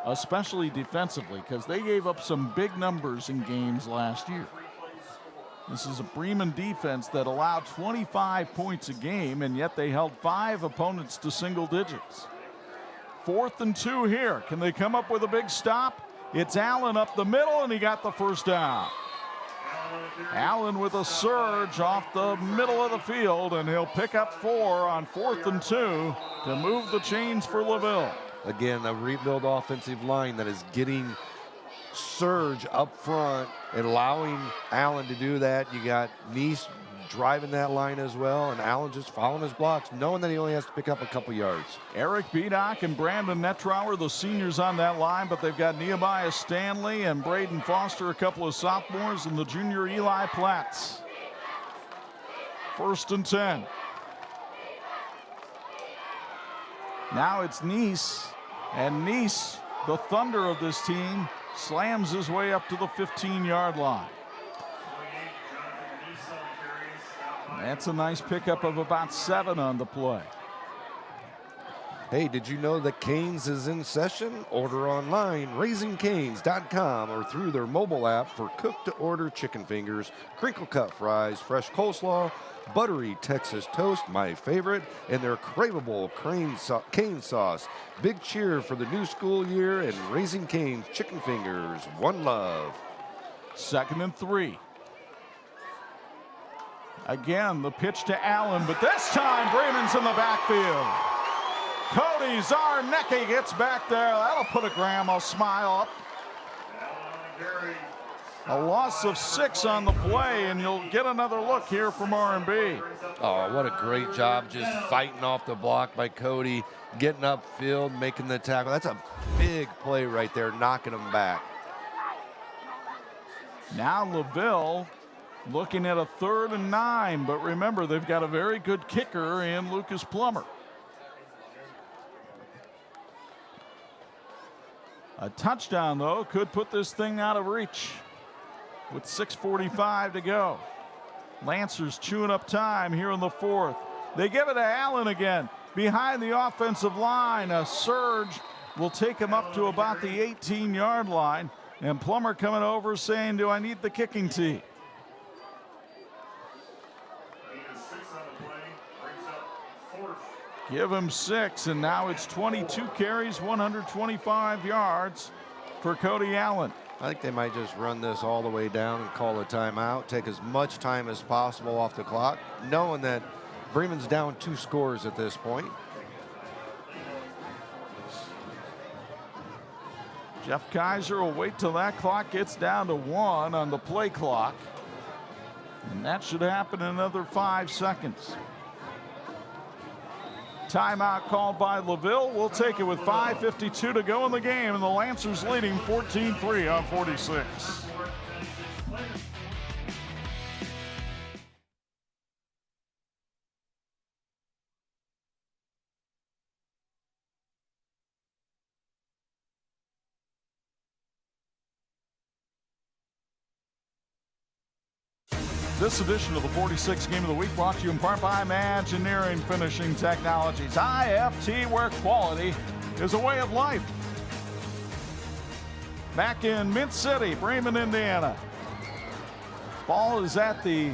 especially defensively, because they gave up some big numbers in games last year. This is a Bremen defense that allowed 25 points a game, and yet they held 5 opponents to single digits. 4th and 2 here. Can they come up with a big stop? It's Allen up the middle, and he got the first down. Allen with a surge off the middle of the field, and he'll pick up 4 on 4th and 2 to move the chains for LaVille. Again, a rebuild offensive line that is getting surge up front and allowing Allen to do that. You got Neese driving that line as well, and Allen just following his blocks, knowing that he only has to pick up a couple yards. Eric Bedock and Brandon Nettrower, the seniors on that line, but they've got Nehemiah Stanley and Braden Foster, a couple of sophomores, and the junior Eli Platts. 1st and 10. Now it's Neese, and Neese, the thunder of this team, slams his way up to the 15-yard line. That's a nice pickup of about 7 on the play. Hey, did you know that Cane's is in session? Order online, raisingcanes.com, or through their mobile app for cook-to-order chicken fingers, crinkle-cut fries, fresh coleslaw, buttery Texas toast, my favorite, and their craveable cane sauce. Big cheer for the new school year and Raising Cane's chicken fingers. One love. 2nd and 3. Again, the pitch to Allen, but this time Bremen's in the backfield. Cody Zarnecki gets back there. That'll put a grandma smile up. A loss of 6 on the play, and you'll get another look here from R&B. Oh, what a great job just fighting off the block by Cody, getting upfield, making the tackle. That's a big play right there, knocking him back. Now LaVille looking at a 3rd and 9, but remember, they've got a very good kicker in Lucas Plummer. A touchdown, though, could put this thing out of reach with 6:45 to go. Lancers chewing up time here in the 4th. They give it to Allen again behind the offensive line. A surge will take him up to about the 18-yard line. And Plummer coming over saying, do I need the kicking tee? Give him 6, and now it's 22 carries, 125 yards for Cody Allen. I think they might just run this all the way down and call a timeout, take as much time as possible off the clock, knowing that Bremen's down 2 scores at this point. Jeff Kaiser will wait till that clock gets down to 1 on the play clock, and that should happen in another 5 seconds. Timeout called by LaVille. We'll take it with 5:52 to go in the game, and the Lancers leading 14-3 on 46. This edition of the 46 Game of the Week brought to you in part by Imagineering Finishing Technologies. IFT, where quality is a way of life. Back in Mint City, Bremen, Indiana. Ball is at the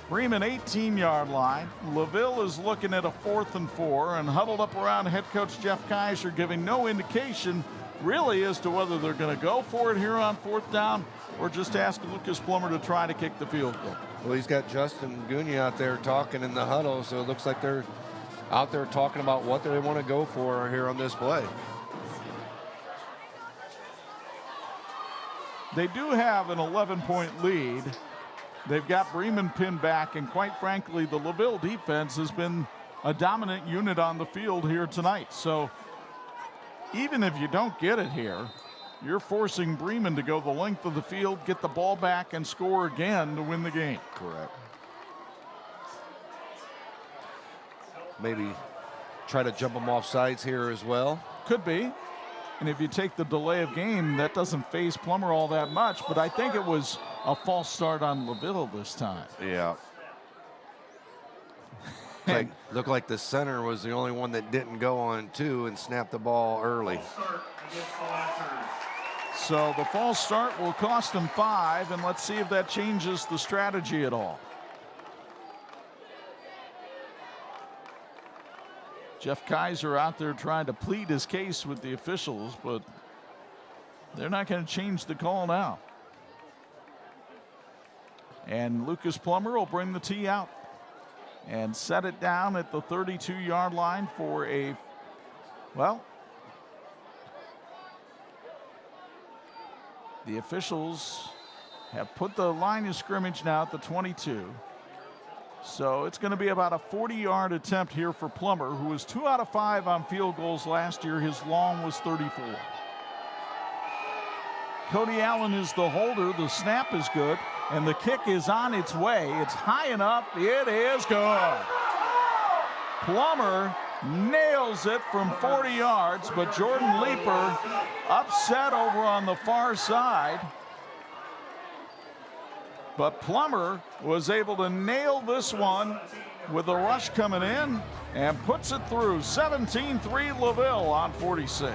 Bremen 18-yard line. LaVille is looking at a 4th and 4 and huddled up around head coach Jeff Kaiser, giving no indication really as to whether they're going to go for it here on 4th down or just ask Lucas Plummer to try to kick the field goal. Well, he's got Justin Gooney out there talking in the huddle, so it looks like they're out there talking about what they want to go for here on this play. They do have an 11-point lead. They've got Bremen pinned back, and quite frankly, the LaVille defense has been a dominant unit on the field here tonight. So even if you don't get it here, you're forcing Bremen to go the length of the field, get the ball back, and score again to win the game. Correct. Maybe try to jump them off sides here as well. Could be. And if you take the delay of game, that doesn't phase Plummer all that much, but I think it was a false start on LaVille this time. Yeah. Looked like the center was the only one that didn't go on 2 and snap the ball early. So the false start will cost them 5, and let's see if that changes the strategy at all. Jeff Kaiser out there trying to plead his case with the officials, but they're not going to change the call now. And Lucas Plummer will bring the tee out and set it down at the 32-yard line for a, well, the officials have put the line of scrimmage now at the 22. So it's going to be about a 40-yard attempt here for Plummer, who was 2 out of 5 on field goals last year. His long was 34. Cody Allen is the holder. The snap is good, and the kick is on its way. It's high enough. It is good. Plummer nails it from 40 yards, but Jordan Leeper upset over on the far side. But Plummer was able to nail this one with the rush coming in and puts it through. 17-3 LaVille on 46.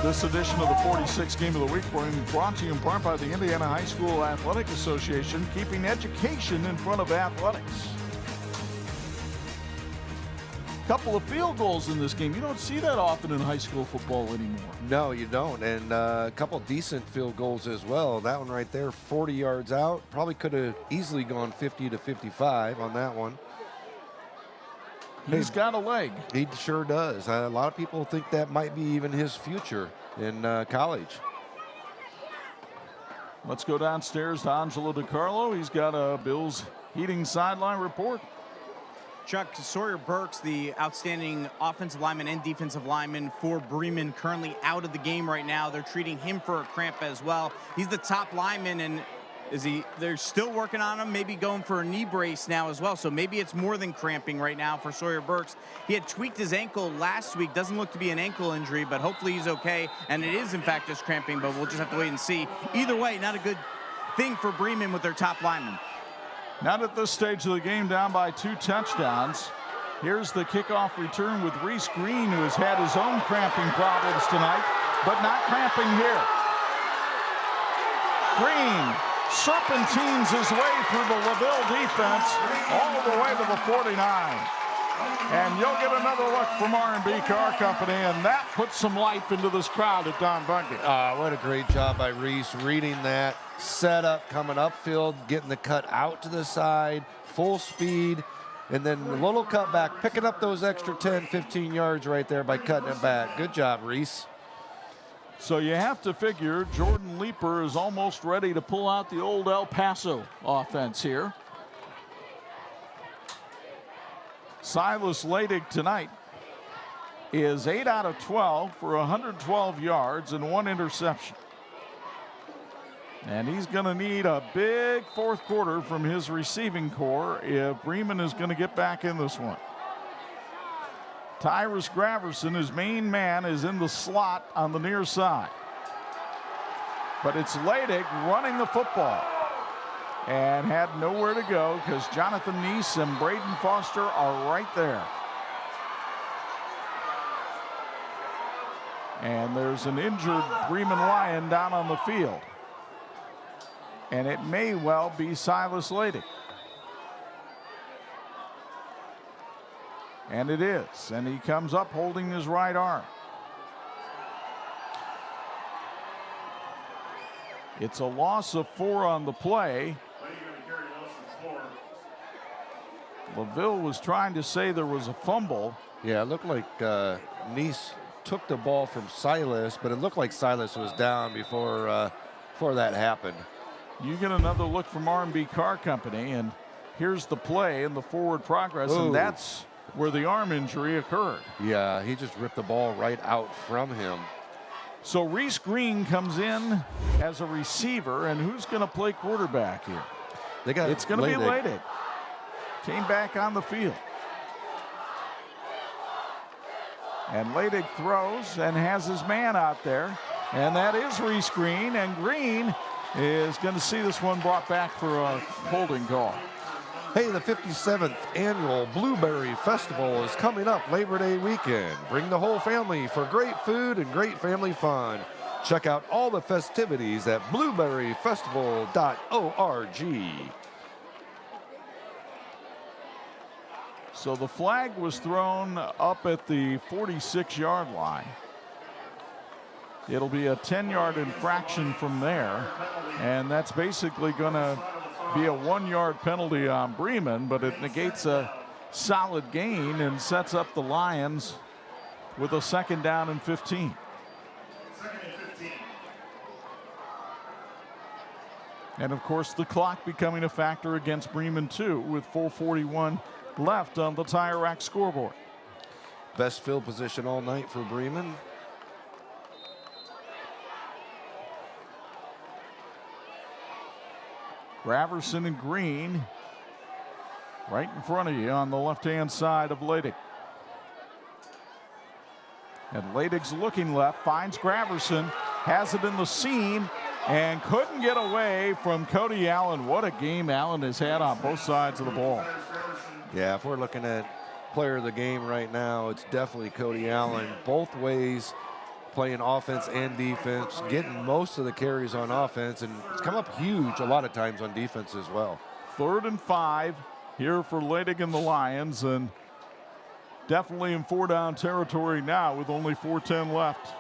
This edition of the 46 Game of the Week brought to you in part by the Indiana High School Athletic Association, keeping education in front of athletics. Couple of field goals in this game. You don't see that often in high school football anymore. No, you don't. And a couple decent field goals as well. That one right there, 40 yards out. Probably could have easily gone 50 to 55 on that one. He's got a leg. He sure does. A lot of people think that might be even his future in college. Let's go downstairs to Angelo DiCarlo. He's got a Bills Heating sideline report. Chuck, Sawyer Burks, the outstanding offensive lineman and defensive lineman for Bremen, currently out of the game right now. They're treating him for a cramp as well. He's the top lineman, and they're still working on him, maybe going for a knee brace now as well. So maybe it's more than cramping right now for Sawyer Burks. He had tweaked his ankle last week. Doesn't look to be an ankle injury, but hopefully he's okay. And it is, in fact, just cramping, but we'll just have to wait and see. Either way, not a good thing for Bremen with their top lineman. Not at this stage of the game, down by 2 touchdowns. Here's the kickoff return with Reese Green, who has had his own cramping problems tonight, but not cramping here. Green serpentines his way through the LaVille defense all the way to the 49. And you'll get another look from R&B Car Company, and that puts some life into this crowd at Don Bungay. What a great job by Reese reading that setup, coming upfield, getting the cut out to the side, full speed, and then a little cut back, picking up those extra 10, 15 yards right there by cutting it back. Good job, Reese. So you have to figure Jordan Leeper is almost ready to pull out the old El Paso offense here. Silas Ladig tonight is 8 out of 12 for 112 yards and 1 interception. And he's going to need a big fourth quarter from his receiving core if Bremen is going to get back in this one. Tyrus Graverson, his main man, is in the slot on the near side. But it's Ladig running the football. And had nowhere to go because Jonathan Neese and Braden Foster are right there. And there's an injured Bremen Lion down on the field. And it may well be Silas Ladig. And it is. And he comes up holding his right arm. It's a loss of 4 on the play. LaVille was trying to say there was a fumble. Yeah, it looked like Neese took the ball from Silas, but it looked like Silas was down before that happened. You get another look from R&B Car Company, and here's the play and the forward progress, and that's where the arm injury occurred. Yeah, he just ripped the ball right out from him. So Reese Green comes in as a receiver, and who's going to play quarterback here? It's going to be Ladig. Came back on the field. And Ladig throws and has his man out there, and that is Reese Green, and Green is going to see this one brought back for a holding call. Hey, the 57th annual Blueberry Festival is coming up Labor Day weekend. Bring the whole family for great food and great family fun. Check out all the festivities at blueberryfestival.org. So the flag was thrown up at the 46-yard line. It'll be a 10-yard infraction from there, and that's basically going to be a 1-yard penalty on Bremen, but it negates a solid gain and sets up the Lions with a 2nd down and 15. And of course, the clock becoming a factor against Bremen too, with 4:41 left on the Tire Rack scoreboard. Best field position all night for Bremen. Graverson and Green right in front of you on the left-hand side of Leidig. And Leidig's looking left, finds Graverson, has it in the seam, and couldn't get away from Cody Allen. What a game Allen has had on both sides of the ball. Yeah, if we're looking at player of the game right now, it's definitely Cody Allen. Both ways, playing offense and defense, getting most of the carries on offense, and it's come up huge a lot of times on defense as well. 3rd and 5 here for Leidig and the Lions, and definitely in 4-down territory now with only 4:10 left.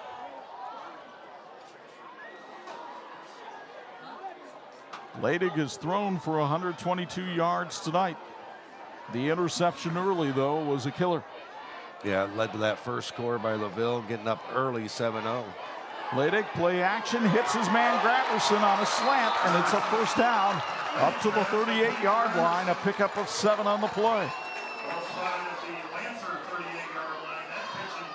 Leidig has thrown for 122 yards tonight. The interception early, though, was a killer. Yeah, it led to that first score by LaVille, getting up early 7-0. Leidig play action, hits his man Graverson on a slant, and it's a first down up to the 38-yard line, a pickup of 7 on the play.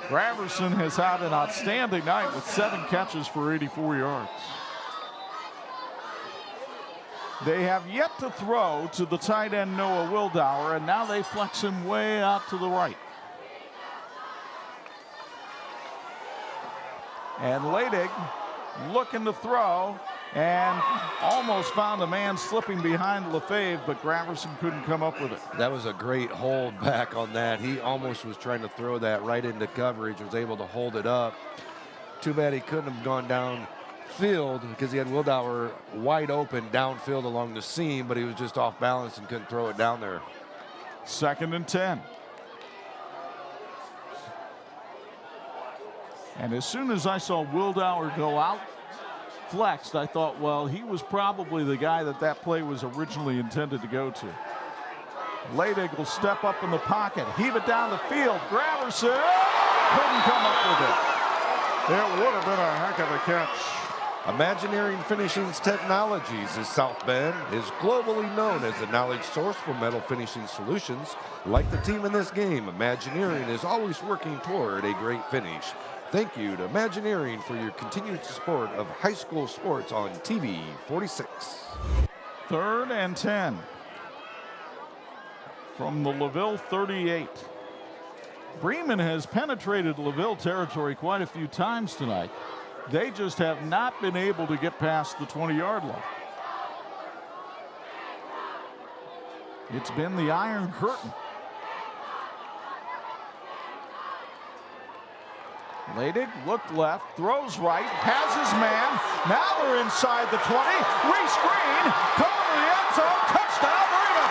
Graverson has had an outstanding night with 7 catches for 84 yards. They have yet to throw to the tight end Noah Wildauer, and now they flex him way out to the right. And Leidig looking to throw and almost found a man slipping behind LaFave, but Graverson couldn't come up with it. That was a great hold back on that. He almost was trying to throw that right into coverage, was able to hold it up. Too bad he couldn't have gone downfield because he had Wildauer wide open downfield along the seam, but he was just off balance and couldn't throw it down there. 2nd and 10. And as soon as I saw Wildauer go out, flexed, I thought, well, he was probably the guy that play was originally intended to go to. Leidig will step up in the pocket, heave it down the field. Graverson couldn't come up with it. It would have been a heck of a catch. Imagineering Finishing's Technologies is South Bend is globally known as the knowledge source for metal finishing solutions. Like the team in this game, Imagineering is always working toward a great finish. Thank you to Imagineering for your continued support of high school sports on TV46. 3rd and 10 from the LaVille 38. Bremen has penetrated LaVille territory quite a few times tonight. They just have not been able to get past the 20-yard line. It's been the Iron Curtain. Leidig looked left, throws right, has his man. Now they're inside the 20. Reese Green coming to the end zone. Touchdown, Bremen.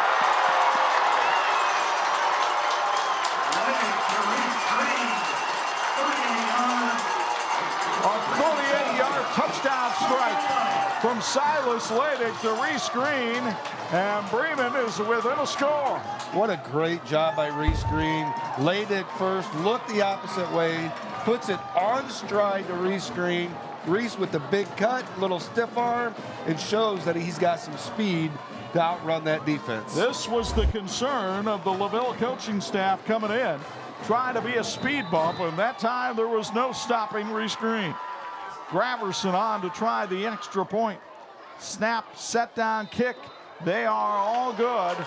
A 38-yard touchdown strike from Silas Leidig to Reese Green, and Bremen is within a score. What a great job by Reese Green. Leidig first, looked the opposite way, puts it on stride to Reese Green. Reese with the big cut, little stiff arm, and shows that he's got some speed to outrun that defense. This was the concern of the LaVille coaching staff coming in, trying to be a speed bump, and that time there was no stopping Reese Green. Graverson on to try the extra point. Snap, set down, kick. They are all good.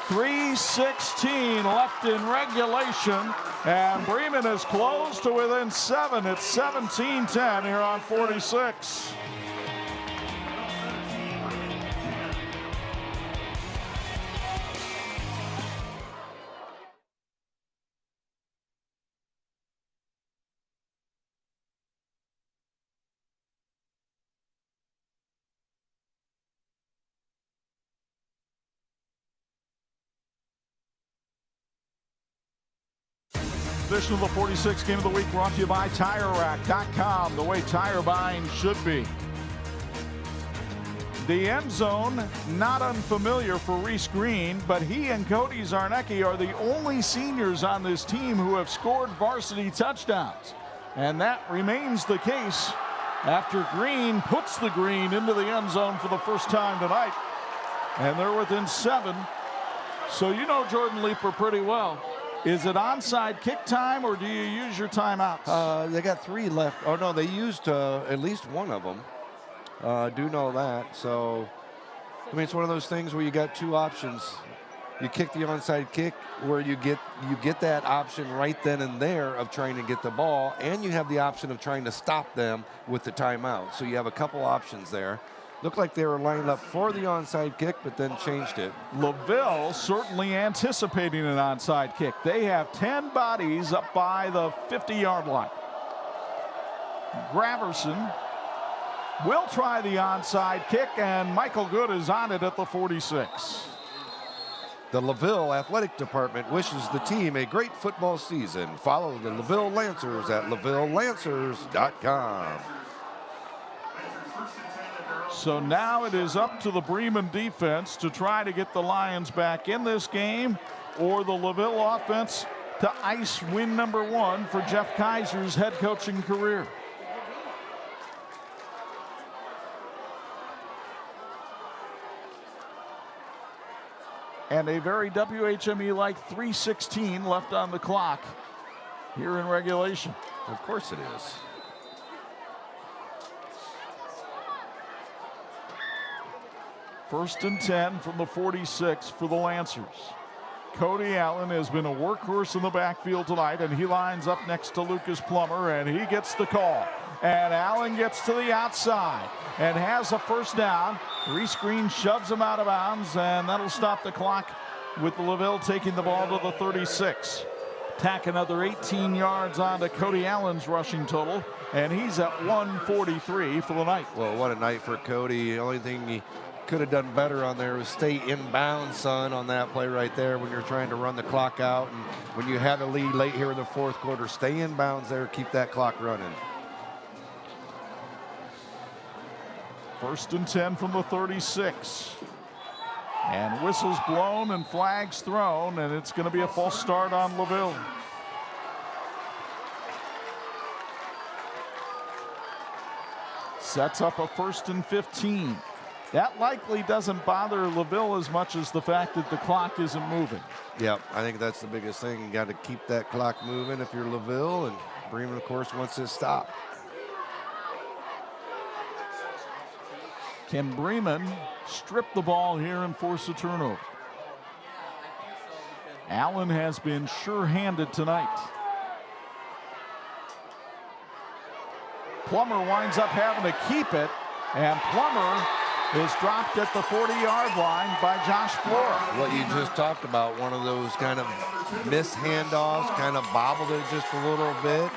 3:16 left in regulation, and Bremen is close to within 7. It's 17-10 here on 46. Edition of the 46 Game of the Week brought to you by TireRack.com, the way tire buying should be. The end zone, not unfamiliar for Reese Green, but he and Cody Zarnecki are the only seniors on this team who have scored varsity touchdowns. And that remains the case after Green puts the green into the end zone for the first time tonight. And they're within 7. So you know Jordan Leeper pretty well. Is it onside kick time, or do you use your timeouts? They got 3 left. Oh, no, they used at least one of them. Do know that. So, I mean, it's one of those things where you got 2 options. You kick the onside kick, where you get that option right then and there of trying to get the ball, and you have the option of trying to stop them with the timeout. So you have a couple options there. Looked like they were lined up for the onside kick, but then changed it. LaVille certainly anticipating an onside kick. They have 10 bodies up by the 50-yard line. Graverson will try the onside kick, and Michael Good is on it at the 46. The LaVille Athletic Department wishes the team a great football season. Follow the LaVille Lancers at LaVilleLancers.com. So now it is up to the Bremen defense to try to get the Lions back in this game, or the LaVille offense to ice win number 1 for Jeff Kaiser's head coaching career. And a very WHME-like 3:16 left on the clock here in regulation. Of course it is. First and 10 from the 46 for the Lancers. Cody Allen has been a workhorse in the backfield tonight, and he lines up next to Lucas Plummer, and he gets the call. And Allen gets to the outside and has a first down. Reese Green shoves him out of bounds, and that'll stop the clock with LaVille taking the ball to the 36. Tack another 18 yards onto Cody Allen's rushing total, and he's at 143 for the night. Well, what a night for Cody. The only thing he could have done better on there was stay inbound, son, on that play right there when you're trying to run the clock out. And when you have a lead late here in the 4th quarter, stay inbounds there, keep that clock running. First and 10 from the 36. And whistles blown and flags thrown, and it's going to be a false start on LaVille. Sets up a first and 15. That likely doesn't bother LaVille as much as the fact that the clock isn't moving. Yep, I think that's the biggest thing. You got to keep that clock moving if you're LaVille, and Bremen, of course, wants to stop. Can Bremen strip the ball here and force a turnover? Allen has been sure-handed tonight. Plummer winds up having to keep it, and Plummer is dropped at the 40-yard line by Josh Flora. What you just talked about, one of those kind of miss handoffs, kind of bobbled it just a little bit.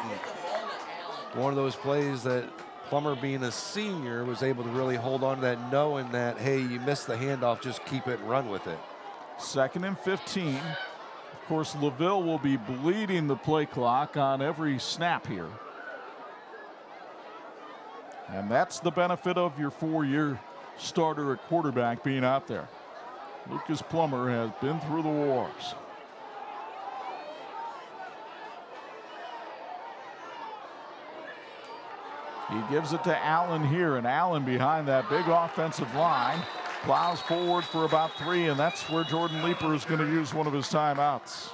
And one of those plays that Plummer, being a senior, was able to really hold on to that, knowing that, hey, you missed the handoff, just keep it and run with it. Second and 15. Of course, LaVille will be bleeding the play clock on every snap here. And that's the benefit of your 4-year starter at quarterback being out there. Lucas Plummer has been through the wars. He gives it to Allen here, and Allen behind that big offensive line plows forward for about 3, and that's where Jordan Leeper is going to use one of his timeouts.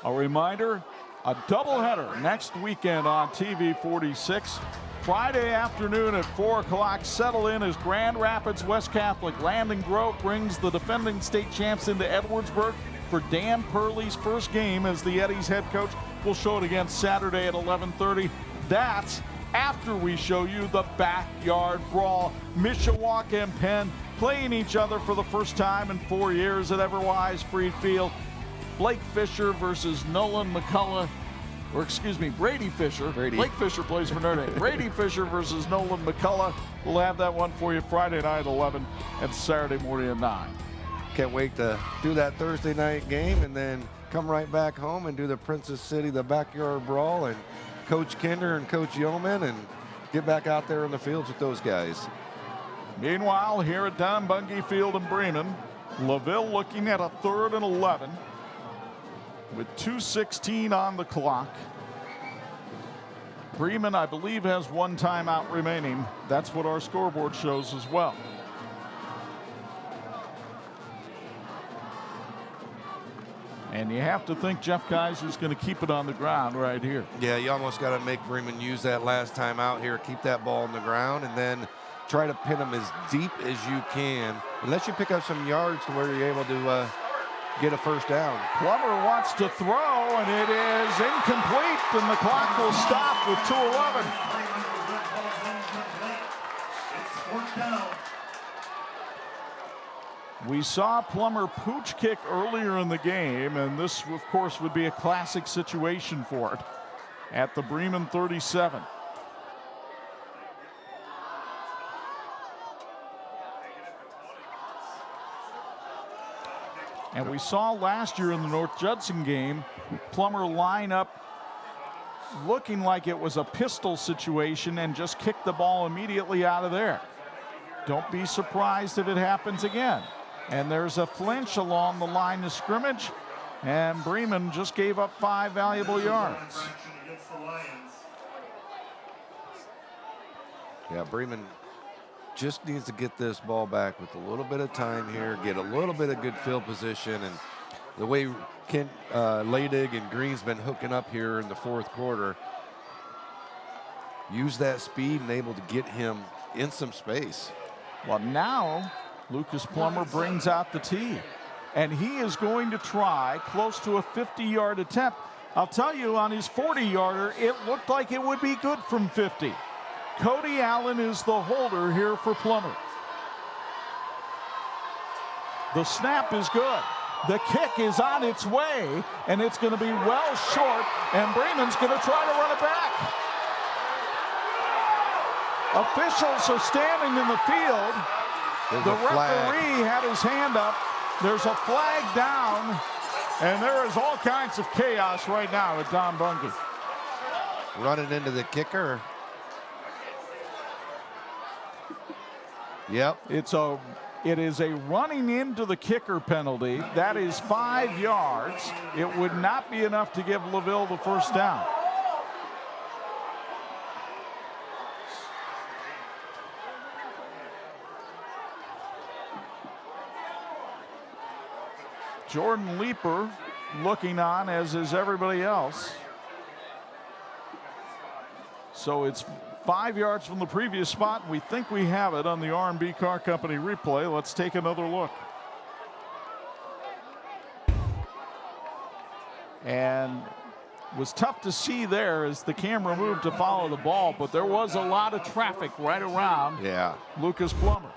A reminder, a doubleheader next weekend on TV46. Friday afternoon at 4 o'clock, settle in as Grand Rapids West Catholic Landing Grove brings the defending state champs into Edwardsburg for Dan Purley's first game as the Eddies head coach. We'll show it again Saturday at 11:30. That's after we show you the backyard brawl. Mishawaka and Penn playing each other for the first time in 4 years at Everwise Freed Field. Blake Fisher versus Nolan McCullough. Or excuse me, Brady Fisher. Blake Fisher plays for Notre Dame. Brady Fisher versus Nolan McCullough. We'll have that one for you Friday night at 11 and Saturday morning at 9. Can't wait to do that Thursday night game and then come right back home and do the Princess City, the backyard brawl, and Coach Kinder and Coach Yeoman, and get back out there in the fields with those guys. Meanwhile, here at Don Bungie Field in Bremen, LaVille looking at a 3rd and 11 with 2:16 on the clock. Bremen, I believe, has 1 timeout remaining. That's what our scoreboard shows as well. And you have to think Jeff Kaiser's going to keep it on the ground right here. Yeah, you almost got to make Bremen use that last time out here, keep that ball on the ground, and then try to pin them as deep as you can. Unless you pick up some yards to where you're able to get a first down. Plummer wants to throw, and it is incomplete, and the clock will stop with 2:11. We saw Plummer pooch kick earlier in the game, and this, of course, would be a classic situation for it at the Bremen 37. And we saw last year in the North Judson game, Plummer line up looking like it was a pistol situation and just kick the ball immediately out of there. Don't be surprised if it happens again. And there's a flinch along the line of scrimmage, and Bremen just gave up 5 valuable yards. Yeah, Bremen just needs to get this ball back with a little bit of time here, get a little bit of good field position, and the way Kent Leidig and Green's been hooking up here in the 4th quarter, use that speed and able to get him in some space. Well, now Lucas Plummer brings out the tee, and he is going to try close to a 50-yard attempt. I'll tell you, on his 40-yarder, it looked like it would be good from 50. Cody Allen is the holder here for Plummer. The snap is good. The kick is on its way, and it's going to be well short, and Bremen's going to try to run it back. Officials are standing in the field. The referee had his hand up. There's a flag down, and there is all kinds of chaos right now at Don Bungie. Running into the kicker. Yep. It is a running into the kicker penalty. That is 5 yards. It would not be enough to give LaVille the first down. Jordan Leeper looking on, as is everybody else. So it's 5 yards from the previous spot. We think we have it on the R&B Car Company replay. Let's take another look. And it was tough to see there as the camera moved to follow the ball, but there was a lot of traffic right around Lucas Plummer.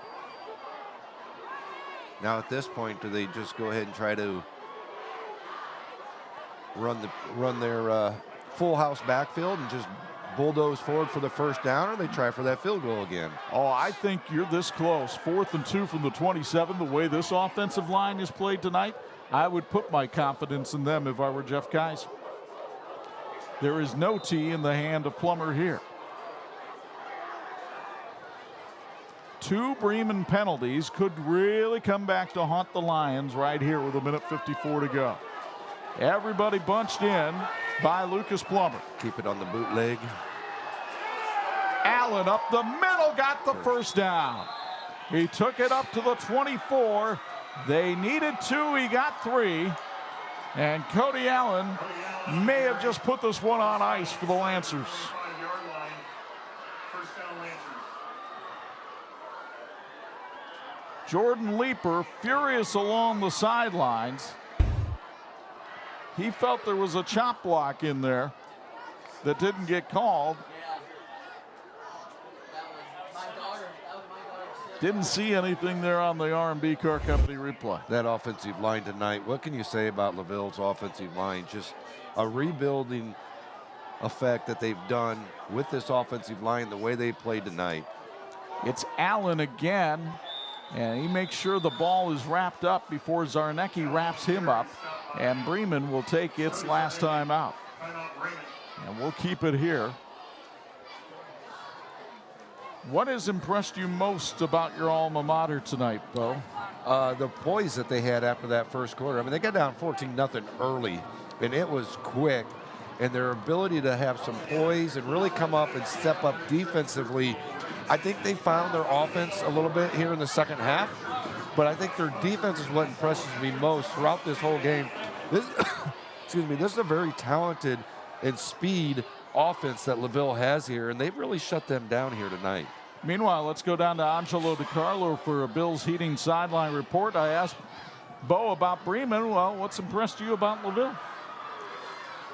Now at this point, do they just go ahead and try to run their full house backfield and just bulldoze forward for the first down, or they try for that field goal again? Oh, I think you're this close. 4th and 2 from the 27. The way this offensive line is played tonight, I would put my confidence in them if I were Jeff Kaiser. There is no tee in the hand of Plummer here. 2 Bremen penalties could really come back to haunt the Lions right here with 1:54 to go. Everybody bunched in by Lucas Plummer. Keep it on the bootleg. Allen up the middle, got the first down. He took it up to the 24. They needed 2, he got 3. And Cody Allen may have just put this one on ice for the Lancers. Jordan Leeper furious along the sidelines. He felt there was a chop block in there that didn't get called. Didn't see anything there on the R&B Car Company replay. That offensive line tonight, what can you say about LaVille's offensive line? Just a rebuilding effect that they've done with this offensive line, the way they played tonight. It's Allen again, and he makes sure the ball is wrapped up before Zarnecki wraps him up, and Bremen will take its last time out. And we'll keep it here. What has impressed you most about your alma mater tonight, Bo? The poise that they had after that first quarter. I mean, they got down 14-0 early, and it was quick. and their ability to have some poise and really come up and step up defensively. I think they found their offense a little bit here in the second half, but I think their defense is what impresses me most throughout this whole game. This, excuse me, this is a very talented and speed offense that LaVille has here, and they've really shut them down here tonight. Meanwhile, let's go down to Angelo DiCarlo for a Bills Heating sideline report. I asked Bo about Bremen. Well, what's impressed you about LaVille?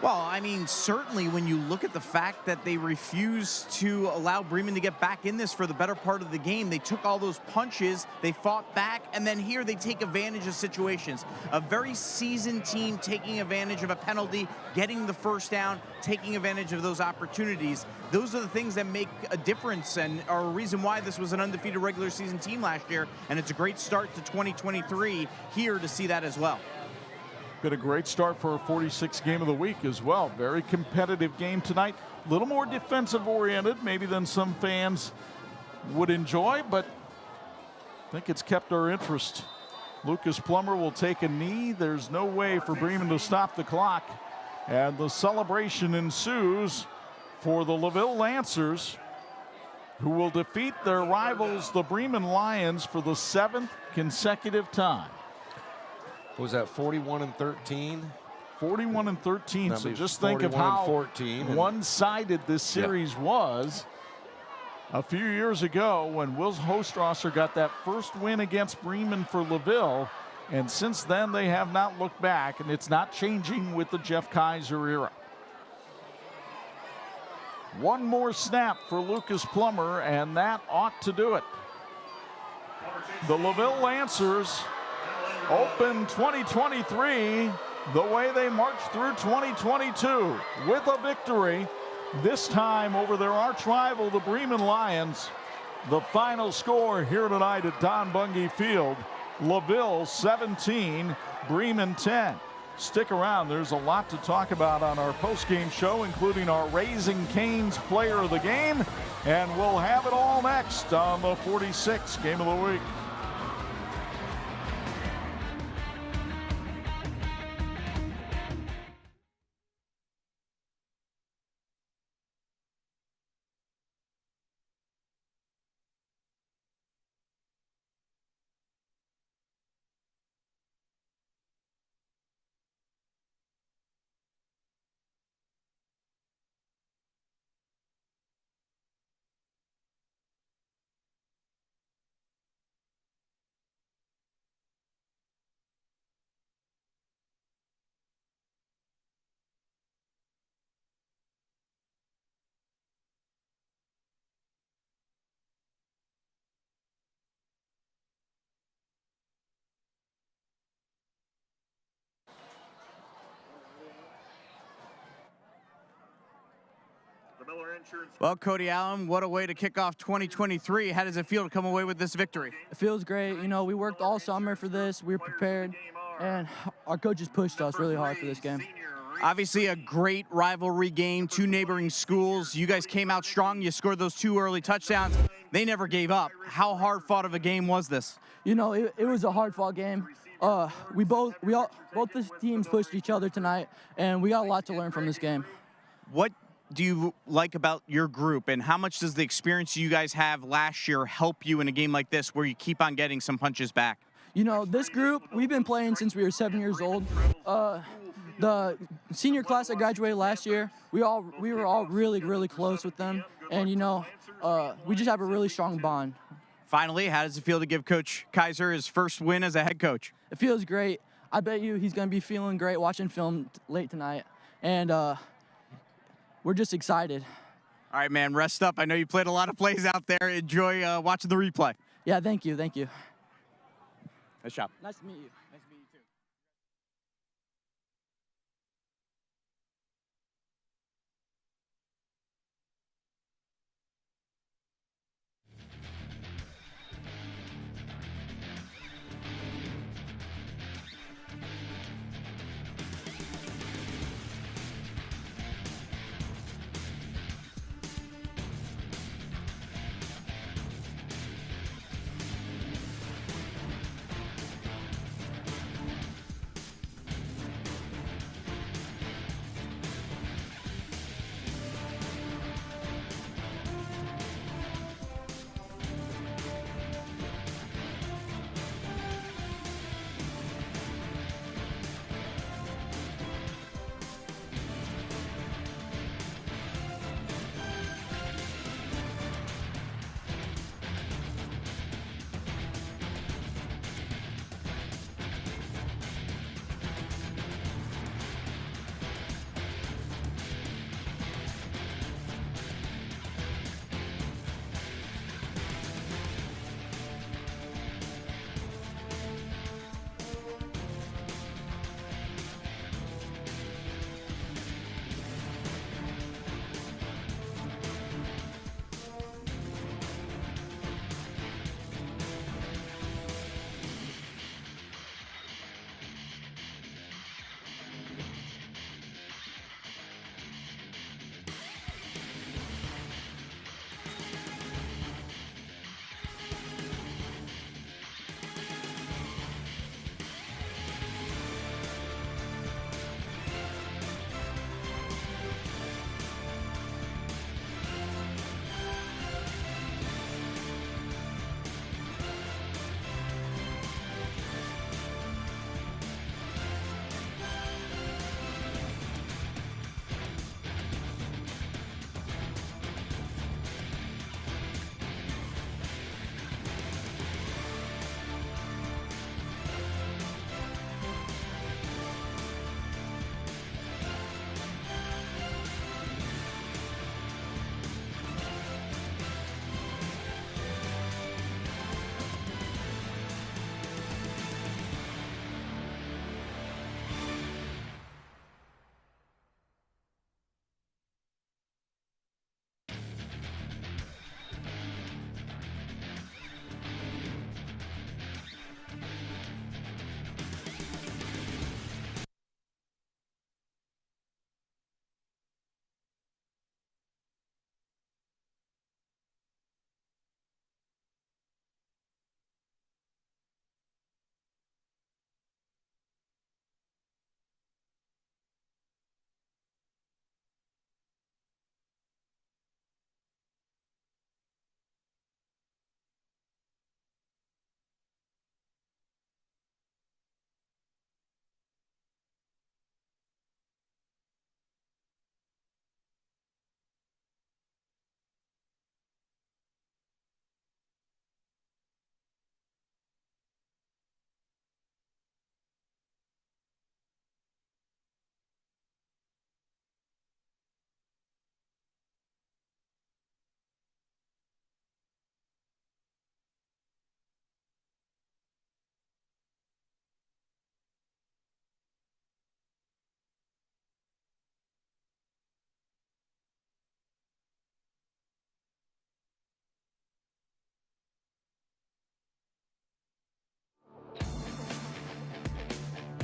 Well, I mean, certainly when you look at the fact that they refused to allow Bremen to get back in this for the better part of the game, they took all those punches, they fought back, and then here they take advantage of situations. A very seasoned team taking advantage of a penalty, getting the first down, taking advantage of those opportunities. Those are the things that make a difference and are a reason why this was an undefeated regular season team last year, and it's a great start to 2023 here to see that as well. Been a great start for a 46 game of the week as well. Very competitive game tonight. A little more defensive oriented maybe than some fans would enjoy, but I think it's kept our interest. Lucas Plummer will take a knee. There's no way for Bremen to stop the clock. And the celebration ensues for the LaVille Lancers, who will defeat their rivals, the Bremen Lions, for the 7th consecutive time. Was that 41-13? 41-13. So just think of how one-sided this series was a few years ago when Will Hostrasser got that first win against Bremen for LaVille. And since then, they have not looked back, and it's not changing with the Jeff Kaiser era. One more snap for Lucas Plummer, and that ought to do it. The LaVille Lancers open 2023 the way they marched through 2022 with a victory, this time over their arch rival, the Bremen Lions. The final score here tonight at Don Bunge Field, LaVille 17, Bremen 10. Stick around, there's a lot to talk about on our post-game show, including our Raising Cane's Player of the Game, and we'll have it all next on the 46 Game of the Week. Well, Cody Allen, what a way to kick off 2023. How does it feel to come away with this victory? It feels great. You know, we worked all summer for this. We were prepared, and our coaches pushed us really hard for this game. Obviously a great rivalry game, two neighboring schools. You guys came out strong. You scored those 2 early touchdowns. They never gave up. How hard fought of a game was this? You know, it was a hard fought game. Both the teams pushed each other tonight, and we got a lot to learn from this game. What do you like about your group, and how much does the experience you guys have last year help you in a game like this where you keep on getting some punches back? You know, this group, we've been playing since we were 7 years old. The senior class that graduated last year, we were all really, really close with them, and you know, we just have a really strong bond. Finally, how does it feel to give Coach Kaiser his first win as a head coach? It feels great. I bet you he's going to be feeling great watching film late tonight, and we're just excited. All right, man, rest up. I know you played a lot of plays out there. Enjoy watching the replay. Yeah, thank you. Thank you. Nice job. Nice to meet you. Nice to meet you too.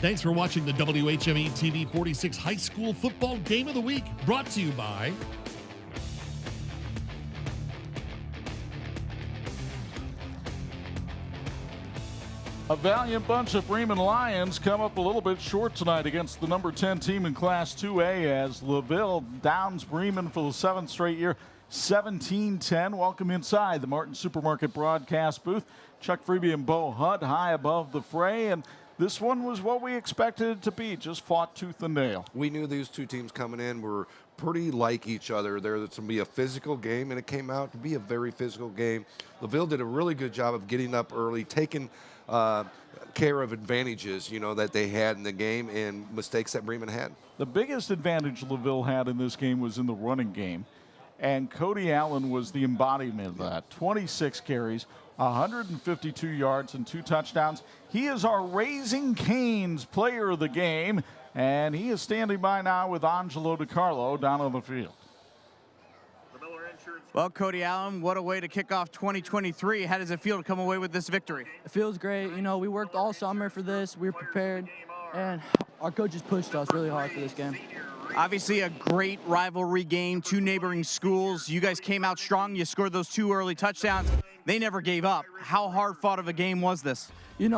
Thanks for watching the WHME TV 46 High School Football Game of the Week, brought to you by A valiant bunch of Bremen Lions come up a little bit short tonight against the number 10 team in Class 2A as LaVille downs Bremen for the 7th straight year, 17-10. Welcome inside the Martin Supermarket broadcast booth. Chuck Freeby and Bo Hutt high above the fray, and this one was what we expected it to be, just fought tooth and nail. We knew these two teams coming in were pretty like each other. There's going to be a physical game, and it came out to be a very physical game. LaVille did a really good job of getting up early, taking care of advantages, that they had in the game and mistakes that Bremen had. The biggest advantage LaVille had in this game was in the running game, and Cody Allen was the embodiment of that. 26 carries, 152 yards, and 2 touchdowns. He is our Raising Cane's player of the game, and he is standing by now with Angelo DiCarlo down on the field. Well, Cody Allen, what a way to kick off 2023. How does it feel to come away with this victory? It feels great. We worked all summer for this. We were prepared, and our coaches pushed us really hard for this game. Obviously a great rivalry game, 2 neighboring schools. You guys came out strong. You scored those 2 early touchdowns. They never gave up. How hard fought of a game was this? It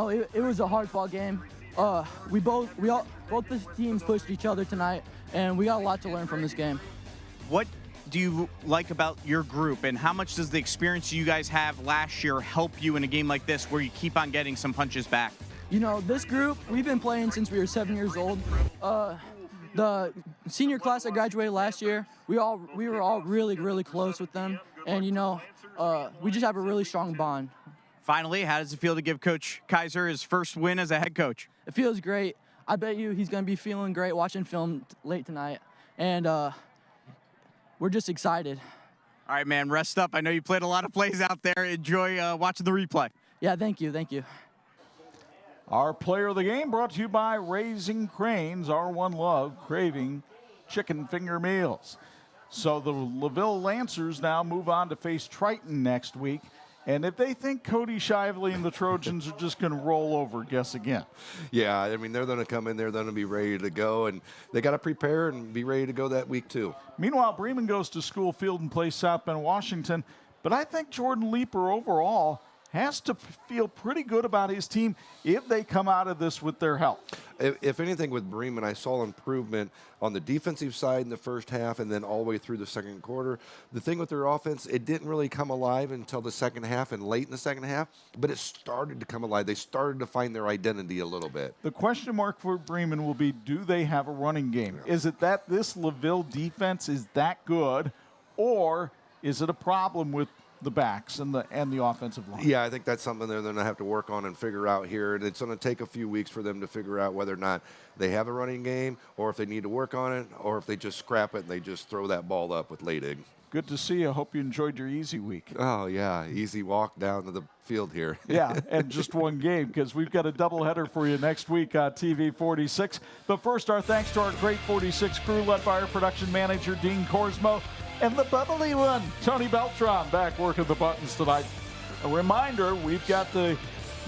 was a hard fought game. Both the teams pushed each other tonight, and we got a lot to learn from this game. What do you like about your group, and how much does the experience you guys have last year help you in a game like this where you keep on getting some punches back? This group, we've been playing since we were 7 years old. The senior class that graduated last year, we were all really, really close with them, and we just have a really strong bond. Finally, how does it feel to give Coach Kaiser his first win as a head coach? It feels great. I bet you he's going to be feeling great watching film late tonight, and we're just excited. All right, man, rest up. I know you played a lot of plays out there. Enjoy watching the replay. Yeah, thank you. Our player of the game brought to you by Raising Cranes, our one love, craving chicken finger meals. So the LaVille Lancers now move on to face Triton next week. And if they think Cody Shively and the Trojans are just going to roll over, guess again. Yeah, they're going to come in there, they're going to be ready to go, and they got to prepare and be ready to go that week too. Meanwhile, Bremen goes to School Field and plays South Bend, Washington. But I think Jordan Leeper overall has to feel pretty good about his team if they come out of this with their health. If anything, with Bremen, I saw improvement on the defensive side in the first half and then all the way through the second quarter. The thing with their offense, it didn't really come alive until the second half and late in the second half, but it started to come alive. They started to find their identity a little bit. The question mark for Bremen will be, do they have a running game? Is it that this LaVille defense is that good, or is it a problem with the backs and the offensive line? Yeah, I think that's something they're going to have to work on and figure out here. And it's going to take a few weeks for them to figure out whether or not they have a running game, or if they need to work on it, or if they just scrap it and they just throw that ball up with Leidig. Good to see you. I hope you enjoyed your easy week. Oh, yeah, easy walk down to the field here. Yeah, and just one game, because we've got a doubleheader for you next week on TV46. But first, our thanks to our great 46 crew, led by our production manager, Dean Korsmo, and the bubbly one, Tony Beltran, back working the buttons tonight. A reminder, we've got the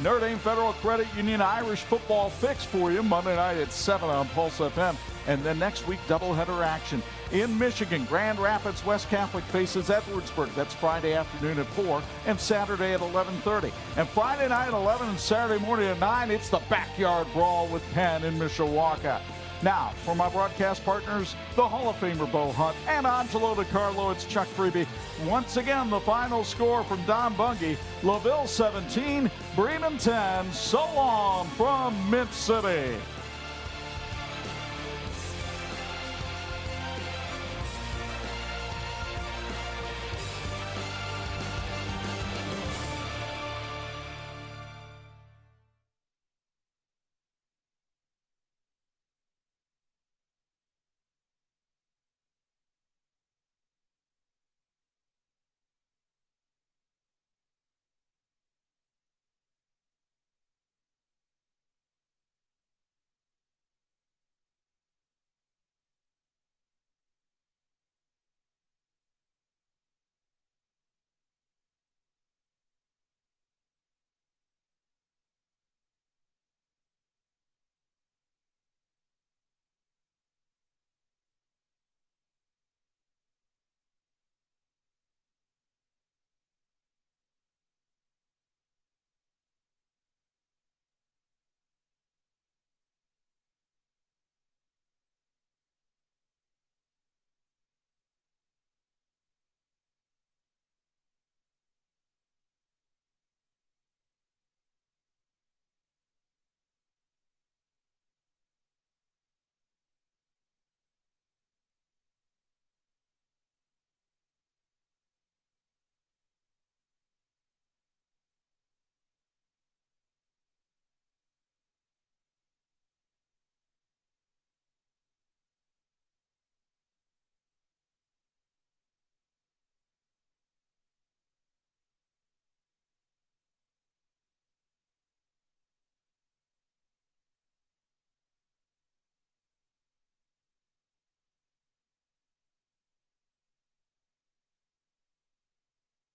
Notre Dame Federal Credit Union Irish football fix for you Monday night at 7 on Pulse FM. And then next week, doubleheader action. In Michigan, Grand Rapids West Catholic faces Edwardsburg. That's Friday afternoon at 4 and Saturday at 11:30. And Friday night at 11 and Saturday morning at 9, it's the Backyard Brawl with Penn in Mishawaka. Now, for my broadcast partners, the Hall of Famer Bo Hutt and Angelo DiCarlo, it's Chuck Freeby. Once again, the final score from Don Bungie, LaVille 17, Bremen 10. So long from Mint City.